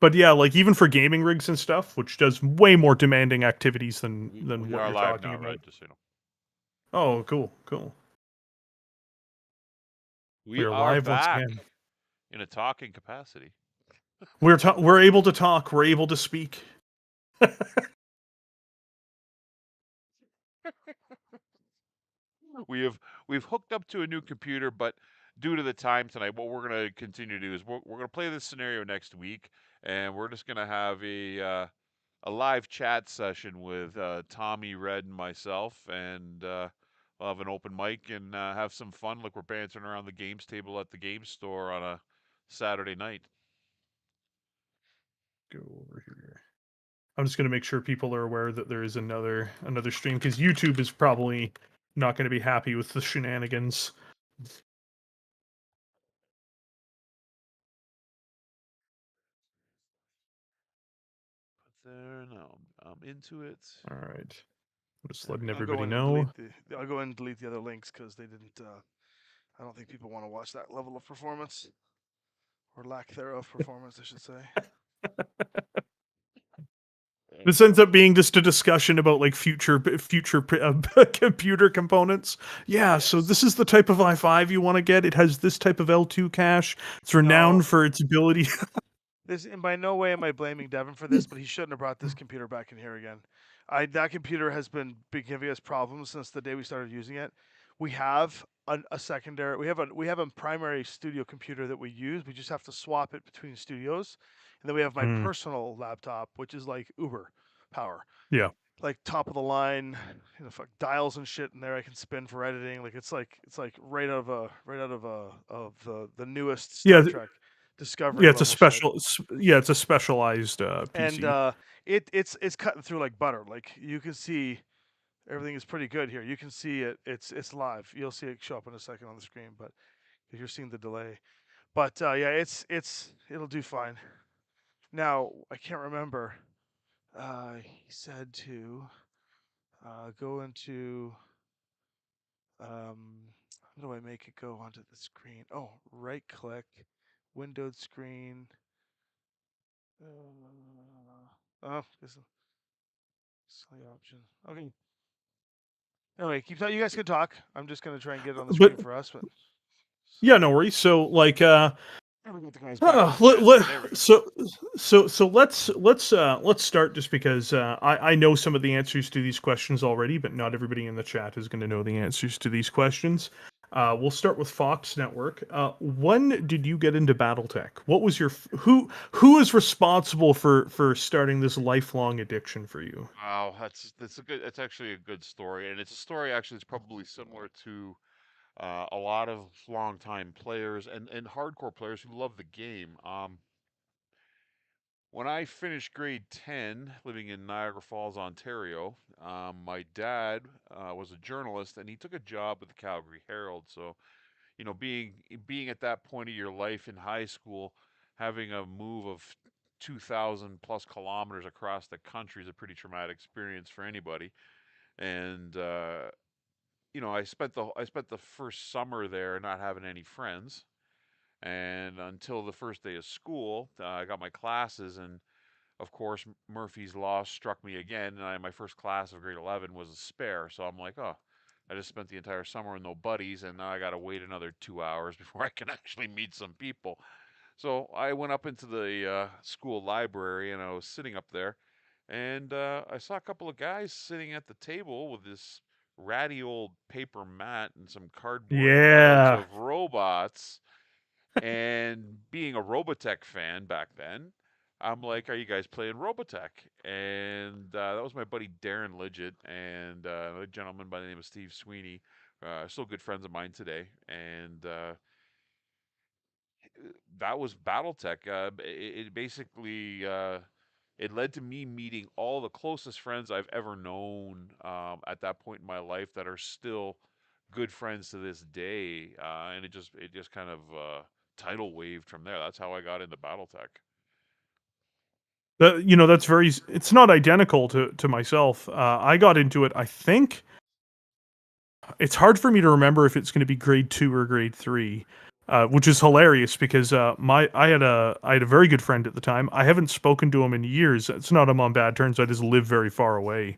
But yeah, like even for gaming rigs and stuff, which does way more demanding activities than We what are you're live talking now, about. right? Just so you know. Oh, cool. We We are are live once back again. in a talking capacity. We're able to talk. We're able to speak. We've hooked up to a new computer, but due to the time tonight, what we're going to continue to do is we're going to play this scenario next week, and we're just going to have a live chat session with Tommy, Red, and myself, and we'll have an open mic and have some fun, like we're bantering around the games table at the game store on a Saturday night. Go over here. I'm just going to make sure people are aware that there is another stream, because YouTube is probably not going to be happy with the shenanigans. But there, no, I'm into it. All right. I'm just letting I'll go everybody in know. I'll go in and delete the other links because they didn't. I don't think people want to watch that level of performance, or lack thereof performance, I should say. This ends up being just a discussion about like future computer components. Yeah, so this is the type of i5 you want to get. It has this type of L2 cache. It's renowned for its ability. This, and by no way am I blaming Devin for this, but he shouldn't have brought this computer back in here again. That computer has been giving us problems since the day we started using it. We have a secondary. We have a primary studio computer that we use. We just have to swap it between studios, and then we have my personal laptop, which is like Uber power. Yeah. Like top of the line, dials and shit in there I can spin for editing. Like it's like right out of the newest Star Trek Discovery. Yeah, it's a level special. Yeah, it's a specialized PC. PC. And it's cutting through like butter. Like you can see everything is pretty good here. You can see it. It's live. You'll see it show up in a second on the screen, but you're seeing the delay. But yeah, it'll do fine. Now I can't remember. He said to go into. How do I make it go onto the screen? Oh, right click, windowed screen. Oh, this is silly option. Okay. Anyway, you guys can talk. I'm just gonna try and get it on the screen for us. But yeah, no worries. So like let's start, just because I know some of the answers to these questions already, but not everybody in the chat is going to know the answers to these questions. We'll start with Fox Network. When did you get into BattleTech? What was your who is responsible for starting this lifelong addiction for you? Wow, that's actually a good story, and it's a story actually that's probably similar to a lot of longtime players and hardcore players who love the game. When I finished grade 10, living in Niagara Falls, Ontario, my dad was a journalist, and he took a job with the Calgary Herald. So, being at that point of your life in high school, having a move of 2,000 plus kilometers across the country is a pretty traumatic experience for anybody. And I spent the first summer there not having any friends, and until the first day of school, I got my classes, and of course Murphy's Law struck me again, and my first class of grade 11 was a spare. So I'm like, oh, I just spent the entire summer with no buddies, and now I got to wait another 2 hours before I can actually meet some people. So I went up into the school library, and I was sitting up there, and I saw a couple of guys sitting at the table with this ratty old paper mat and some cardboard cutouts Yeah. of robots. And being a Robotech fan back then, I'm like, "Are you guys playing Robotech?" And that was my buddy Darren Lidgett and a gentleman by the name of Steve Sweeney, still good friends of mine today. And that was BattleTech. It basically it led to me meeting all the closest friends I've ever known at that point in my life that are still good friends to this day. And it just kind of tidal waved from there. That's how I got into BattleTech. That's very. It's not identical to myself. I got into it. I think it's hard for me to remember if it's going to be grade 2 or grade 3. which is hilarious because I had a very good friend at the time. I haven't spoken to him in years. It's not I'm on bad terms. I just live very far away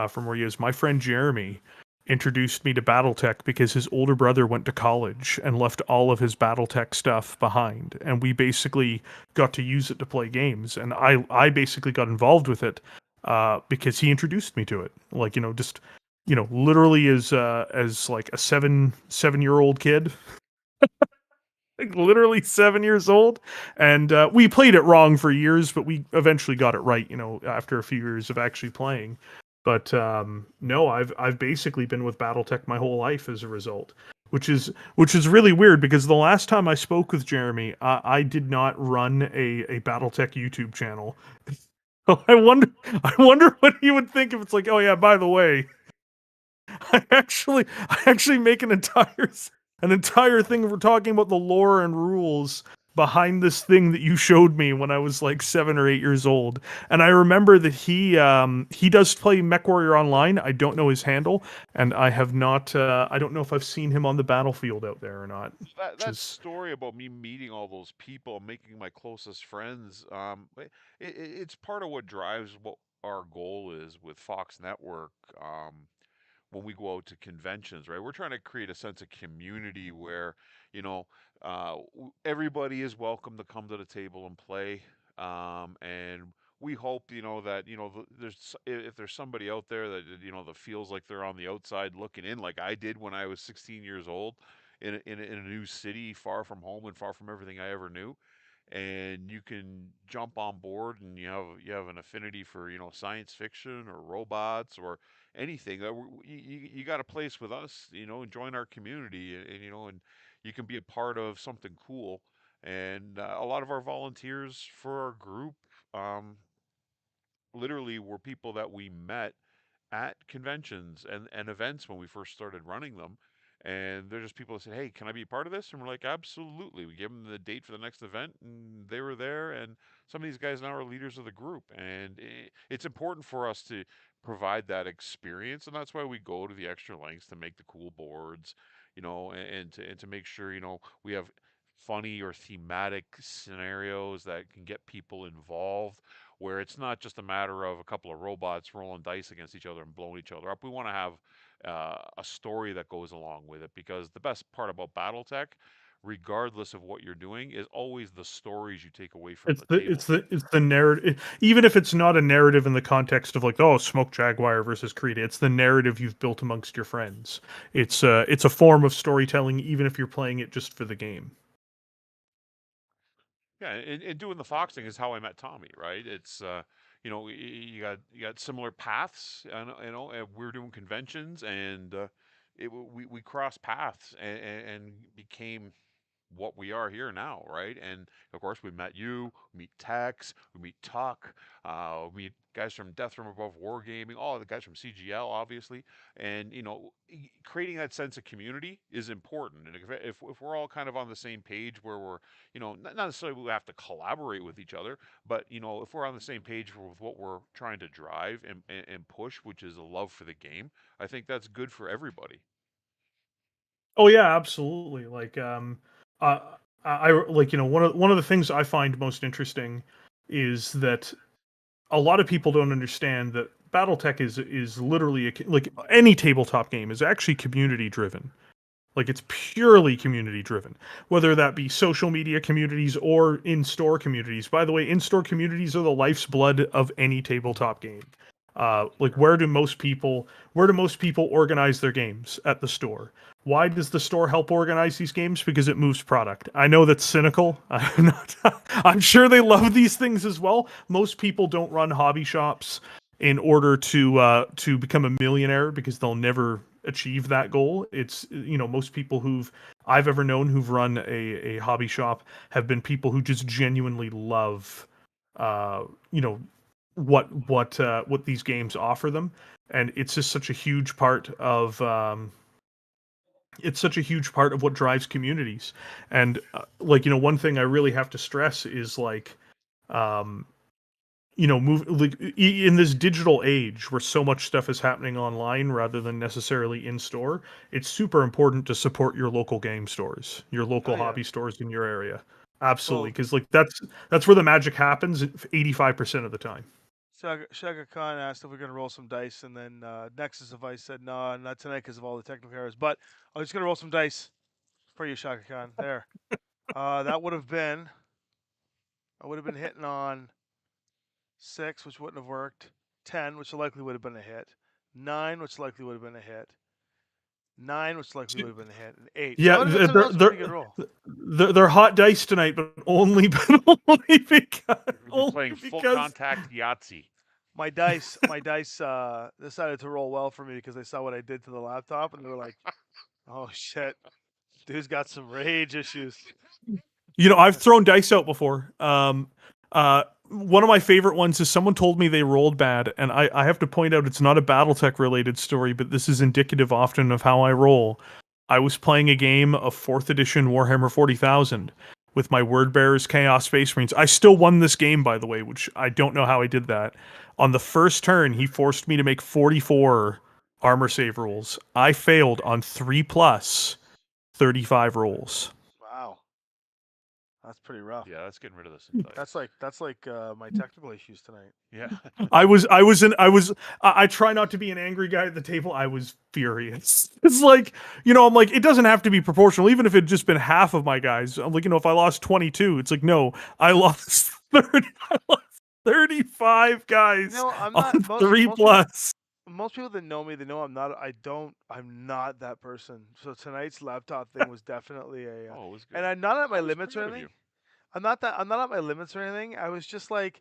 from where he is. My friend Jeremy introduced me to Battletech because his older brother went to college and left all of his Battletech stuff behind, and we basically got to use it to play games. And I basically got involved with it because he introduced me to it. Like, just literally as like a 7-year old kid, like literally 7 years old, and we played it wrong for years, but we eventually got it right. After a few years of actually playing. But no, I've basically been with BattleTech my whole life as a result, which is really weird because the last time I spoke with Jeremy, I did not run a BattleTech YouTube channel. I wonder what he would think if it's like, oh yeah, by the way, I actually make an entire thing for talking about the lore and rules behind this thing that you showed me when I was like 7 or 8 years old. And I remember that he does play MechWarrior Online. I don't know his handle, and I don't know if I've seen him on the battlefield out there or not. Which That is story about me meeting all those people, making my closest friends, it's part of what drives what our goal is with Fox Network. When we go out to conventions, right? We're trying to create a sense of community where, you know, everybody is welcome to come to the table and play. And we hope, that, if there's somebody out there that, that feels like they're on the outside looking in, like I did when I was 16 years old in a new city, far from home and far from everything I ever knew, and you can jump on board and you have an affinity for science fiction or robots or anything. You got a place with us, join our community, and you can be a part of something cool. And a lot of our volunteers for our group, um, literally were people that we met at conventions and events when we first started running them. And they're just people that said, "Hey, can I be a part of this?" And we're like, "Absolutely." We gave them the date for the next event, and they were there. And some of these guys now are leaders of the group, and it's important for us to provide that experience, and that's why we go to the extra lengths to make the cool boards, and to make sure we have funny or thematic scenarios that can get people involved, where it's not just a matter of a couple of robots rolling dice against each other and blowing each other up. We want to have a story that goes along with it, because the best part about BattleTech, regardless of what you're doing, is always the stories you take away from it's the the table. it's the it's the narrative. Even if it's not a narrative in the context of like, oh, Smoke Jaguar versus Creed, it's the narrative you've built amongst your friends. It's a form of storytelling, even if you're playing it just for the game. Yeah, and doing the Fox thing is how I met Tommy, right? It's you got similar paths, and and we're doing conventions, and we crossed paths and became what we are here now, right? And of course, we met you, we meet Tex, we meet Tuck, we meet guys from Death from Above Wargaming, all the guys from CGL, obviously. And creating that sense of community is important. And if we're all kind of on the same page, where we're not necessarily we have to collaborate with each other, but if we're on the same page with what we're trying to drive and push, which is a love for the game, I think that's good for everybody. Oh yeah, absolutely. Like uh, like one of the things I find most interesting is that a lot of people don't understand that BattleTech is literally like any tabletop game is actually community driven. Like it's purely community driven, whether that be social media communities or in-store communities. By the way, in-store communities are the life's blood of any tabletop game. Like Sure. where do most people organize their games? At the store. Why does the store help organize these games? Because it moves product. I know that's cynical. I'm not. I'm sure they love these things as well. Most people don't run hobby shops in order to become a millionaire, because they'll never achieve that goal. It's most people who've I've ever known who've run a hobby shop have been people who just genuinely love uh you know what these games offer them. And it's just such a huge part of what drives communities. And like one thing I really have to stress is like um move like in this digital age where so much stuff is happening online rather than necessarily in store. It's super important to support your local game stores, your local Oh yeah. hobby stores in your area. Absolutely, Well, because like that's where the magic happens 85% of the time. Shaka Khan asked if we're gonna roll some dice, and then Nexus of Ice said no, not tonight because of all the technical errors. But I'm just gonna roll some dice for you, Shaka Khan. There. That would have been. I would have been hitting on 6, which wouldn't have worked. 10, which likely would have been a hit. 9, which likely would have been a hit. 9, which likely would have been a hit. And 8. So Yeah, that would have been that was a pretty good roll. they're hot dice tonight, but only only because We're playing full contact Yahtzee. My dice decided to roll well for me because they saw what I did to the laptop and they were like, "Oh shit, dude's got some rage issues." I've thrown dice out before. One of my favorite ones is someone told me they rolled bad, and I have to point out it's not a Battletech related story, but this is indicative often of how I roll. I was playing a game of 4th edition Warhammer 40,000 with my Word Bearers Chaos Space Marines. I still won this game, by the way, which I don't know how I did that. On the first turn, he forced me to make 44 armor save rolls. I failed on 3 plus 35 rolls. Wow, that's pretty rough. Yeah, that's getting rid of this. That's like my technical issues tonight. Yeah. I try not to be an angry guy at the table. I was furious. It's like, I'm like, it doesn't have to be proportional. Even if it had just been half of my guys, I'm like, if I lost 22, it's like, no, I lost 30. I lost 35 guys I'm not on 3 plus. Most people that know me, they know I'm not. I'm not that person. So tonight's laptop thing was definitely a. Oh, it was good. And I'm not at my That was limits or pretty good of anything. you. I'm not at my limits or anything. I was just like,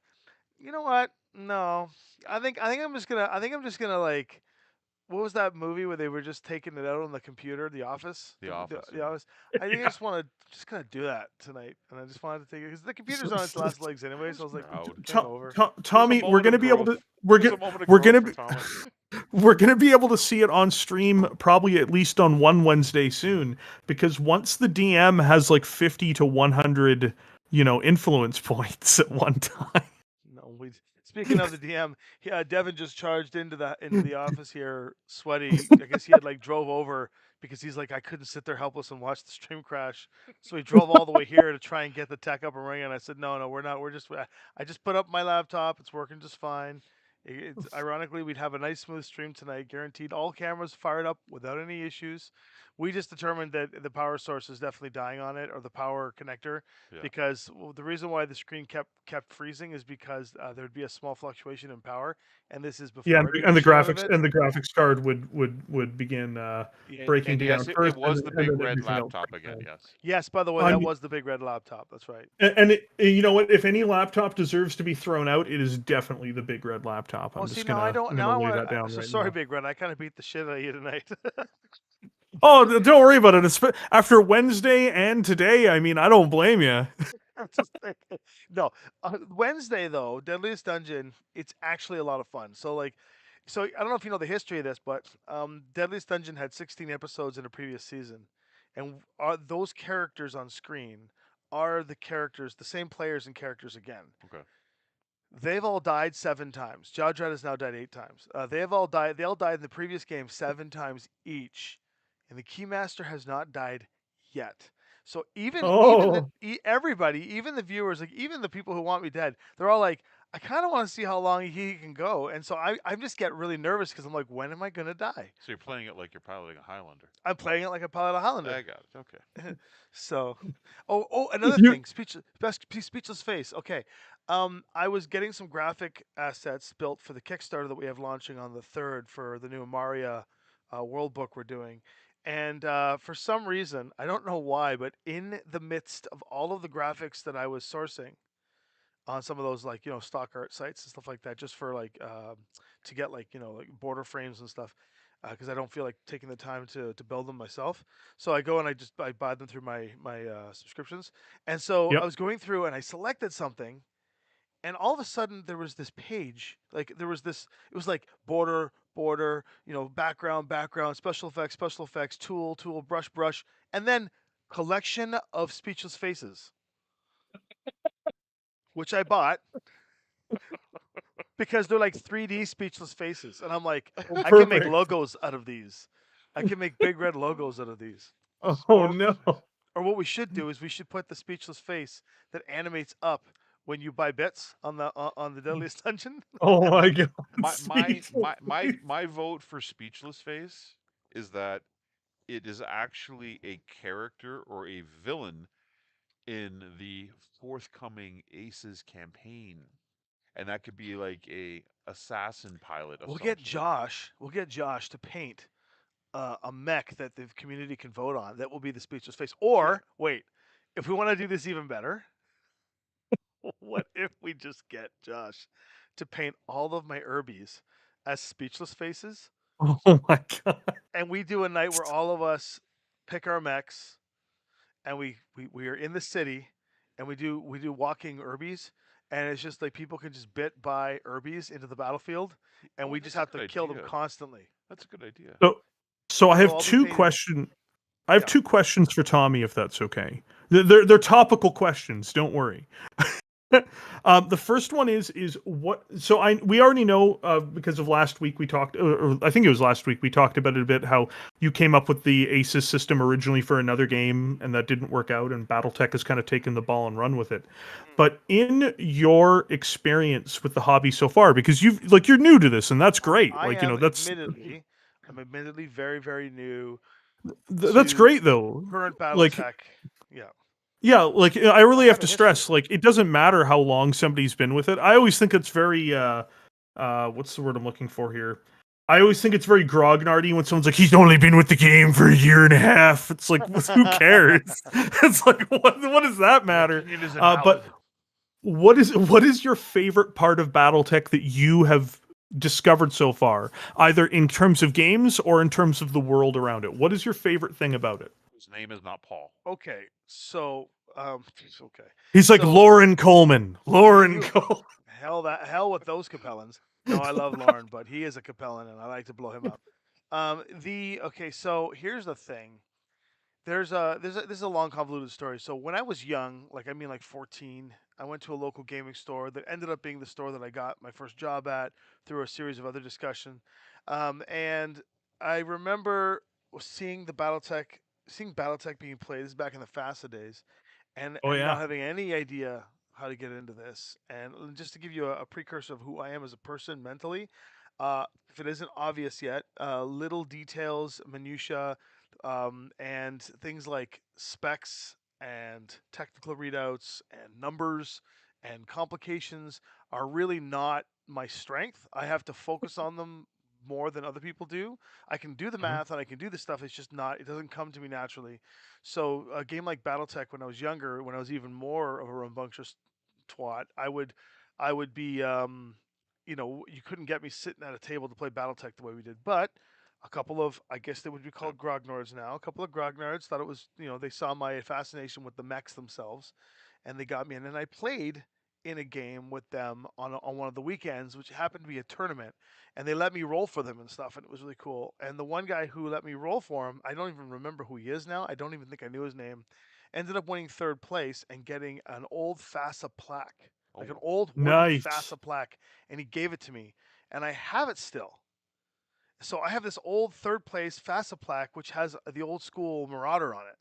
you know what? No, I think I'm just gonna like. What was that movie where they were just taking it out on the computer? The Office. The Office, The yeah. Office. I think I just gonna do that tonight, and I just wanted to take it because the computer's on its last legs anyway. So I was like, Proud. game over. Tommy, we're gonna be able to. There's a moment of We're growth gonna for be. Thomas. We're going to be able to see it on stream probably at least on one Wednesday soon, because once the DM has like 50 to 100, influence points at one time. No, speaking of the DM, Devin just charged into the office here, sweaty. I guess he had like drove over because he's like, I couldn't sit there helpless and watch the stream crash, so he drove all the way here to try and get the tech up and running. And I said, no, we're not. I just put up my laptop. It's working just fine. It's ironically, we'd have a nice smooth stream tonight, guaranteed. All cameras fired up without any issues. We just determined that the power source is definitely dying on it, or the power connector, because the reason why the screen kept freezing is because there'd be a small fluctuation in power, and this is before. Yeah, I and the took a shot of graphics it. and the graphics card would begin breaking And down yes, first. it was and the then big everything red else laptop breaks again. down. Yes. Yes, by the way, that was the big red laptop. That's right. You know what? If any laptop deserves to be thrown out, it is definitely the big red laptop. I'm just now I gonna don't. I'm Now I gonna lay want that down to. So right sorry, now. Big Red. I kind of beat the shit out of you tonight. Oh, don't worry about it. After Wednesday and today, I mean, I don't blame you. No, Wednesday though, Deadliest Dungeon, it's actually a lot of fun. So I don't know if you know the history of this, but Deadliest Dungeon had 16 episodes in a previous season, and those characters on screen are the same players and characters again. Okay. They've all died 7 times. Jawdred has now died 8 times. They all died in the previous game 7 times each, and the Keymaster has not died yet. So everybody, even the viewers, like even the people who want me dead, they're all like, I kind of want to see how long he can go, and so I just get really nervous because I'm like, when am I gonna die? So you're playing it like you're piloting a Highlander. I'm playing it like a pilot of Highlander. I got it. Okay. So, another thing, speechless face. Okay, I was getting some graphic assets built for the Kickstarter that we have launching on the 3rd for the new Amaria world book we're doing. And for some reason, I don't know why, but in the midst of all of the graphics that I was sourcing on some of those like stock art sites and stuff like that, just for like to get like like border frames and stuff, because I don't feel like taking the time to build them myself. So I go and I buy them through my subscriptions. And so I was going through and I selected something, and all of a sudden there was this page, like it was like border, background, special effects, tool, brush, and then collection of speechless faces, which I bought. because they're like 3D speechless faces, and I'm like, Oh, I can make perfect. logos out of these. I can make big red logos out of these. Oh Or no. or what we should do is we should put the speechless face that animates up when you buy bits on the Deadliest Dungeon. Oh my god. My my Speechless my my face. my vote for speechless face is that it is actually a character or a villain in the forthcoming Aces campaign, and that could be like a assassin pilot of We'll some get sort. Josh. We'll get Josh to paint a mech that the community can vote on. That will be the speechless face. Yeah. Or wait, if we want to do this even better, what if we just get Josh to paint all of my Urbies as speechless faces, Oh my god. and we do a night where all of us pick our mechs, and we are in the city, and we do walking Urbies, and it's just like people can just bit by Urbies into the battlefield, and Oh, we just that's a have good to kill them idea. constantly. That's a good idea. So I They'll have all be two painted. questions. I have Yeah. two questions for Tommy, if that's okay. They're topical questions. Don't worry. The first one is what. So we already know because of last week we talked, or I think it was last week we talked about it a bit. How you came up with the ACES system originally for another game, and that didn't work out, and BattleTech has kind of taken the ball and run with it. But in your experience with the hobby so far, because you're new to this, and that's great. I Like am that's admittedly very, very new that's to great though. current Like BattleTech. Yeah, yeah, like I but I really have have a to history. stress, like it doesn't matter how long somebody's been with it. I always think it's very what's the word I'm looking for here? I always think it's very grognardy when someone's like, he's only been with the game for a year and a half. It's like, who cares? It's like, what does that Your matter? opinion is But invalid. what is your favorite part of BattleTech that you have discovered so far, either in terms of games or in terms of the world around it? What is your favorite thing about it? His name is not Paul. Okay, so okay, He's like so Lauren Coleman. Lauren you Coleman. hell with those Capellans. No, I love Lauren, but he is a Capellan, and I like to blow him up. The okay, so here's the thing. This is a long convoluted story. So when I was young, like I mean like 14, I went to a local gaming store that ended up being the store that I got my first job at through a series of other discussion. And I remember seeing BattleTech being played. This is back in the FASA days, Oh and not yeah. having any idea how to get into this. And just to give you a precursor of who I am as a person mentally, if it isn't obvious yet, little details, minutia, and things like specs and technical readouts and numbers and complications are really not my strength. I have to focus on them more than other people do. I can do the Mhm. math and I can do the stuff. It's just not. It doesn't come to me naturally. So a game like BattleTech, when I was younger, when I was even more of a rambunctious twat, I would be, you couldn't get me sitting at a table to play BattleTech the way we did. But a couple of, I guess they would be called grognards now. A couple of grognards thought it was, they saw my fascination with the mechs themselves, and they got me in. And I played in a game with them on one of the weekends, which happened to be a tournament, and they let me roll for them and stuff, and it was really cool. And the one guy who let me roll for him, I don't even remember who he is now. I don't even think I knew his name. Ended up winning third place and getting an old FASA plaque, like an Oh, old wooden Nice. FASA plaque, and he gave it to me, and I have it still. So I have this old third place FASA plaque, which has the old school Marauder on it,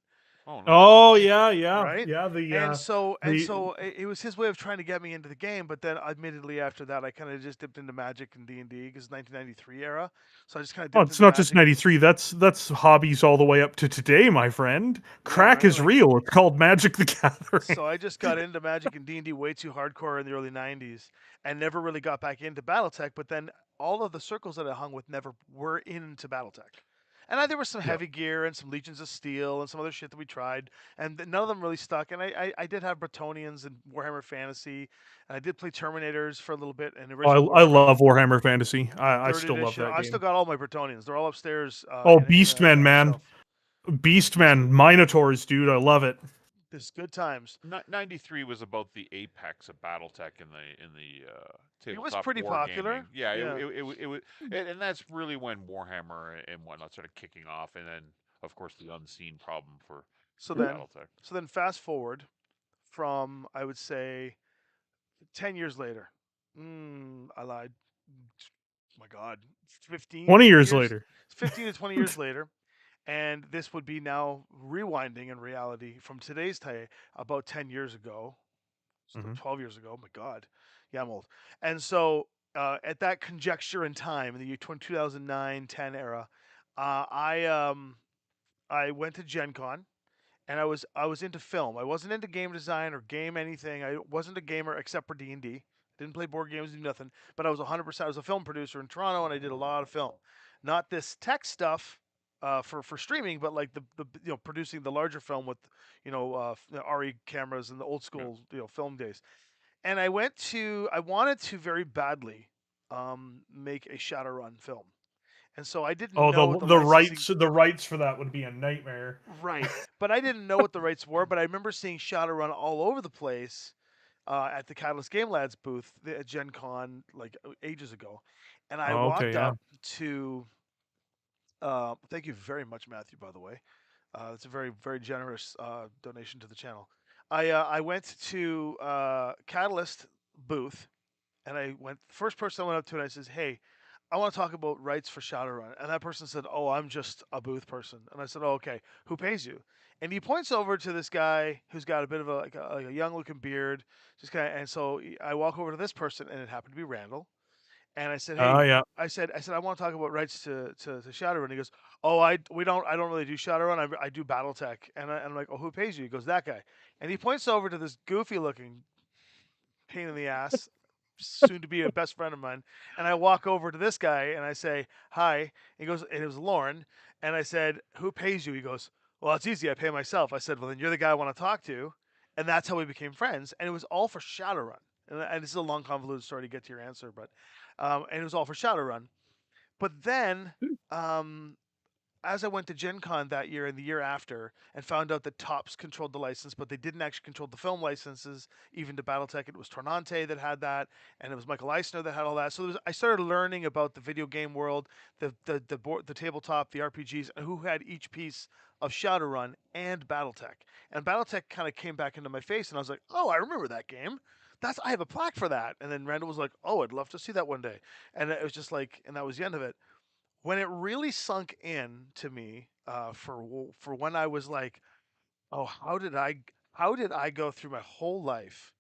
oh, nice. Oh yeah, yeah, right? yeah. And so it was his way of trying to get me into the game. But then, admittedly, after that, I kind of just dipped into Magic and D&D because 1993 era. So I just kind of Oh, dipped it's into not just Magic. 93. That's hobbies all the way up to today, my friend. Yeah, Crack right. is Like, real. It's called Magic the Gathering. so I just got into Magic and D&D way too hardcore in the early 90s, and never really got back into BattleTech. But then all of the circles that I hung with never were into BattleTech. And there was some Yeah. heavy gear and some Legions of Steel and some other shit that we tried, and none of them really stuck. And I did have Bretonians and Warhammer Fantasy, and I did play Terminators for a little bit and original I Warhammer love Warhammer Fantasy. I third still love edition. that I still game. got all my Bretonians. They're all upstairs Oh, in Beastmen, on a man. shelf. Yeah, Beastmen, Minotaurs, dude. I love it. this good times. 93 was about the apex of BattleTech in the It was tabletop pretty popular. wargaming. Yeah, Yeah. it was, and that's really when Warhammer and whatnot started kicking off, and then of course the unseen problem So for then, BattleTech. fast forward from, I would say, 10 years later. I lied. My God, 15, 20 20 years years, later. 15 to 20 years later, and this would be now rewinding in reality from today's day about 10 years ago, so Mhm. 12 years ago. My God, yeah, I'm old. And so at that conjecture in time in the year 2009, 10 era, I went to Gen Con and I was into film. I wasn't into game design or game anything. I wasn't a gamer except for D&D. Didn't play board games, do nothing. But I was 100%. I was a film producer in Toronto, and I did a lot of film. Not this tech stuff for streaming, but like the producing the larger film with RE cameras and the old Yeah. school film days. And I wanted to very badly make a Shadowrun film, and so I didn't Oh, know what the the licensing. rights for that would be a nightmare. Right. But I didn't know what the rights were, but I remember seeing Shadowrun all over the place at the Catalyst Game Lads booth at Gen Con like ages ago. And I Oh, okay, walked yeah. up to, thank you very much, Matthew, by the way. It's a very, very generous donation to the channel. I went to Catalyst booth and I went, first person I went up to and I says, "Hey, I want to talk about rights for Shadowrun." And that person said, "Oh, I'm just a booth person." And I said, "Oh, okay. Who pays you?" And he points over to this guy who's got a bit of a young looking beard, just kind of. And so I walk over to this person, and it happened to be Randall. And I said, Oh, "Hey." yeah. I want to talk about rights to Shadowrun. He goes, "Oh, I don't really do Shadowrun. I do BattleTech." And I'm like, "Oh, who pays you?" He goes, "That guy." And he points over to this goofy looking pain in the ass, soon to be a best friend of mine. And I walk over to this guy and I say, "Hi." He goes, and it was Lauren. And I said, "Who pays you?" He goes, "Well, it's easy. I pay myself." I said, "Well, then you're the guy I want to talk to." And that's how we became friends. And it was all for Shadowrun. And this is a long, convoluted story to get to your answer, but and it was all for Shadowrun. But then um, as I went to Gen Con that year and the year after and found out that Tops controlled the license, but they didn't actually control the film licenses, even to Battletech. It was Tornante that had that, and it was Michael Eisner that had all that. So I started learning about the video game world, the board, the tabletop, the RPGs, and who had each piece of Shadowrun and Battletech. And Battletech kind of came back into my face, and I was like, "Oh, I remember that game. I have a plaque for that." And then Randall was like, "Oh, I'd love to see that one day." And it was just like, and that was the end of it. When it really sunk in to me for when I was like, oh, how did I go through my whole life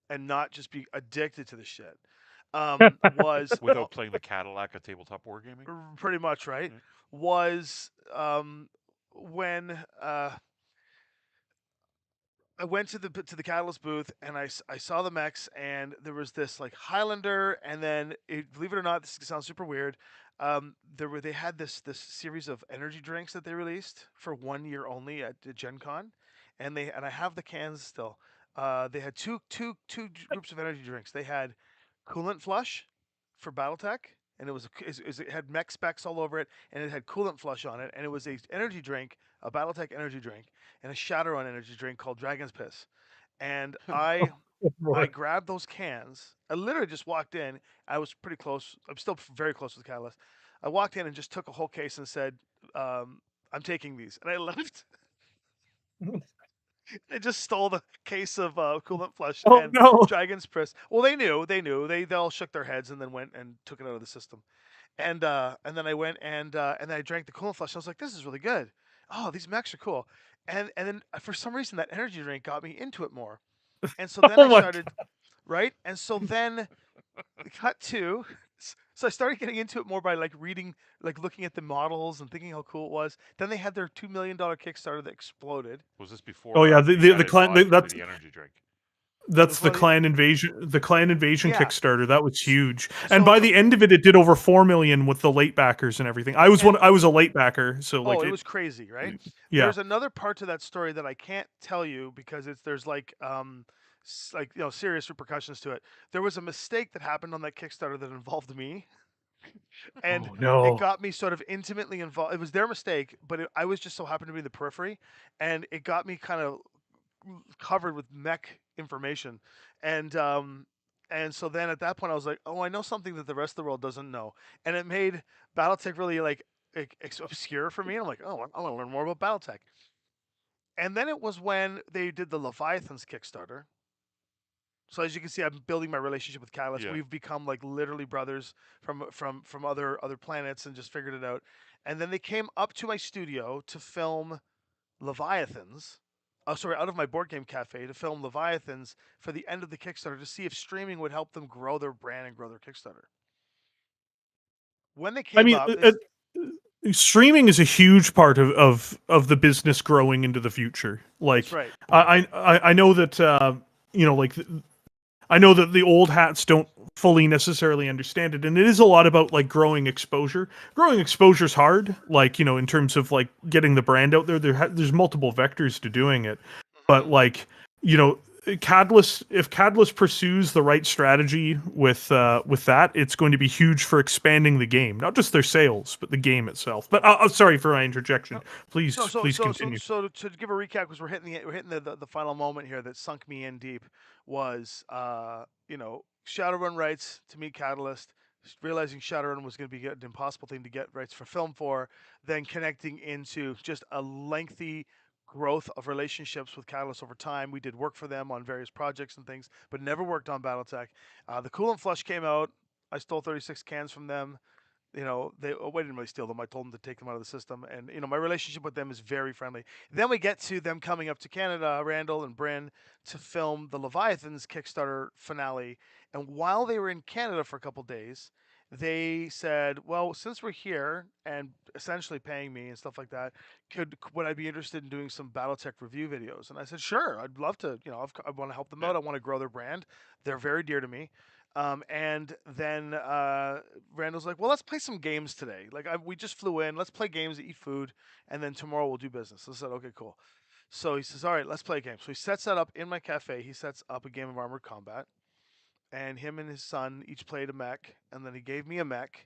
and not just be addicted to the shit? Was Without playing the Cadillac of tabletop wargaming. pretty much right. Yeah. Was when I went to the Catalyst booth and I saw the mechs and there was this like Highlander and then believe it or not, this sounds super weird. They had this series of energy drinks that they released for 1 year only at Gen Con, and I have the cans still. They had two groups of energy drinks. They had Coolant Flush for BattleTech, and it had mech specs all over it, and it had Coolant Flush on it, and it was a energy drink, a BattleTech energy drink, and a Shadowrun energy drink called Dragon's Piss. And I grabbed those cans. I literally just walked in. I was pretty close. I'm still very close with Catalyst. I walked in and just took a whole case and said, "I'm taking these," and I left. I just stole the case of Coolant Flush Oh, and no. Dragon's Piss. Well, they knew. They knew. They all shook their heads and then went and took it out of the system. And then I went and then I drank the Coolant Flush. I was like, "This is really good. Oh, these mechs are cool." And then for some reason that energy drink got me into it more. And so then Oh I my started right. And so then cut to. So I started getting into it more by like reading, like looking at the models and thinking how cool it was. Then they had their $2 million Kickstarter that exploded. Was this Oh, before or yeah, after you the added clan vodka to that's the energy drink? that's Before the the clan invasion yeah. Kickstarter. That was huge. And So by the end of it, it did over 4 million with the late backers and everything. and I was a late backer, so oh, like it it was crazy, right? yeah. There's another part to that story that I can't tell you because there's like serious repercussions to it. There was a mistake that happened on that Kickstarter that involved me, and Oh it no. got me sort of intimately involved. It was their mistake, but I was just so happened to be in the periphery, and it got me kind of covered with mech information, and so then at that point I was like, oh, I know something that the rest of the world doesn't know, and it made BattleTech really like obscure for me. And I'm like, oh, I want to learn more about BattleTech. And then it was when they did the Leviathans Kickstarter, So as you can see, I'm building my relationship with Catalyst. Yeah. We've become like literally brothers from other planets and just figured it out. And then they came up to my studio to film Leviathans. Oh, sorry, out of my board game cafe to film Leviathans for the end of the Kickstarter to see if streaming would help them grow their brand and grow their Kickstarter. When they I came mean, up, streaming is a huge part of the business growing into the future. that's Like, right. I know that like I know that the old hats don't fully necessarily understand it, and it is a lot about like growing exposure. Growing exposure is hard, like in terms of like getting the brand out there. There's multiple vectors to doing it, but like you know, if Catalyst pursues the right strategy with that, it's going to be huge for expanding the game, not just their sales, but the game itself. But sorry for my interjection. Please, So so please so so continue. so to give a recap, because we're hitting the final moment here that sunk me in deep was Shadowrun rights to meet Catalyst, realizing Shadowrun was going to be an impossible thing to get rights for film for, then connecting into just a lengthy growth of relationships with Catalyst over time. We did work for them on various projects and things, but never worked on BattleTech. The Cool and Flush came out. I stole 36 cans from them. We didn't really steal them. I told them to take them out of the system, and my relationship with them is very friendly. Then we get to them coming up to Canada, Randall and Bryn, to film the Leviathans Kickstarter finale. And while they were in Canada for a couple days, they said, "Well, since we're here and essentially paying me and stuff like that, would I be interested in doing some BattleTech review videos?" And I said, "Sure, I'd love to. I want to help them Yeah. out. I want to grow their brand. They're very dear to me." And then Randall's like, "Well, let's play some games today. Like, we just flew in. Let's play games, eat food, and then tomorrow we'll do business." I said, "Okay, cool." So he says, "All right, let's play a game." So he sets that up in my cafe. He sets up a game of Armored Combat, and him and his son each played a mech, and then he gave me a mech,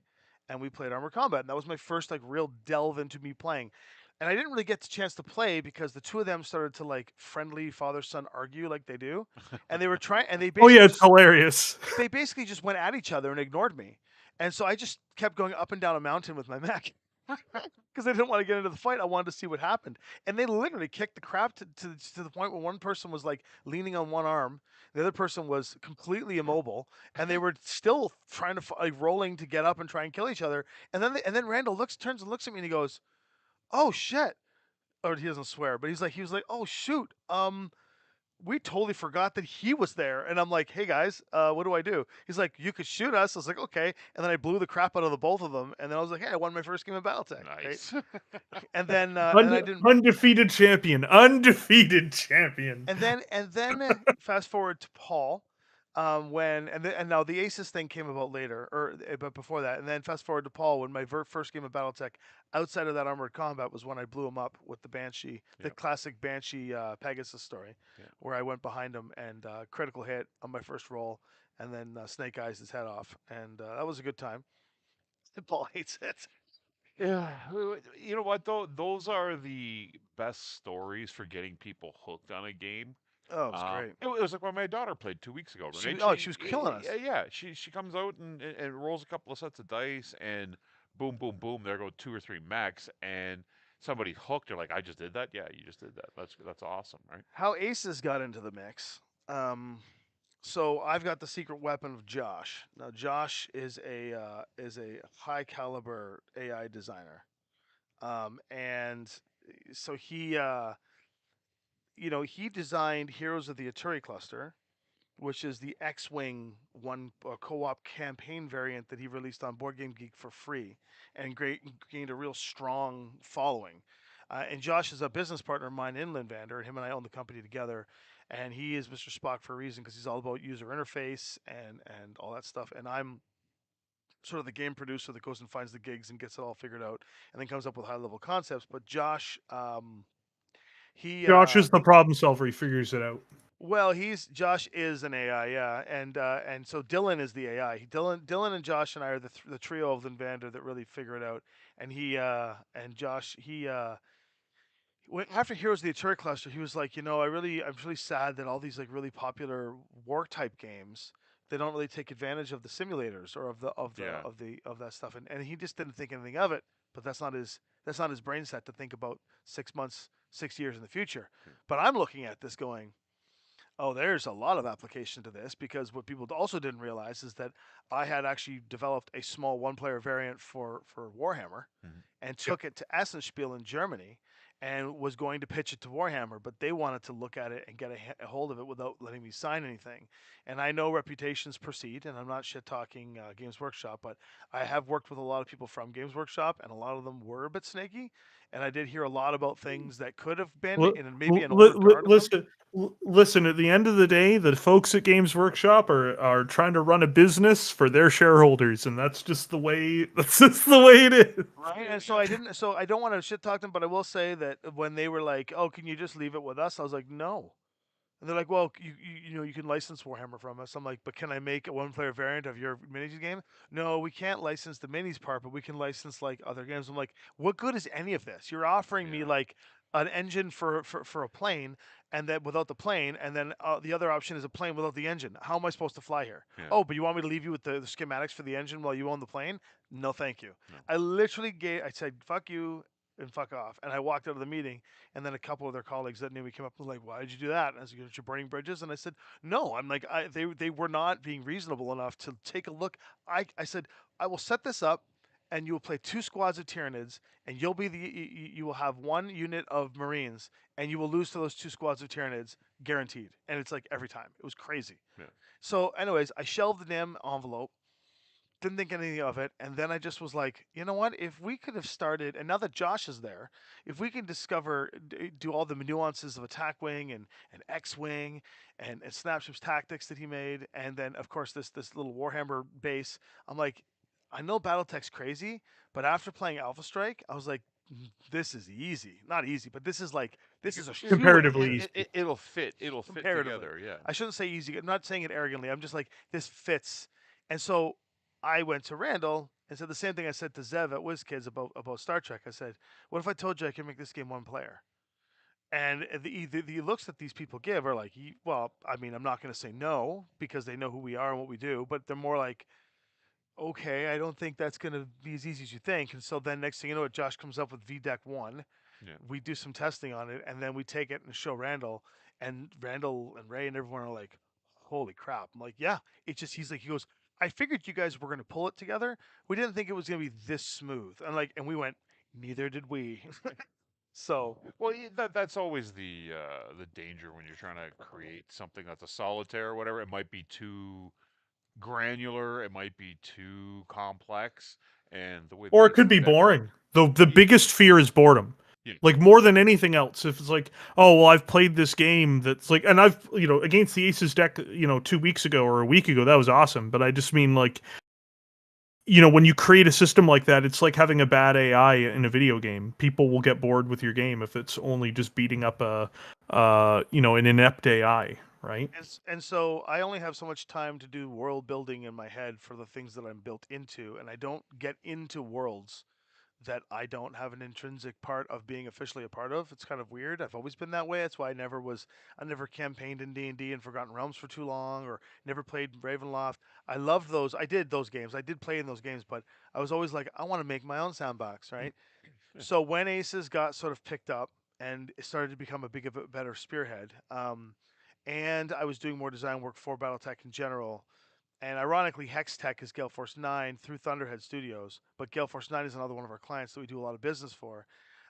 and we played Armored Combat. And that was my first like real delve into me playing. And I didn't really get the chance to play because the two of them started to like friendly father son argue like they do, and they were trying, and Oh yeah, it's hilarious. they basically just went at each other and ignored me. And so I just kept going up and down a mountain with my mech because I didn't want to get into the fight. I wanted to see what happened. And they literally kicked the crap to the point where one person was like leaning on one arm, the other person was completely immobile, and they were still trying to like rolling to get up and try and kill each other. And then Randall turns and looks at me and he goes, "Oh shit." Or he doesn't swear, but he was like, "Oh shoot. We totally forgot that he was there." And I'm like, "Hey guys, what do I do?" He's like, "You could shoot us." I was like, "Okay." And then I blew the crap out of the both of them. And then I was like, "Hey, I won my first game of BattleTech." Right? Nice. And then and I didn't. Undefeated champion, undefeated champion. And then fast forward to Paul, and now the Aces thing came about later, but before that. And then fast forward to Paul when my first game of BattleTech outside of that Armored Combat was when I blew him up with the Banshee, the Yep. classic Banshee Pegasus story, Yeah. where I went behind him and critical hit on my first roll, and then Snake Eyes his head off, and that was a good time. Paul hates it. Yeah, you know what though? Those are the best stories for getting people hooked on a game. Oh, it was great. It was like when my daughter played 2 weeks ago. She Right? she was killing us. Yeah, she comes out and rolls a couple of sets of dice, and boom, boom, boom. There go two or three mechs, and somebody's hooked. They're like, "I just did that." Yeah, you just did that. That's awesome, right? How Aces got into the mix. So I've got the secret weapon of Josh. Now Josh is a high caliber AI designer, and so he designed Heroes of the Aturi cluster, which is the X-wing one co-op campaign variant that he released on Board Game Geek for free, and gained a real strong following. And Josh is a business partner of mine in Lynnvander, and him and I own the company together. And he is Mr. Spock for a reason because he's all about user interface and all that stuff. And I'm sort of the game producer that goes and finds the gigs and gets it all figured out, and then comes up with high level concepts. But Josh, he Josh is the problem solver. He figures it out. well, he's Josh is an AI, yeah, and so Dylan is the AI. Dylan and Josh and I are the trio of Lynnvander that really figure it out. And and Josh after Heroes of the Aturi cluster, he was like, I'm really sad that all these like really popular war type games, they don't really take advantage of the simulators or Yeah. of that stuff. And he just didn't think anything of it. But that's not his brain set to think about 6 months, 6 years in the future. But I'm looking at this going, Oh, there's a lot of application to this because what people also didn't realize is that I had actually developed a small one-player variant for Warhammer, Mhm. and Yep. took it to Essenspiel in Germany, and was going to pitch it to Warhammer, but they wanted to look at it and get a hold of it without letting me sign anything. And I know reputations precede, and I'm not shit talking Games Workshop, but I have worked with a lot of people from Games Workshop, and a lot of them were a bit snaky. And I did hear a lot about things that could have been in maybe an older guard of them. Listen. At the end of the day, the folks at Games Workshop are trying to run a business for their shareholders, and that's just the way. That's just the way it is. Right, and so I didn't. So I don't want to shit talk them, but I will say that when they were like, "Oh, can you just leave it with us?" I was like, "No." And they're like, "Well, you know, you can license Warhammer from us." I'm like, "But can I make a one-player variant of your minis game?" No, we can't license the minis part, but we can license like other games. I'm like, "What good is any of this? You're offering me Yeah. like an engine for a plane, and then without the plane, and then the other option is a plane without the engine. How am I supposed to fly here? Yeah. Oh, but you want me to leave you with the schematics for the engine while you own the plane? No, thank you." No. I literally gave. I said, "Fuck you." And fuck off. And I walked out of the meeting, and then a couple of their colleagues that knew me came up and was like, "Why did you do that?" And I said, "You're burning bridges." And I said, "No." I'm like, they were not being reasonable enough to take a look. I said, "I will set this up, and you will play 2 squads of Tyranids, and you'll be you will have 1 unit of Marines, and you will lose to those 2 squads of Tyranids, guaranteed." And it's like every time. It was crazy. Yeah. So, anyways, I shelved the damn envelope, didn't think anything of it, and then I just was like, you know what? If we could have started, and now that Josh is there, if we can do all the nuances of attack wing and X wing and Snapship's tactics that he made, and then of course this little Warhammer base, I'm like, I know BattleTech's crazy, but after playing Alpha Strike, I was like, this is easy, not easy, but this is a shoe in Comparatively easy. It'll fit. It'll fit comparatively. together. Yeah. I shouldn't say easy. I'm not saying it arrogantly. I'm just like, this fits. And so I went to Randall and said the same thing I said to Zev at WizKids about Star Trek. I said, what if I told you I can make this game one player? And the looks that these people give are like, well, I mean, I'm not going to say no because they know who we are and what we do, but they're more like, okay, I don't think that's going to be as easy as you think. And so then next thing you know, Josh comes up with VDEC 1. Yeah. We do some testing on it, and then we take it and show Randall, and Randall and Ray and everyone are like, holy crap. I'm like, yeah. It's just, he goes, I figured you guys were going to pull it together. We didn't think it was going to be this smooth. And we went, neither did we. So, Well, that's always the danger when you're trying to create something that's a solitaire or whatever. It might be too granular. It might be too complex. And the way the Or it could Aces be deck boring. The Yeah. biggest fear is boredom. Yeah. Like more than anything else. If it's like, oh well, I've played this game that's like, and I've against the Aces deck, 2 weeks ago or a week ago, that was awesome. But I just mean like, when you create a system like that, it's like having a bad AI in a video game. People will get bored with your game if it's only just beating up an inept AI, right? and so I only have so much time to do world building in my head for the things that I'm built into, and I don't get into worlds that I don't have an intrinsic part of being officially a part of. It's kind of weird. I've always been that way. That's why I never campaigned in D&D and Forgotten Realms for too long, or never played Ravenloft. I loved those. I did those games. I did play in those games, but I was always like, I want to make my own sandbox, right? Yeah. So when Aces got sort of picked up and it started to become a better spearhead, and I was doing more design work for BattleTech in general, and ironically, Hex Tech is Gale Force 9 through Thunderhead Studios, but Gale Force 9 is another one of our clients that we do a lot of business for.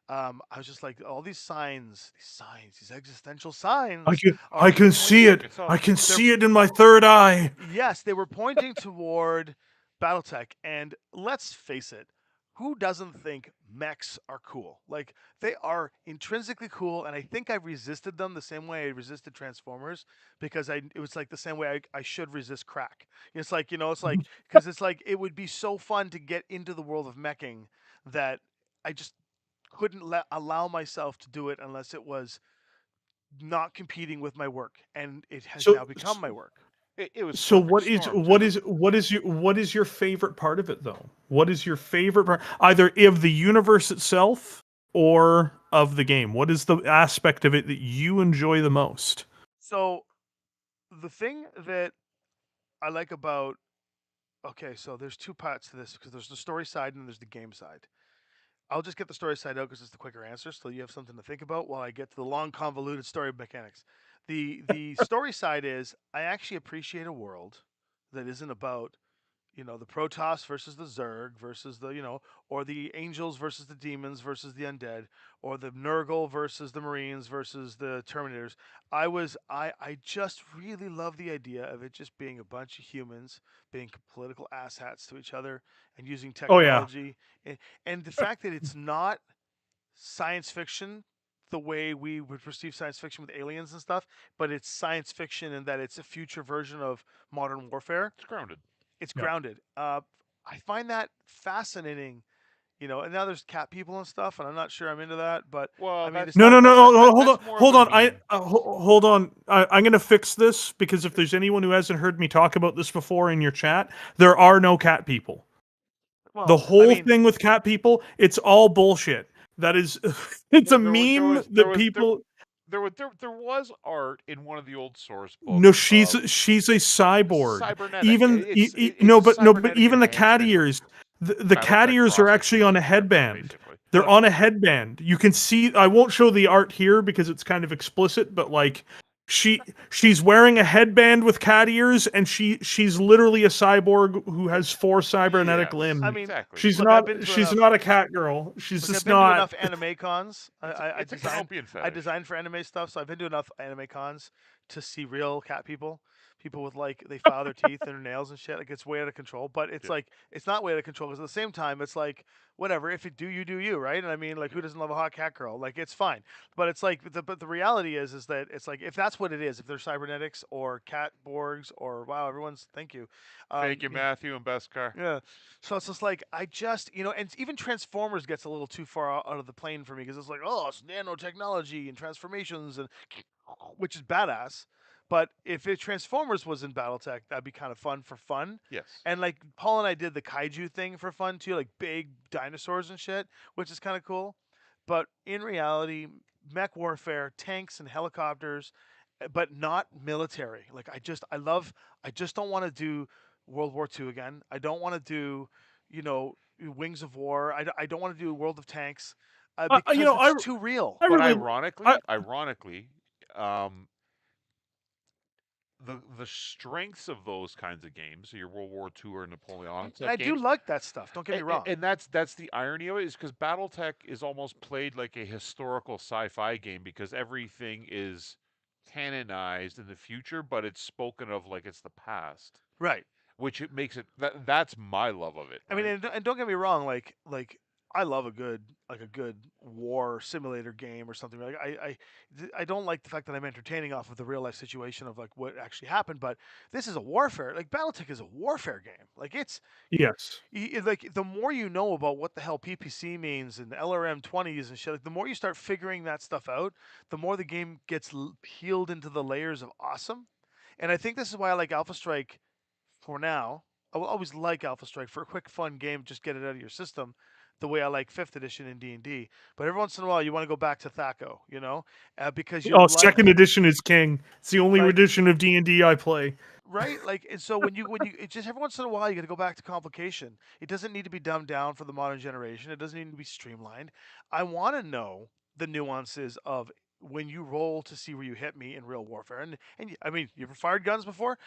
I was just like, all these signs, these existential I signs can are I can see pointing. it. It's all I can They're see it in my third eye. Yes, they were pointing toward BattleTech, and let's face it, who doesn't think mechs are cool? Like they are intrinsically cool, and I think I resisted them the same way I resisted Transformers because it was like the same way I should resist crack. It's like because it's like it would be so fun to get into the world of meching that I just couldn't allow myself to do it unless it was not competing with my work, and it has So now become my work. It was So Perfect what is Storm what too. is your favorite part of it though? What is your favorite part either of the universe itself or of the game? What is the aspect of it that you enjoy the most? So the thing that I like about okay, so there's two parts to this because there's the story side and there's the game side. I'll just get the story side out because it's the quicker answer, so you have something to think about while I get to the long, convoluted story mechanics. The story side is I actually appreciate a world that isn't about the Protoss versus the Zerg versus or the angels versus the demons versus the undead, or the Nurgle versus the Marines versus the Terminators. I just really love the idea of it just being a bunch of humans being political asshats to each other and using Oh yeah. technology, and the fact that it's not science fiction the way we would perceive science fiction with aliens and stuff, but it's science fiction in that it's a future version of modern warfare. It's grounded. It's Yeah. grounded. I find that fascinating, and now there's cat people and stuff, and I'm not sure I'm into that, but Well, I mean, that's it's No, not. no, no, no, hold on, that's more hold of on. a meme. Hold on. I'm going to fix this because if there's anyone who hasn't heard me talk about this before in your chat, there are no cat people. The Well, I whole mean, thing with cat people, it's all bullshit. That is, it's a There meme was that people. there was art in one of the old source No, books she's of she's a cyborg. cybernetic. Even It's no, a but cybernetic even the cat enhancement ears, the cat Battletech ears are processor actually on a chip, headband. basically. They're Look, on a headband. You can see. I won't show the art here because it's kind of explicit, but like she's wearing a headband with cat ears, and she's literally a cyborg who has 4 cybernetic Yes, limbs. I mean, exactly. She's look, I've not been to she's enough. not a cat girl. She's Look, I've just been to not. enough anime cons. I It's a designed. Canopian I fetish. designed for anime stuff, so I've been to enough anime cons to see real cat people. People with like they file their teeth and their nails and shit. Like it's way out of control. But it's Yeah. like it's not way out of control because at the same time it's like whatever. If it do you, do you, right? And I mean, like who doesn't love a hot cat girl? Like it's fine. But it's like but the reality is that it's like if that's what it is, if they're cybernetics or cat borgs or wow, everyone's thank you. Thank you, Yeah, Matthew and Beskar. yeah. So it's just like I just and even Transformers gets a little too far out of the plane for me because it's like oh it's nanotechnology and transformations and which is badass. But if Transformers was in BattleTech, that'd be kind of fun for fun. Yes. And like Paul and I did the kaiju thing for fun too, like big dinosaurs and shit, which is kind of cool. But in reality, mech warfare, tanks and helicopters, but not military. Like I just don't want to do World War II again. I don't want to do, Wings of War. I don't want to do World of Tanks You because know, it's too real. I But really I ironically, um, the strengths of those kinds of games, your World War II or Napoleonic And type I do games, like that stuff. Don't get me wrong. and that's the irony of it, is because BattleTech is almost played like a historical sci-fi game because everything is canonized in the future, but it's spoken of like it's the past, Right. which it makes it that's my love of it, I mean, right? and don't get me wrong. Like I love a good war simulator game or something. Like I don't like the fact that I'm entertaining off of the real life situation of like what actually happened. But this is a warfare. Like BattleTech is a warfare game. Like it's yes. like the more you know about what the hell PPC means and LRM 20s and shit, like the more you start figuring that stuff out, the more the game gets peeled into the layers of awesome. And I think this is why I like Alpha Strike for now. I will always like Alpha Strike for a quick, fun game. Just get it out of your system, the way I like Fifth Edition in D&D. But every once in a while, you want to go back to THACO, because you Oh, like second edition is king. It's the only like edition of D&D I play. right? Like, and so when you it's just every once in a while you got to go back to complication. It doesn't need to be dumbed down for the modern generation. It doesn't need to be streamlined. I want to know the nuances of when you roll to see where you hit me in real warfare. And I mean, you ever fired guns before?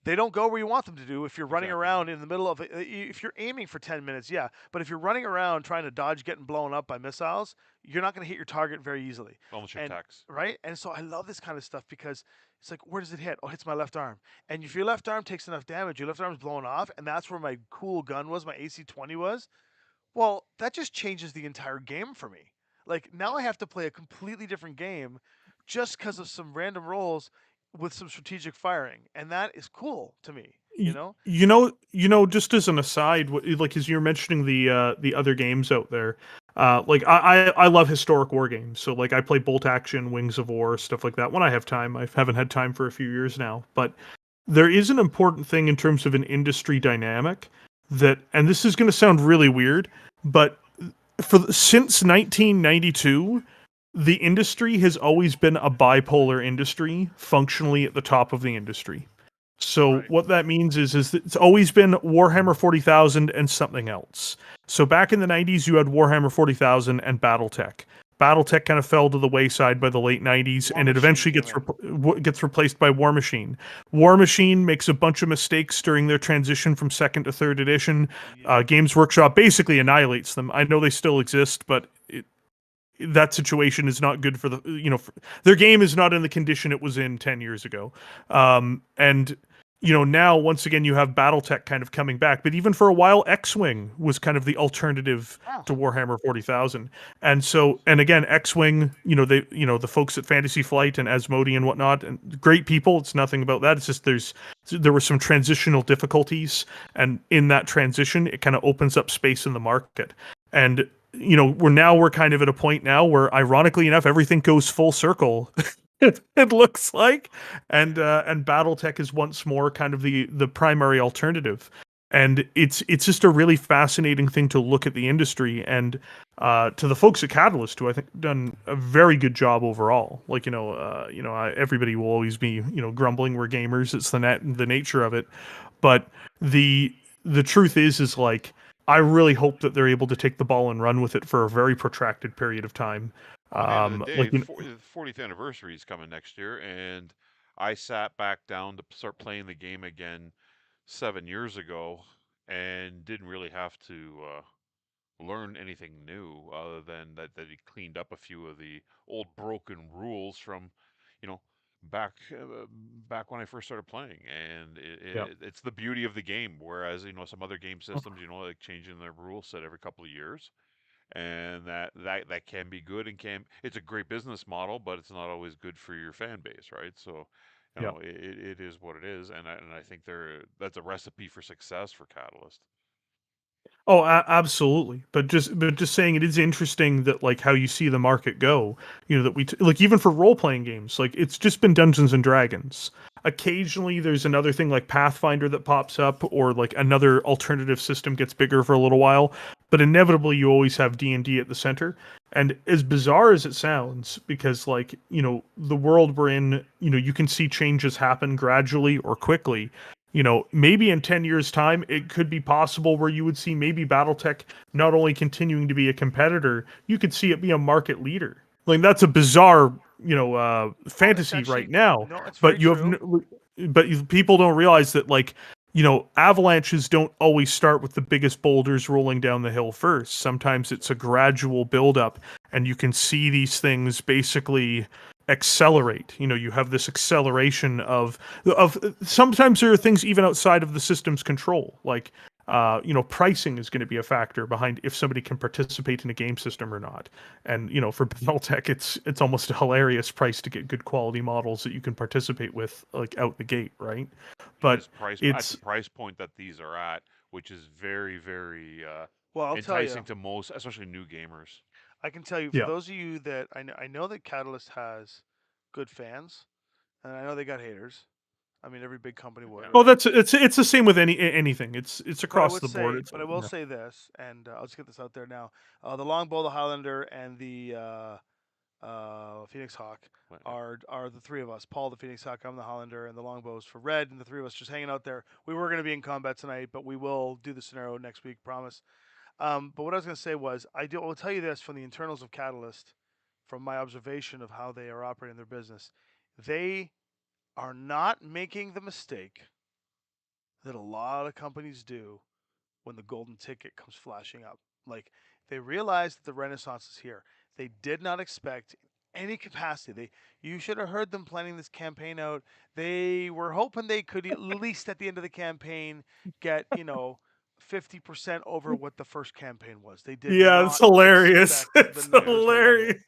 They don't go where you want them to do if you're running Exactly. around in the middle of if you're aiming for 10 minutes, yeah, but if you're running around trying to dodge getting blown up by missiles, you're not going to hit your target very easily. Almost your And text. right? And so I love this kind of stuff because it's like where does it hit? Oh, it hits my left arm. And if your left arm takes enough damage, your left arm's blown off, and that's where my cool gun was, my AC-20 was. Well, that just changes the entire game for me. Like now I have to play a completely different game just because of some random rolls with some strategic firing, and that is cool to me. You know? Just as an aside, like as you're mentioning the other games out there, like I love historic war games. So like I play Bolt Action, Wings of War, stuff like that when I have time. I haven't had time for a few years now, but there is an important thing in terms of an industry dynamic that, and this is going to sound really weird, but since 1992, the industry has always been a bipolar industry, functionally at the top of the industry. So Right. what that means is that it's always been Warhammer 40,000 and something else. So back in the 90s, you had Warhammer 40,000 and BattleTech. Battletech kind of fell to the wayside by the late 90s, War and it Machine eventually came gets replaced by War Machine. War Machine makes a bunch of mistakes during their transition from second to third edition. Games Workshop basically annihilates them. I know they still exist, but that situation is not good for their game is not in the condition it was in 10 years ago. And now once again you have Battletech kind of coming back, but even for a while X-Wing was kind of the alternative to Warhammer 40,000. And again, X-Wing, the folks at Fantasy Flight and Asmodee and whatnot, and great people, it's nothing about that. It's just there were some transitional difficulties, and in that transition it kind of opens up space in the market. And we're kind of at a point now where, ironically enough, everything goes full circle. It looks like, and Battletech is once more kind of the primary alternative, and it's just a really fascinating thing to look at the industry, and to the folks at Catalyst, who I think done a very good job overall. Like everybody will always be grumbling, we're gamers, it's the nature of it, but the truth is like, I really hope that they're able to take the ball and run with it for a very protracted period of time. At the end of the day, the 40th anniversary is coming next year, and I sat back down to start playing the game again 7 years ago, and didn't really have to learn anything new other than that he cleaned up a few of the old broken rules from, you know, back when I first started playing, and it's the beauty of the game. Whereas some other game systems, like changing their rule set every couple of years, and that can be good, and it's a great business model, but it's not always good for your fan base, right? So it is what it is, and I think that's a recipe for success for Catalyst. Oh, absolutely. But just saying, it is interesting that like how you see the market go. That like even for role playing games, like it's just been Dungeons and Dragons. Occasionally, there's another thing like Pathfinder that pops up, or like another alternative system gets bigger for a little while. But inevitably, you always have D&D at the center. And as bizarre as it sounds, because like the world we're in, you can see changes happen gradually or quickly. Maybe in 10 years' time, it could be possible where you would see maybe Battletech not only continuing to be a competitor, you could see it be a market leader. Like that's a bizarre, fantasy right now. No, it's But people don't realize that, like, avalanches don't always start with the biggest boulders rolling down the hill first. Sometimes it's a gradual buildup, and you can see these things basically accelerate. You have this acceleration of sometimes there are things even outside of the system's control, like pricing is going to be a factor behind if somebody can participate in a game system or not. And for Battletech, it's almost a hilarious price to get good quality models that you can participate with, like, out the gate, right? But it's the price point that these are at, which is very, very I'll enticing to most, especially new gamers. I can tell you, for those of you that I know that Catalyst has good fans, and I know they got haters. I mean, every big company would. Oh, it's the same with anything. It's across the board. But I will say this, and I'll just get this out there now: the Longbow, the Highlander, and the Phoenix Hawk are the three of us. Paul, the Phoenix Hawk, I'm the Highlander, and the Longbow's for Red, and the three of us just hanging out there. We were going to be in combat tonight, but we will do the scenario next week, promise. But what I was going to say was, I will tell you this from the internals of Catalyst, from my observation of how they are operating their business. They are not making the mistake that a lot of companies do when the golden ticket comes flashing up. Like, they realize that the Renaissance is here. They did not expect any capacity. You should have heard them planning this campaign out. They were hoping they could at least at the end of the campaign get 50% over what the first campaign was. They did. Yeah, it's hilarious. It's hilarious.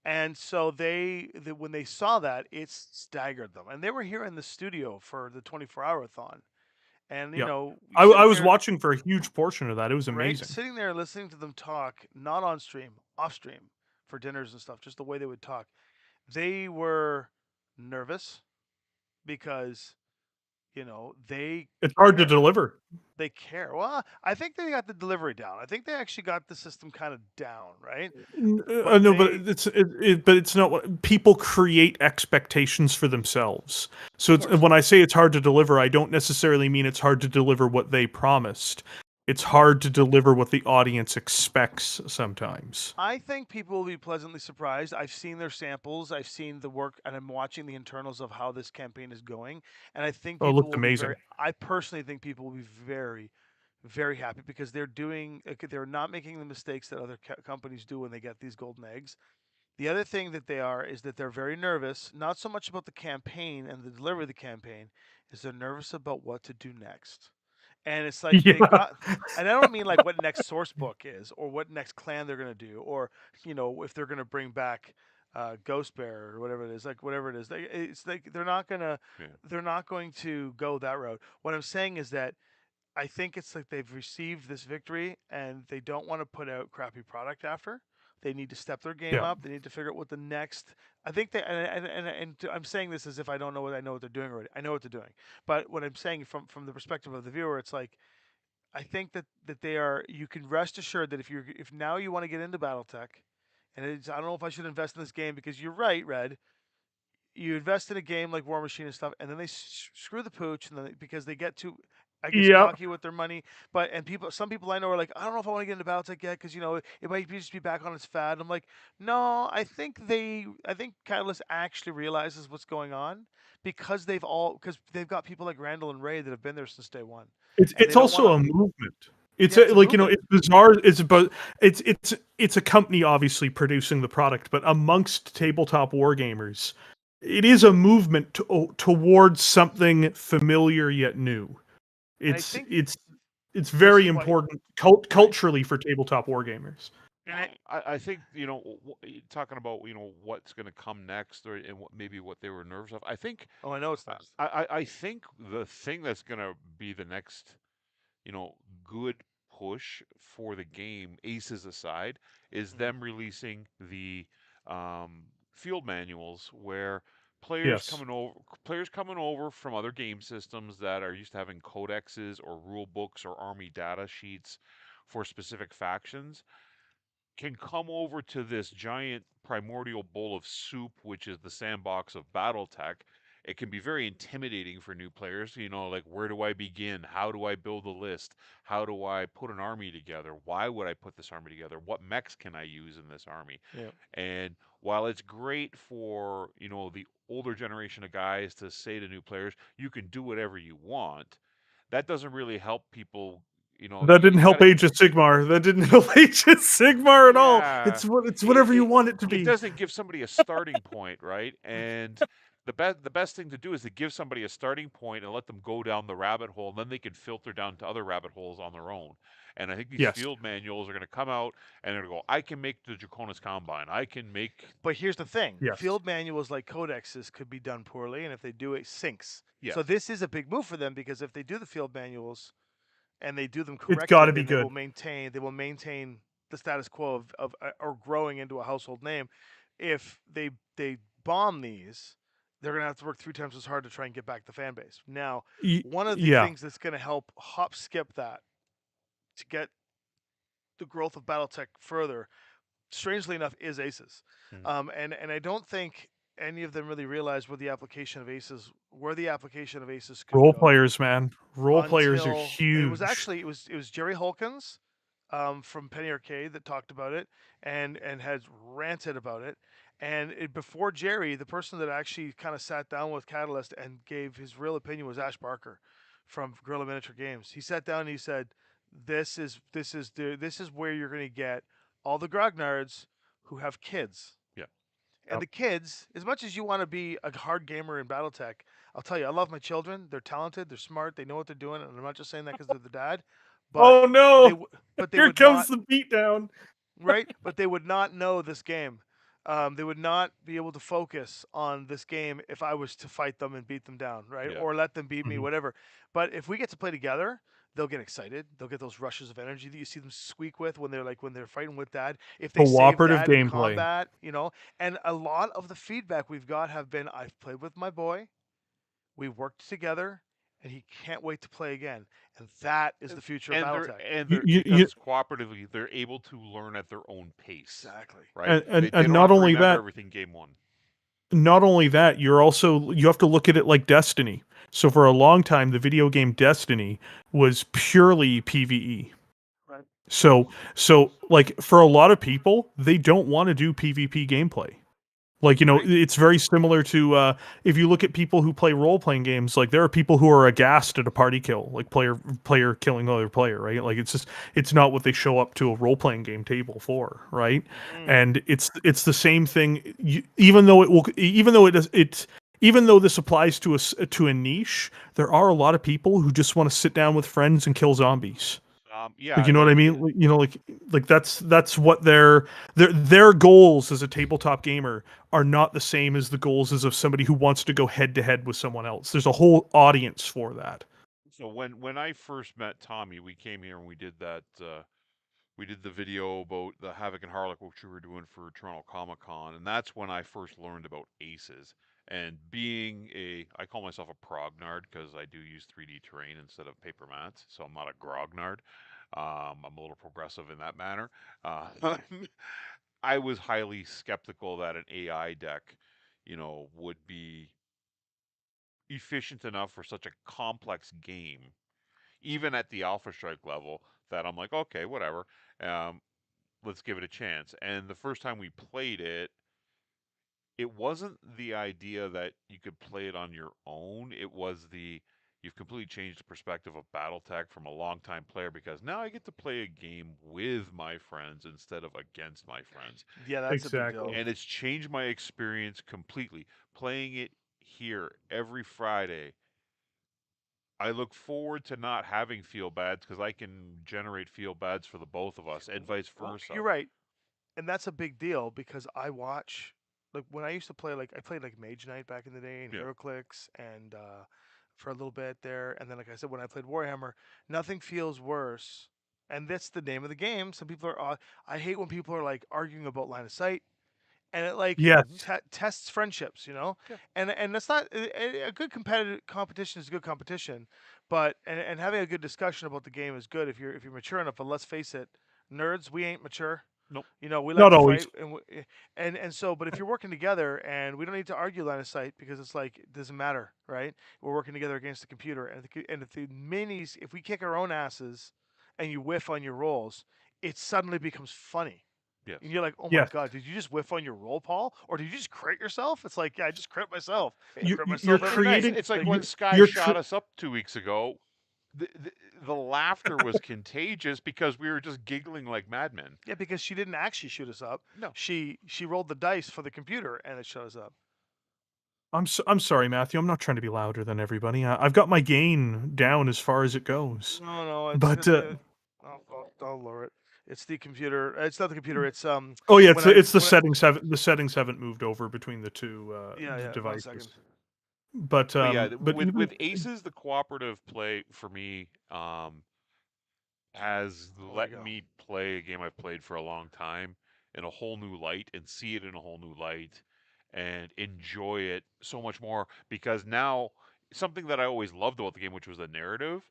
And so when they saw that, it staggered them. And they were here in the studio for the 24-hour-thon. And I was watching for a huge portion of that. It was amazing. Sitting there listening to them talk, not on stream, off stream, for dinners and stuff, just the way they would talk. They were nervous because it's hard to deliver. They care. Well, I think they got the delivery down. I think they actually got the system kind of down, right? But it's not what people create expectations for themselves. So when I say it's hard to deliver, I don't necessarily mean it's hard to deliver what they promised. it's hard to deliver what the audience expects sometimes. I think people will be pleasantly surprised. I've seen their samples, I've seen the work, and I'm watching the internals of how this campaign is going. And I think Oh, it people looked will be very. amazing. I personally think people will be very, very happy because they're not making the mistakes that other companies do when they get these golden eggs. The other thing that they are is that they're very nervous, not so much about the campaign and the delivery of the campaign, is they're nervous about what to do next. And it's like they've Yeah. got, and I don't mean like what next source book is or what next clan they're going to do, or, if they're going to bring back Ghost Bear or whatever it is, like whatever it is. It's like Yeah. they're not going to go that route. What I'm saying is that I think it's like they've received this victory and they don't want to put out crappy product after. They need to step their game Yeah. up. They need to figure out what the next. I think they and I'm saying this as if I don't know what I know what they're doing already. I know what they're doing, but what I'm saying from the perspective of the viewer, it's like I think that they are. You can rest assured that if now you want to get into BattleTech, and I don't know if I should invest in this game because you're right, Red, you invest in a game like War Machine and stuff, and then they screw the pooch, and then because they get too, I guess, Yep. cocky with their money. Some people I know are like, I don't know if I want to get into BattleTech yet because it might just be back on its fad. I'm like, no, I think Catalyst actually realizes what's going on because they've got people like Randall and Ray that have been there since day one, and they It's don't want also to. a movement. It's Yeah, it's a like, movement. it's bizarre. It's about it's a company obviously producing the product, but amongst tabletop wargamers, it is a movement towards something familiar yet new. And I It's think it's it's this very is why, important right? culturally for tabletop wargamers. And I, I think talking about what's going to come next, or and maybe what they were nervous of. I think oh, I know it's next. I think the thing that's going to be the next good push for the game, aces aside, is Mhm. them releasing the field manuals where Yes. players coming over from other game systems that are used to having codexes or rule books or army data sheets for specific factions can come over to this giant primordial bowl of soup, which is the sandbox of Battletech. It can be very intimidating for new players. Like, where do I begin? How do I build a list? How do I put an army together? Why would I put this army together? What mechs can I use in this army? Yeah. And while it's great for, the older generation of guys to say to new players, you can do whatever you want, that doesn't really help people. That didn't You got help to Age of Sigmar. That didn't help Age of Sigmar at all. yeah, It's whatever you want it to it be. doesn't give somebody a starting point, right? And the best thing to do is to give somebody a starting point and let them go down the rabbit hole, and then they can filter down to other rabbit holes on their own. And I think these Yes. field manuals are going to come out and they're going to go, I can make the Draconis Combine. I can make But here's the thing: Yes. field manuals like codexes could be done poorly, and if they do, it sinks. yes, So this is a big move for them because if they do the field manuals and they do them It's got correctly, to be then they good. will maintain the status quo of or growing into a household name. If they bomb these, they're gonna have to work 3 times as hard to try and get back the fan base. Now, one of the Yeah. things that's gonna help hop skip that to get the growth of BattleTech further, strangely enough, is aces. mm, And I don't think any of them really realize where the application of aces could Role go players, man. Role players are until huge. it was Jerry Holkins from Penny Arcade that talked about it and has ranted about it. And before Jerry, the person that actually kind of sat down with Catalyst and gave his real opinion was Ash Barker from Guerrilla Miniature Games. He sat down and he said, this is where you're going to get all the grognards who have kids. yeah, And Yep. the kids, as much as you want to be a hard gamer in BattleTech, I'll tell you, I love my children. They're talented, they're smart, they know what they're doing, and I'm not just saying that because they're the dad, but Oh they no! w- but they Here would comes not, the beatdown. right? But they would not know this game. They would not be able to focus on this game if I was to fight them and beat them down, right? yeah. Or let them beat me, Mhm. whatever. But if we get to play together, they'll get excited. They'll get those rushes of energy that you see them squeak with when they're fighting with dad. If they save Cooperative dad in gameplay. combat, And a lot of the feedback we've got have been, I've played with my boy, we worked together, and he can't wait to play again. And that is the And, future of and BattleTech. they're because it's cooperatively, they're able to learn at their own pace, Exactly. right? And They don't not have to only remember that, everything game one. not only that, you have to look at it like Destiny. So for a long time, the video game Destiny was purely PvE. Right. So like for a lot of people, they don't want to do PvP gameplay. Like, Right. it's very similar to if you look at people who play role playing games, like there are people who are aghast at a party kill, like player killing other player, right? Like it's not what they show up to a role playing game table for, right? Mm. And it's the same thing. Even though even though this applies to a niche, there are a lot of people who just want to sit down with friends and kill zombies. Yeah, Like, you know what I mean? Like that's what their goals as a tabletop gamer are not the same as the goals as of somebody who wants to go head to head with someone else. There's a whole audience for that. so when I first met Tommy, we came here and we did that. We did the video about the Havoc and Harlock, which we were doing for Toronto Comic Con, and that's when I first learned about aces. And being I call myself a prognard because I do use 3D terrain instead of paper mats, so I'm not a grognard. I'm a little progressive in that manner. Uh, I was highly skeptical that an AI deck, would be efficient enough for such a complex game, even at the Alpha Strike level, that I'm like, okay, whatever. Um, let's give it a chance. And the first time we played it, it wasn't the idea that you could play it on your own. It was you've completely changed the perspective of Battletech from a longtime player because now I get to play a game with my friends instead of against my friends. Yeah, that's a big deal. Exactly. And it's changed my experience completely. Playing it here every Friday, I look forward to not having feel bads because I can generate feel bads for the both of us and vice Well, versa. you're right, and that's a big deal because I watch like when I used to play like I played like Mage Knight back in the day and Yeah. HeroClix and for a little bit there, and then like I said when I played Warhammer, nothing feels worse. And that's the name of the game. Some people are. I hate when people are like arguing about line of sight and it like Yes. Mhm. tests friendships, Yeah. and that's not a good competitive competition is a good competition, but and having a good discussion about the game is good if you're mature enough. But let's face it, nerds, we ain't mature. Nope. We like Not to always. fight, and so, but if you're working together, and we don't need to argue line of sight because it's like it doesn't matter, right? We're working together against the computer, and if the minis, if we kick our own asses, and you whiff on your rolls, it suddenly becomes funny. Yes. And you're like, oh my Yes. god, did you just whiff on your roll, Paul? Or did you just crit yourself? It's like, yeah, I just crit myself. I You crit you're myself every night. creating It's like Like, when you Sky you're shot tr- us up 2 weeks ago. The laughter was contagious because we were just giggling like madmen. yeah, because she didn't actually shoot us up. No. She rolled the dice for the computer and it shut us up. I'm sorry, Matthew. I'm not trying to be louder than everybody. I've got my gain down as far as it goes. No, But I'll lower it. It's the computer. It's not the computer. It's oh yeah, when I it's the when I, settings haven't moved over between the two yeah. 1 second. devices. But But yeah, but even with aces, the cooperative play for me has Oh, there let you go. me play a game I've played for a long time in a whole new light and see it in a whole new light and enjoy it so much more because now something that I always loved about the game, which was the narrative,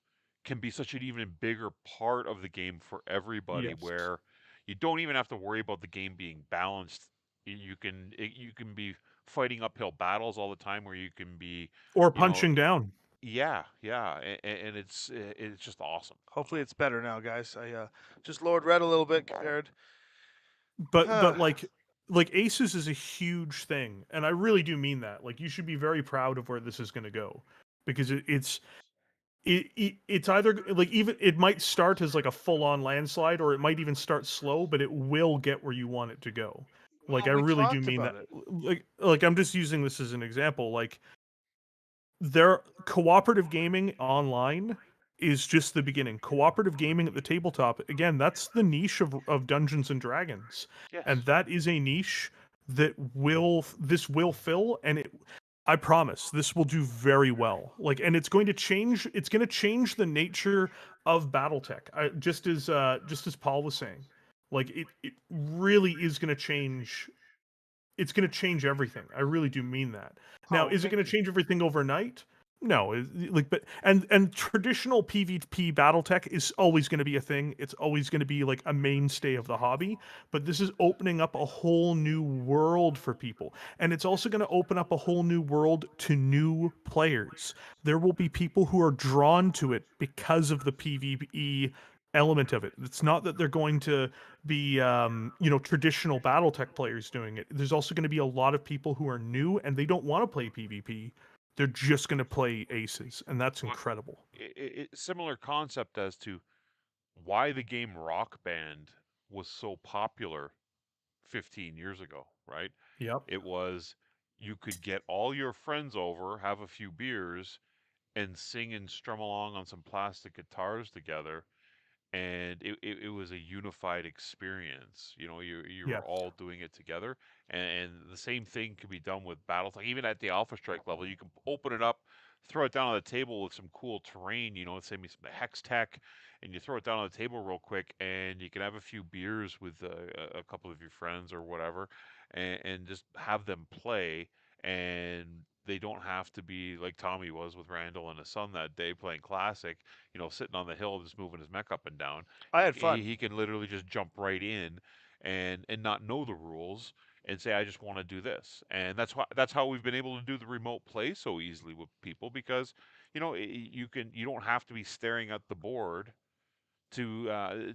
can be such an even bigger part of the game for everybody yes, where you don't even have to worry about the game being balanced. You can be fighting uphill battles all the time where you can be, or you know, punching down. yeah, and it's just awesome. Hopefully it's better now, guys. I just lowered red a little bit compared. But like aces is a huge thing, and I really do mean that. Like, you should be very proud of where this is going to go, because it's either like, even it might start as like a full on landslide, or it might even start slow, but it will get where you want it to go. Like, I We really do talked mean about that. it. Like I'm just using this as an example. Like, their cooperative gaming online is just the beginning. Cooperative gaming at the tabletop, again, that's the niche of Dungeons and Dragons, and Yes. that is a niche that this will fill, and I promise this will do very well. Like, and it's going to change. It's going to change the nature of BattleTech. Just as Paul was saying, like, it really is going to change. It's going to change everything. I really do mean that. Now, Oh, is it going to change everything overnight? No, but and traditional PvP BattleTech is always going to be a thing. It's always going to be like a mainstay of the hobby. But this is opening up a whole new world for people, and it's also going to open up a whole new world to new players. There will be people who are drawn to it because of the PvE element of it. It's not that they're going to be traditional BattleTech players doing it. There's also going to be a lot of people who are new and they don't want to play PvP. They're just going to play aces, and that's Well, incredible. similar concept as to why the game Rock Band was so popular 15 years ago, right? Yep. It was you could get all your friends over, have a few beers, and sing and strum along on some plastic guitars together, and it was a unified experience. You were Yes. all doing it together, and the same thing could be done with Battletech. Even at the Alpha Strike level, you can open it up, throw it down on the table with some cool terrain. Say maybe some hex tech, and you throw it down on the table real quick, and you can have a few beers with a couple of your friends or whatever, and just have them play. And they don't have to be like Tommy was with Randall and his son that day playing classic, sitting on the hill just moving his mech up and down. I had fun. He can literally just jump right in and not know the rules and say I just want to do this. And that's how we've been able to do the remote play so easily with people because you don't have to be staring at the board to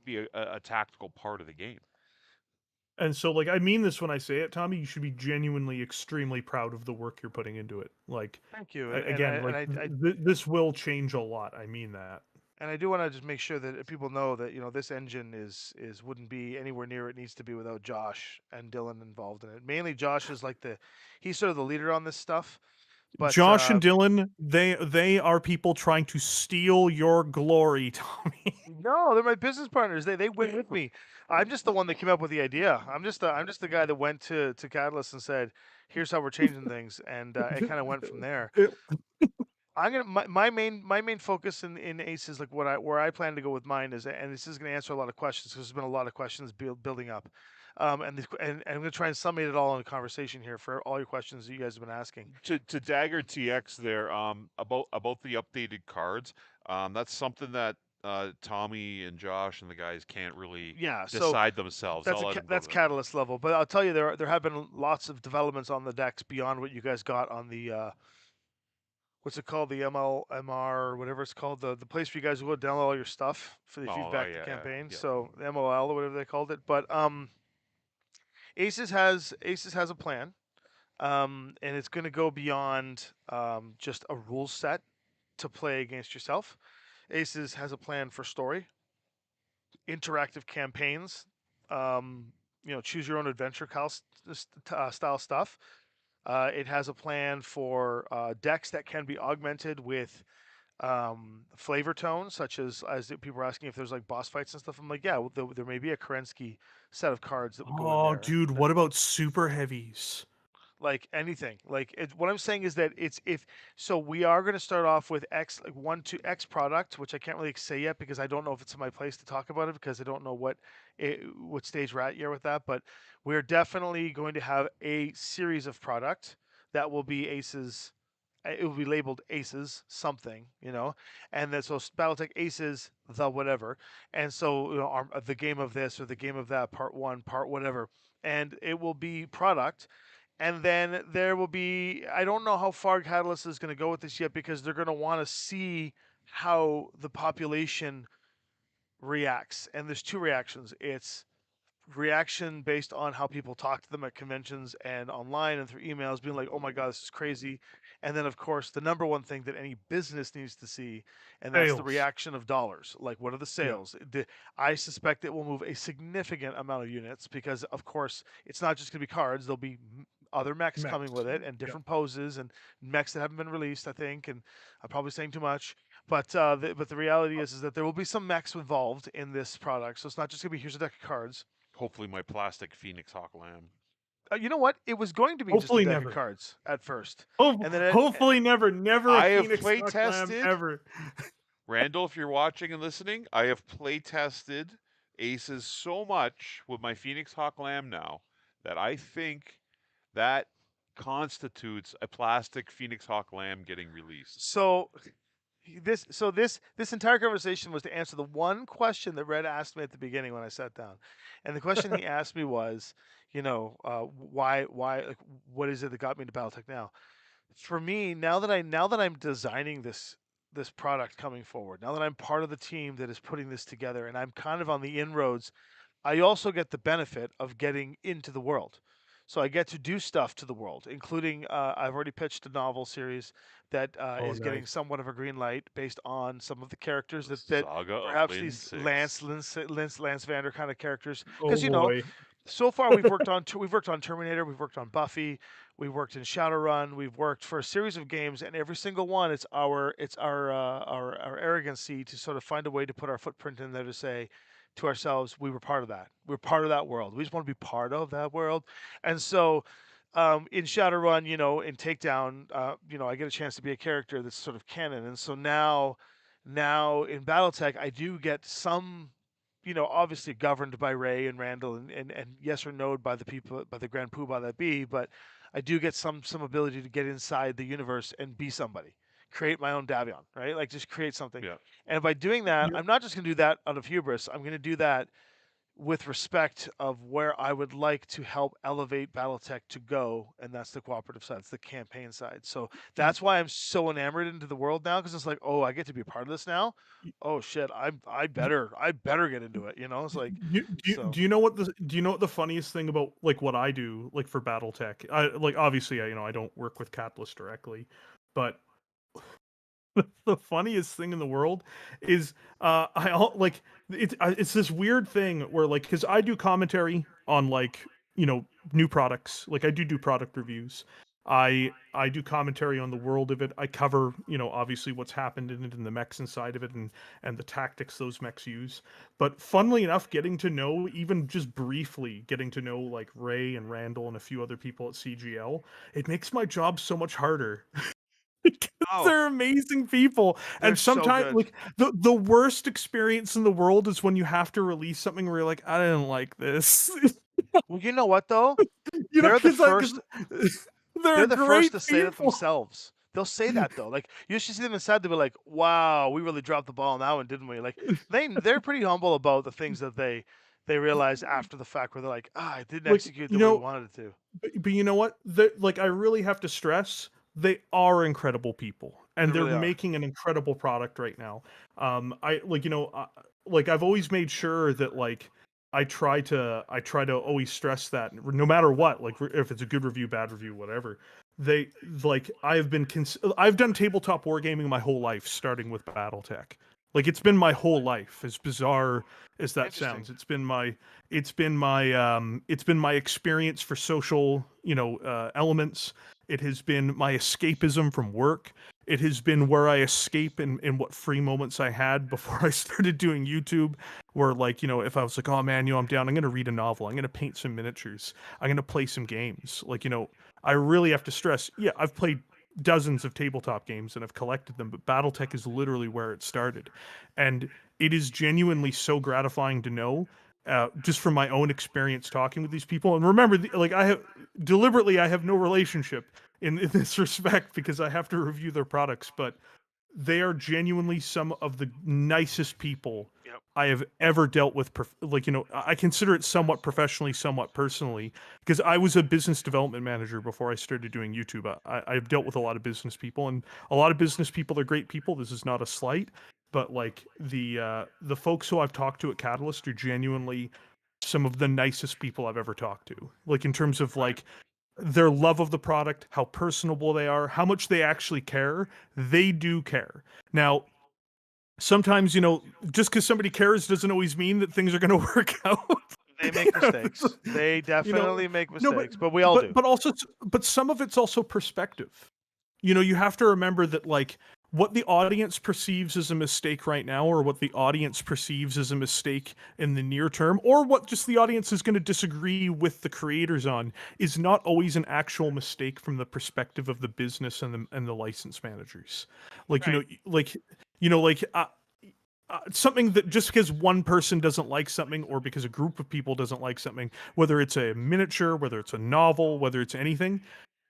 be a tactical part of the game. And so, like, I mean this when I say it, Tommy. You should be genuinely extremely proud of the work you're putting into it. Like, Thank you. again, like this will change a lot. I mean that. And I do want to just make sure that people know that this engine is wouldn't be anywhere near it needs to be without Josh and Dylan involved in it. Mainly Josh is like he's sort of the leader on this stuff. But Josh and Dylan, they are people trying to steal your glory, Tommy. no, they're my business partners. They went with me. I'm just the one that came up with the idea. I'm just the guy that went to Catalyst and said, "Here's how we're changing things," and it kind of went from there. I'm gonna my main focus in Ace is like where I plan to go with mine is, and this is gonna answer a lot of questions because there's been a lot of questions building up, and I'm gonna try and summate it all in a conversation here for all your questions that you guys have been asking. To Dagger TX there, about the updated cards, that's something that Tommy and Josh and the guys can't really Yeah, so decide themselves. I'll let them go that's to that. Catalyst level, but I'll tell you there have been lots of developments on the decks beyond what you guys got on the what's it called, the MLMR or whatever it's called, the place where you guys go download all your stuff for the Oh, feedback the yeah, campaign. yeah. So the MOL or whatever they called it, but Aces has a plan, and it's going to go beyond just a rule set to play against yourself. Aces has a plan for story, interactive campaigns, choose your own adventure style stuff. It has a plan for decks that can be augmented with flavor tones, such as people are asking if there's like boss fights and stuff. I'm like, yeah, well, there may be a Kerensky set of cards that would go in Oh, there. dude, what about super heavies? Like anything, what I'm saying is that it's if so we are going to start off with X, like 1 to X product, which I can't really say yet because I don't know if it's in my place to talk about it because I don't know what stage we're at here with that, but we're definitely going to have a series of product that will be Aces. It will be labeled Aces something, and then so Battletech Aces the whatever, and so the game of this or the game of that, part one, part whatever, and it will be product. And then there will be, I don't know how far Catalyst is going to go with this yet because they're going to want to see how the population reacts. And there's two reactions. It's reaction based on how people talk to them at conventions and online and through emails, being like, oh my God, this is crazy. And then, of course, the number one thing that any business needs to see, and that's the Sales. reaction of dollars. Like, what are the Yeah. sales? I suspect it will move a significant amount of units because, of course, it's not just going to be cards. There'll be other mechs coming Mechs. with it and Yeah. different poses and mechs that haven't been released, I think. And I'm probably saying too much. But the reality is that there will be some mechs involved in this product. So it's not just going to be here's a deck of cards. Hopefully, my plastic Phoenix Hawk Lamb. You know what? It was going to be just a Hopefully deck of never. cards at first, Ho- and then hopefully never. Never a I have Phoenix play Duck Lamb tested. ever. Randall, if you're watching and listening, I have play tested Aces so much with my Phoenix Hawk Lamb now that I think that constitutes a plastic Phoenix Hawk lamb getting released? So this entire conversation was to answer the one question that Red asked me at the beginning when I sat down, and the question he asked me was, why, like, what is it that got me into BattleTech now? For me, now that I'm designing this product coming forward, now that I'm part of the team that is putting this together, and I'm kind of on the inroads, I also get the benefit of getting into the world. So I get to do stuff to the world, including I've already pitched a novel series that Oh, is getting nice. somewhat of a green light based on some of the characters that Saga of perhaps Lynn these 6. Lynnvander kind of characters, Oh because boy. so far we've worked on Terminator, we've worked on Buffy, we've worked in Shadowrun, we've worked for a series of games, and every single one it's our arrogancy to sort of find a way to put our footprint in there to say to ourselves, we were part of that. We're part of that world. We just want to be part of that world. And so in Shadowrun, in Takedown, I get a chance to be a character that's sort of canon. And so now in BattleTech, I do get some, obviously governed by Ray and Randall and yes or no by the people, by the Grand Poobah that be, but I do get some ability to get inside the universe and be somebody, create my own Davion, right? Like just create something. Yeah. And by doing that, You I'm not just going to do that out of hubris. I'm going to do that with respect of where I would like to help elevate BattleTech to go, and that's the cooperative side, it's the campaign side. So that's why I'm so enamored into the world now, because it's like, oh, I get to be a part of this now. Oh shit, I better get into it. It's like, so do you know what the funniest thing about like what I do like for BattleTech? I like obviously I don't work with Catalyst directly, but the funniest thing in the world is like it's this weird thing where like because I do commentary on like new products, like I do product reviews. I do commentary on the world of it. I cover obviously what's happened in it and the mechs inside of it and the tactics those mechs use. But funnily enough, getting to know, even just briefly getting to know like Ray and Randall and a few other people at CGL, it makes my job so much harder. Because oh, they're amazing people. they're And so sometimes good. like the worst experience in the world is when you have to release something where you're like, I didn't like this. Well, you know what though? They're the Because first. they're They're the first great to say that people. themselves. They'll say that though. Like you should see them inside. They'll be like, "Wow, we really dropped the ball on that one, didn't we?" Like they're pretty humble about the things that they realize after the fact, where they're like, "Ah, I didn't Like, execute the way we wanted it to." but you know what? Like I really have to stress they are incredible people They and they're really are. making an incredible product right now. I like like I've always made sure that like I try to always stress that no matter what, like if it's a good review, bad review, whatever. They like I've done tabletop wargaming my whole life, starting with BattleTech. Like it's been my whole life, as bizarre as that Interesting. sounds. It's been my experience for social elements. It has been my escapism from work. It has been where I escape in what free moments I had before I started doing YouTube, where like if I was like, oh man, I'm down, I'm gonna read a novel, I'm gonna paint some miniatures, I'm gonna play some games. Like I really have to stress, yeah, I've played dozens of tabletop games and I've collected them, but BattleTech is literally where it started. And it is genuinely so gratifying to know, just from my own experience talking with these people. And remember, like I have no relationship in this respect because I have to review their products, but they are genuinely some of the nicest people Yep. I have ever dealt with. Like, I consider it somewhat professionally, somewhat personally, because I was a business development manager before I started doing YouTube. I've dealt with a lot of business people, and a lot of business people are great people. This is not a slight, but like the folks who I've talked to at Catalyst are genuinely some of the nicest people I've ever talked to. Like in terms of Right. like their love of the product, how personable they are, how much they actually care. They do care. Now, sometimes, just because somebody cares doesn't always mean that things are going to work out. They make mistakes. They you know, definitely make no, mistakes, but we all do. but some of it's also perspective. You have to remember that like what the audience perceives as a mistake right now, or what the audience perceives as a mistake in the near term, or what just the audience is going to disagree with the creators on, is not always an actual mistake from the perspective of the business and the license managers. Like Right. like something that just because one person doesn't like something, or because a group of people doesn't like something, whether it's a miniature, whether it's a novel, whether it's anything,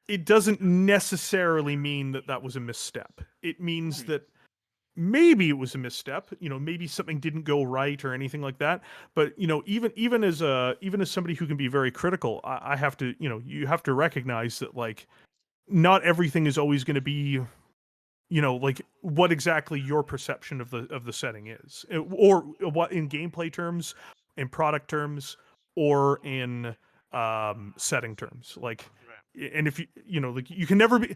it doesn't necessarily mean that that was a misstep. It means Hmm. that maybe it was a misstep, maybe something didn't go right or anything like that. But even as somebody who can be very critical, I have to, you have to recognize that, like, not everything is always going to be, like, what exactly your perception of the setting is, or what in gameplay terms, in product terms, or in setting terms. Like, and if like, you can never be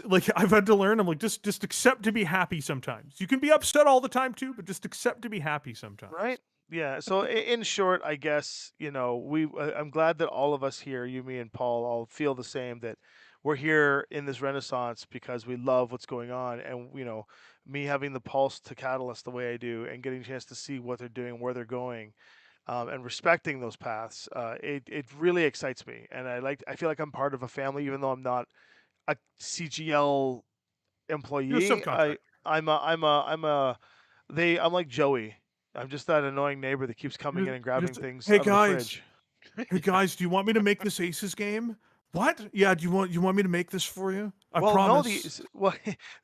like, I've had to learn, I'm like, just accept to be happy sometimes. You can be upset all the time too, but just accept to be happy sometimes. Right? Yeah. So in short, I guess, I'm glad that all of us here, you, me, and Paul, all feel the same, that we're here in this renaissance because we love what's going on, and me having the pulse to Catalyst the way I do, and getting a chance to see what they're doing, where they're going, and respecting those paths. It really excites me, and I feel like I'm part of a family, even though I'm not a CGL You're a employee. subcontractor. I'm like Joey. I'm just that annoying neighbor that keeps coming in and grabbing things Hey out of the guys, fridge. hey guys, do you want me to make this Aces game? What? Yeah, do you want me to make this for you? I Well, no, promise.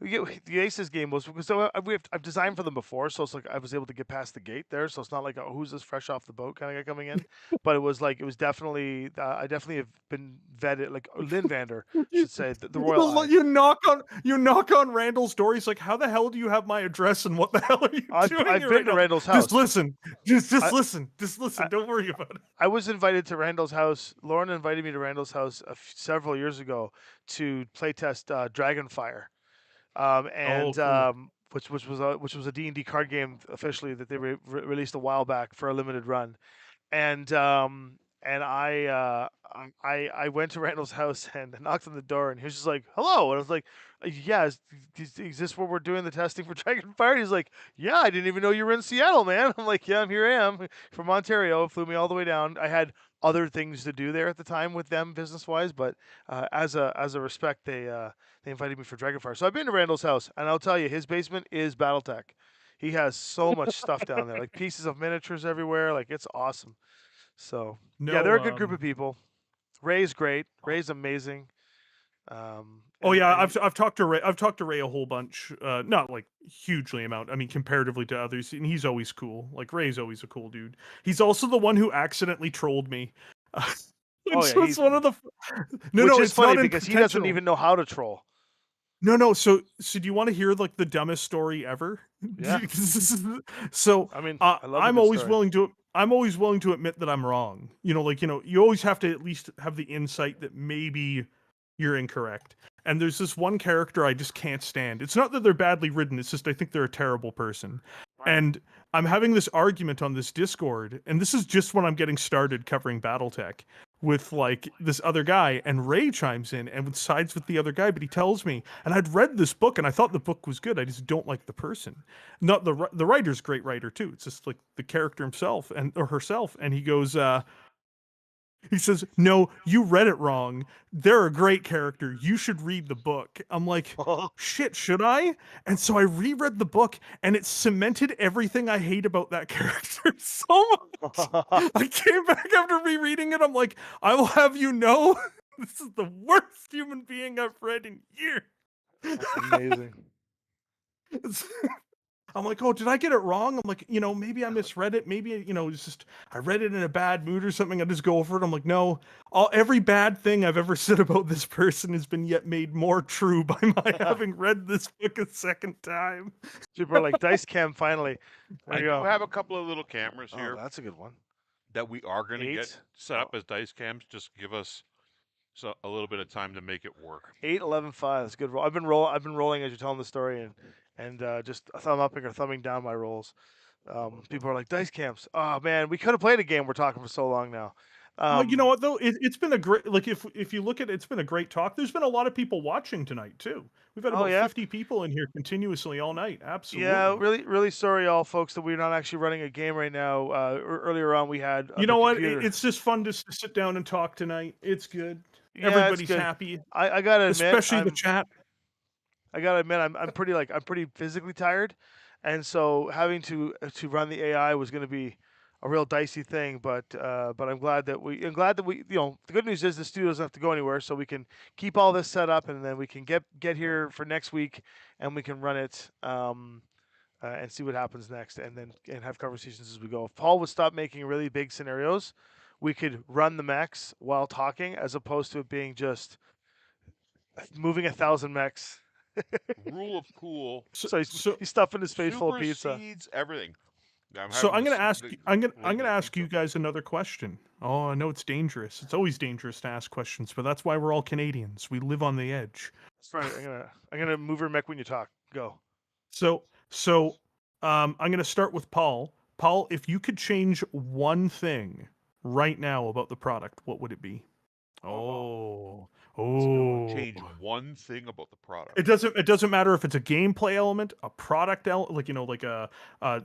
the Aces game was because I've designed for them before, so it's like I was able to get past the gate there. So it's not like, oh, who's this fresh off the boat kind of guy coming in, but it was definitely I definitely have been vetted, like Lynnvander You, should say, the royal eye. you knock on Randall's door. He's like, "How the hell do you have my address, and what the hell are you doing I've here been right to now?" Randall's Just house. listen. Just I, listen. Just listen. I Don't worry about it. I was invited to Randall's house. Lauren invited me to Randall's house several years ago to playtest Dragonfire, Oh, and cool. which was a D&D card game officially that they released a while back for a limited run. And I went to Randall's house and knocked on the door, and he was just like, "Hello," and I was like, "Yeah, is this where we're doing the testing for Dragonfire?" He's like, "Yeah, I didn't even know you were in Seattle, man." I'm like, "Yeah, here I am from Ontario." Flew me all the way down. I had other things to do there at the time with them business wise, but as a respect, they invited me for Dragonfire. So I've been to Randall's house, and I'll tell you, his basement is BattleTech. He has so much stuff down there, like pieces of miniatures everywhere. Like, it's awesome. So yeah, they're No. a good group of people. Ray's great. Ray's amazing. Oh And yeah, and I've talked to Ray. I've talked to Ray a whole bunch. Not like hugely amount. I mean, comparatively to others, and he's always cool. Like, Ray's always a cool dude. He's also the one who accidentally trolled me. oh It's yeah, just one of the. No, which no, is it's funny not because he doesn't intentional. even know how to troll. No, no. So do you want to hear, like, the dumbest story ever? Yeah, So, I mean, I love a I'm good always story. willing to. I'm always willing to admit that I'm wrong. Like, you always have to at least have the insight that maybe you're incorrect. And there's this one character I just can't stand. It's not that they're badly written. It's just I think they're a terrible person. Right. And I'm having this argument on this Discord, and this is just when I'm getting started covering BattleTech with, like, this other guy, and Ray chimes in and sides with the other guy, but he tells me, and I'd read this book and I thought the book was good. I just don't like the person. Not the writer's a great writer too. It's just like the character himself or herself, and he goes, he says, "No, you read it wrong. They're a great character. You should read the book." I'm like, "Shit, should I?" And so I reread the book, and it cemented everything I hate about that character so much. I came back after rereading it. I'm like, "I will have you know, this is the worst human being I've read in years." That's amazing. I'm like, "Oh, did I get it wrong?" I'm like, maybe I misread it. Maybe, it's just I read it in a bad mood or something. I just go over it. I'm like, "No, every bad thing I've ever said about this person has been yet made more true by my having read this book a second time." People are like, Dice Cam finally. There I you do go. have a couple of little cameras Oh, here that's a good one. that we are going to get 8. set Oh, up as dice cams. Just give us a little bit of time to make it work. 8, 11, 5. That's a good roll. I've been rolling as you're telling the story, and just thumb upping or thumbing down my rolls. People are like, Dice Camps. Oh man, we could have played a game. We're talking for so long now. Oh, you know what though? It's been a great, like, if you look at it, it's been a great talk. There's been a lot of people watching tonight too. We've had Oh about yeah, 50 people in here continuously all night. yeah. Absolutely. Really sorry, all folks, that we're not actually running a game right now. Earlier on, we had You the know what? computer. It's just fun to sit down and talk tonight. It's good. Yeah, it's Everybody's good. happy, I gotta admit, especially the chat. I'm pretty physically tired, and so having to run the AI was going to be a real dicey thing. But I'm glad that we the good news is the studio doesn't have to go anywhere, so we can keep all this set up, and then we can get here for next week, and we can run it. And see what happens next, and then have conversations as we go. If Paul would stop making really big scenarios, we could run the mechs while talking, as opposed to it being just moving 1,000 mechs. Rule of cool So So so he's stuffing his face full of pizza. supersedes everything. I'm so having I'm this. gonna ask I'm gonna ask pizza. you guys another question. Oh, I know it's dangerous. It's always dangerous to ask questions, but that's why we're all Canadians. We live on the edge. That's right. I'm gonna move your mech when you talk. Go. So I'm gonna start with Paul. Paul, if you could change one thing right now about the product, what would it be? Oh, Oh, that's a good one. Change oh. one thing about the product. It doesn't matter if it's a gameplay element, a product like like a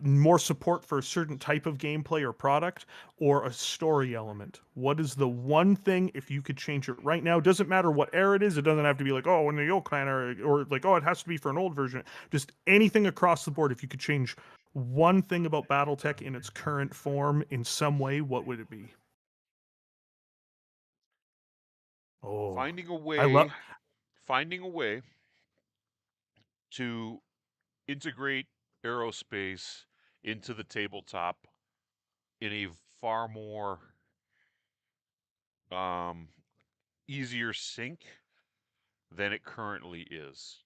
more support for a certain type of gameplay or product, or a story element. What is the one thing if you could change it right now? Doesn't matter what era it is. It doesn't have to be like, oh, in the old clan, or like, oh, it has to be for an old version. Just anything across the board. If you could change one thing about BattleTech in its current form in some way, what would it be? Oh, Finding a I love. way, finding a way to integrate aerospace into the tabletop in a far more um, easier sync than it currently is.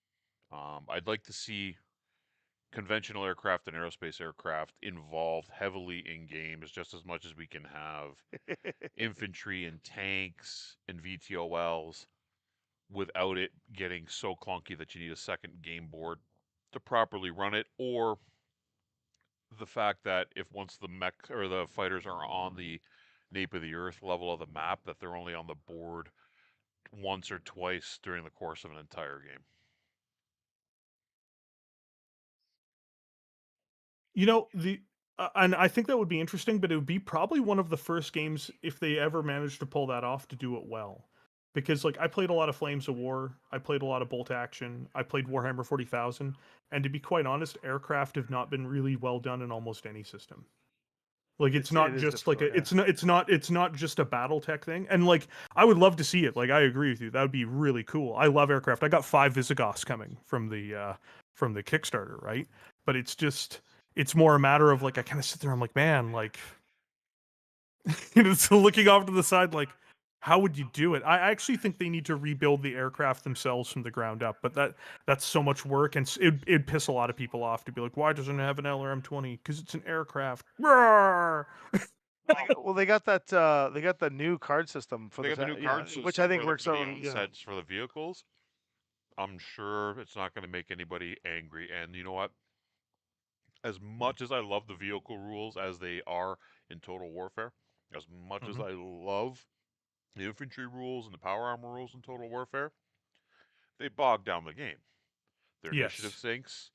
I'd like to see conventional aircraft and aerospace aircraft involved heavily in games just as much as we can have infantry and tanks and VTOLs without it getting so clunky that you need a second game board to properly run it, or the fact that if once the mech or the fighters are on the nape of the earth level of the map, that they're only on the board once or twice during the course of an entire game. And I think that would be interesting, but it would be probably one of the first games if they ever managed to pull that off to do it well. Because like I played a lot of Flames of War, I played a lot of Bolt Action, I played Warhammer 40,000, and to be quite honest, aircraft have not been really well done in almost any system. Like it's It not is just like difficult. Yeah. it's not just a BattleTech thing. And like I would love to see it. Like I agree with you. That would be really cool. I love aircraft. I got 5 Visigoths coming from the Kickstarter, right? But it's more a matter of like I kind of sit there, I'm like, man, like so looking off to the side, like how would you do it? I actually think they need to rebuild the aircraft themselves from the ground up, but that's so much work, and it'd piss a lot of people off to be like, why doesn't it have an LRM-20? Because it's an aircraft. Roar! Well, they got that. They got the new card system for They the got the new yeah, card which I system think for works the out. Yeah. onsets for the vehicles. I'm sure it's not going to make anybody angry. And you know what? As much as I love the vehicle rules as they are in Total Warfare, as much as Mhm. I love the infantry rules and the power armor rules in Total Warfare, they bog down the game. Their initiative Yes. sinks.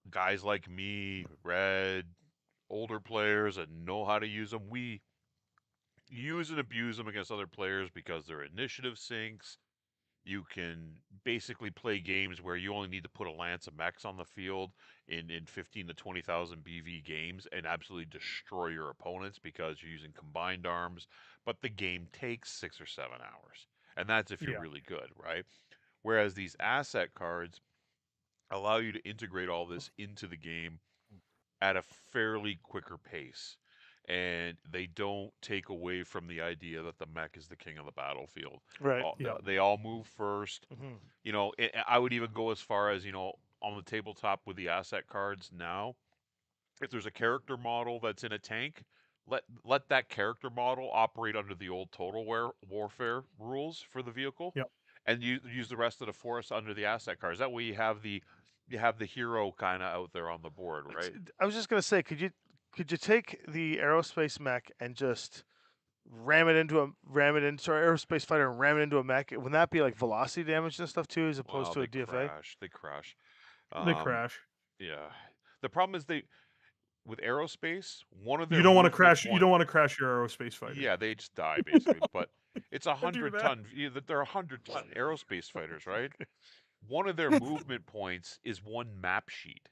Guys like me, Red, older players that know how to use them, we use and abuse them against other players because their initiative sinks. You can basically play games where you only need to put a lance of mechs on the field in 15 to 20,000 BV games and absolutely destroy your opponents because you're using combined arms, but the game takes 6 or 7 hours. And that's if you're Yeah. really good, right? Whereas these asset cards allow you to integrate all this into the game at a fairly quicker pace. And they don't take away from the idea that the mech is the king of the battlefield. Right. Yeah. They all move first. Hmm. You know, I would even go as far as, on the tabletop with the asset cards now, if there's a character model that's in a tank, let that character model operate under the old Warfare rules for the vehicle, Yeah. and use the rest of the force under the asset cards. That way you have the hero kind of out there on the board, right? I was just gonna say, could you take the aerospace mech and just ram it into our aerospace fighter and ram it into a mech? Wouldn't that be like velocity damage and stuff too, as opposed Well, to a DFA? they crash. They Um, crash. yeah. The problem is with aerospace, one of You their don't want to movement crash. You point. don't want to crash your aerospace fighter. Yeah, they just die basically. But it's a Don't do hundred that. ton. They're 100-ton aerospace fighters, right? One of their movement points is one map sheet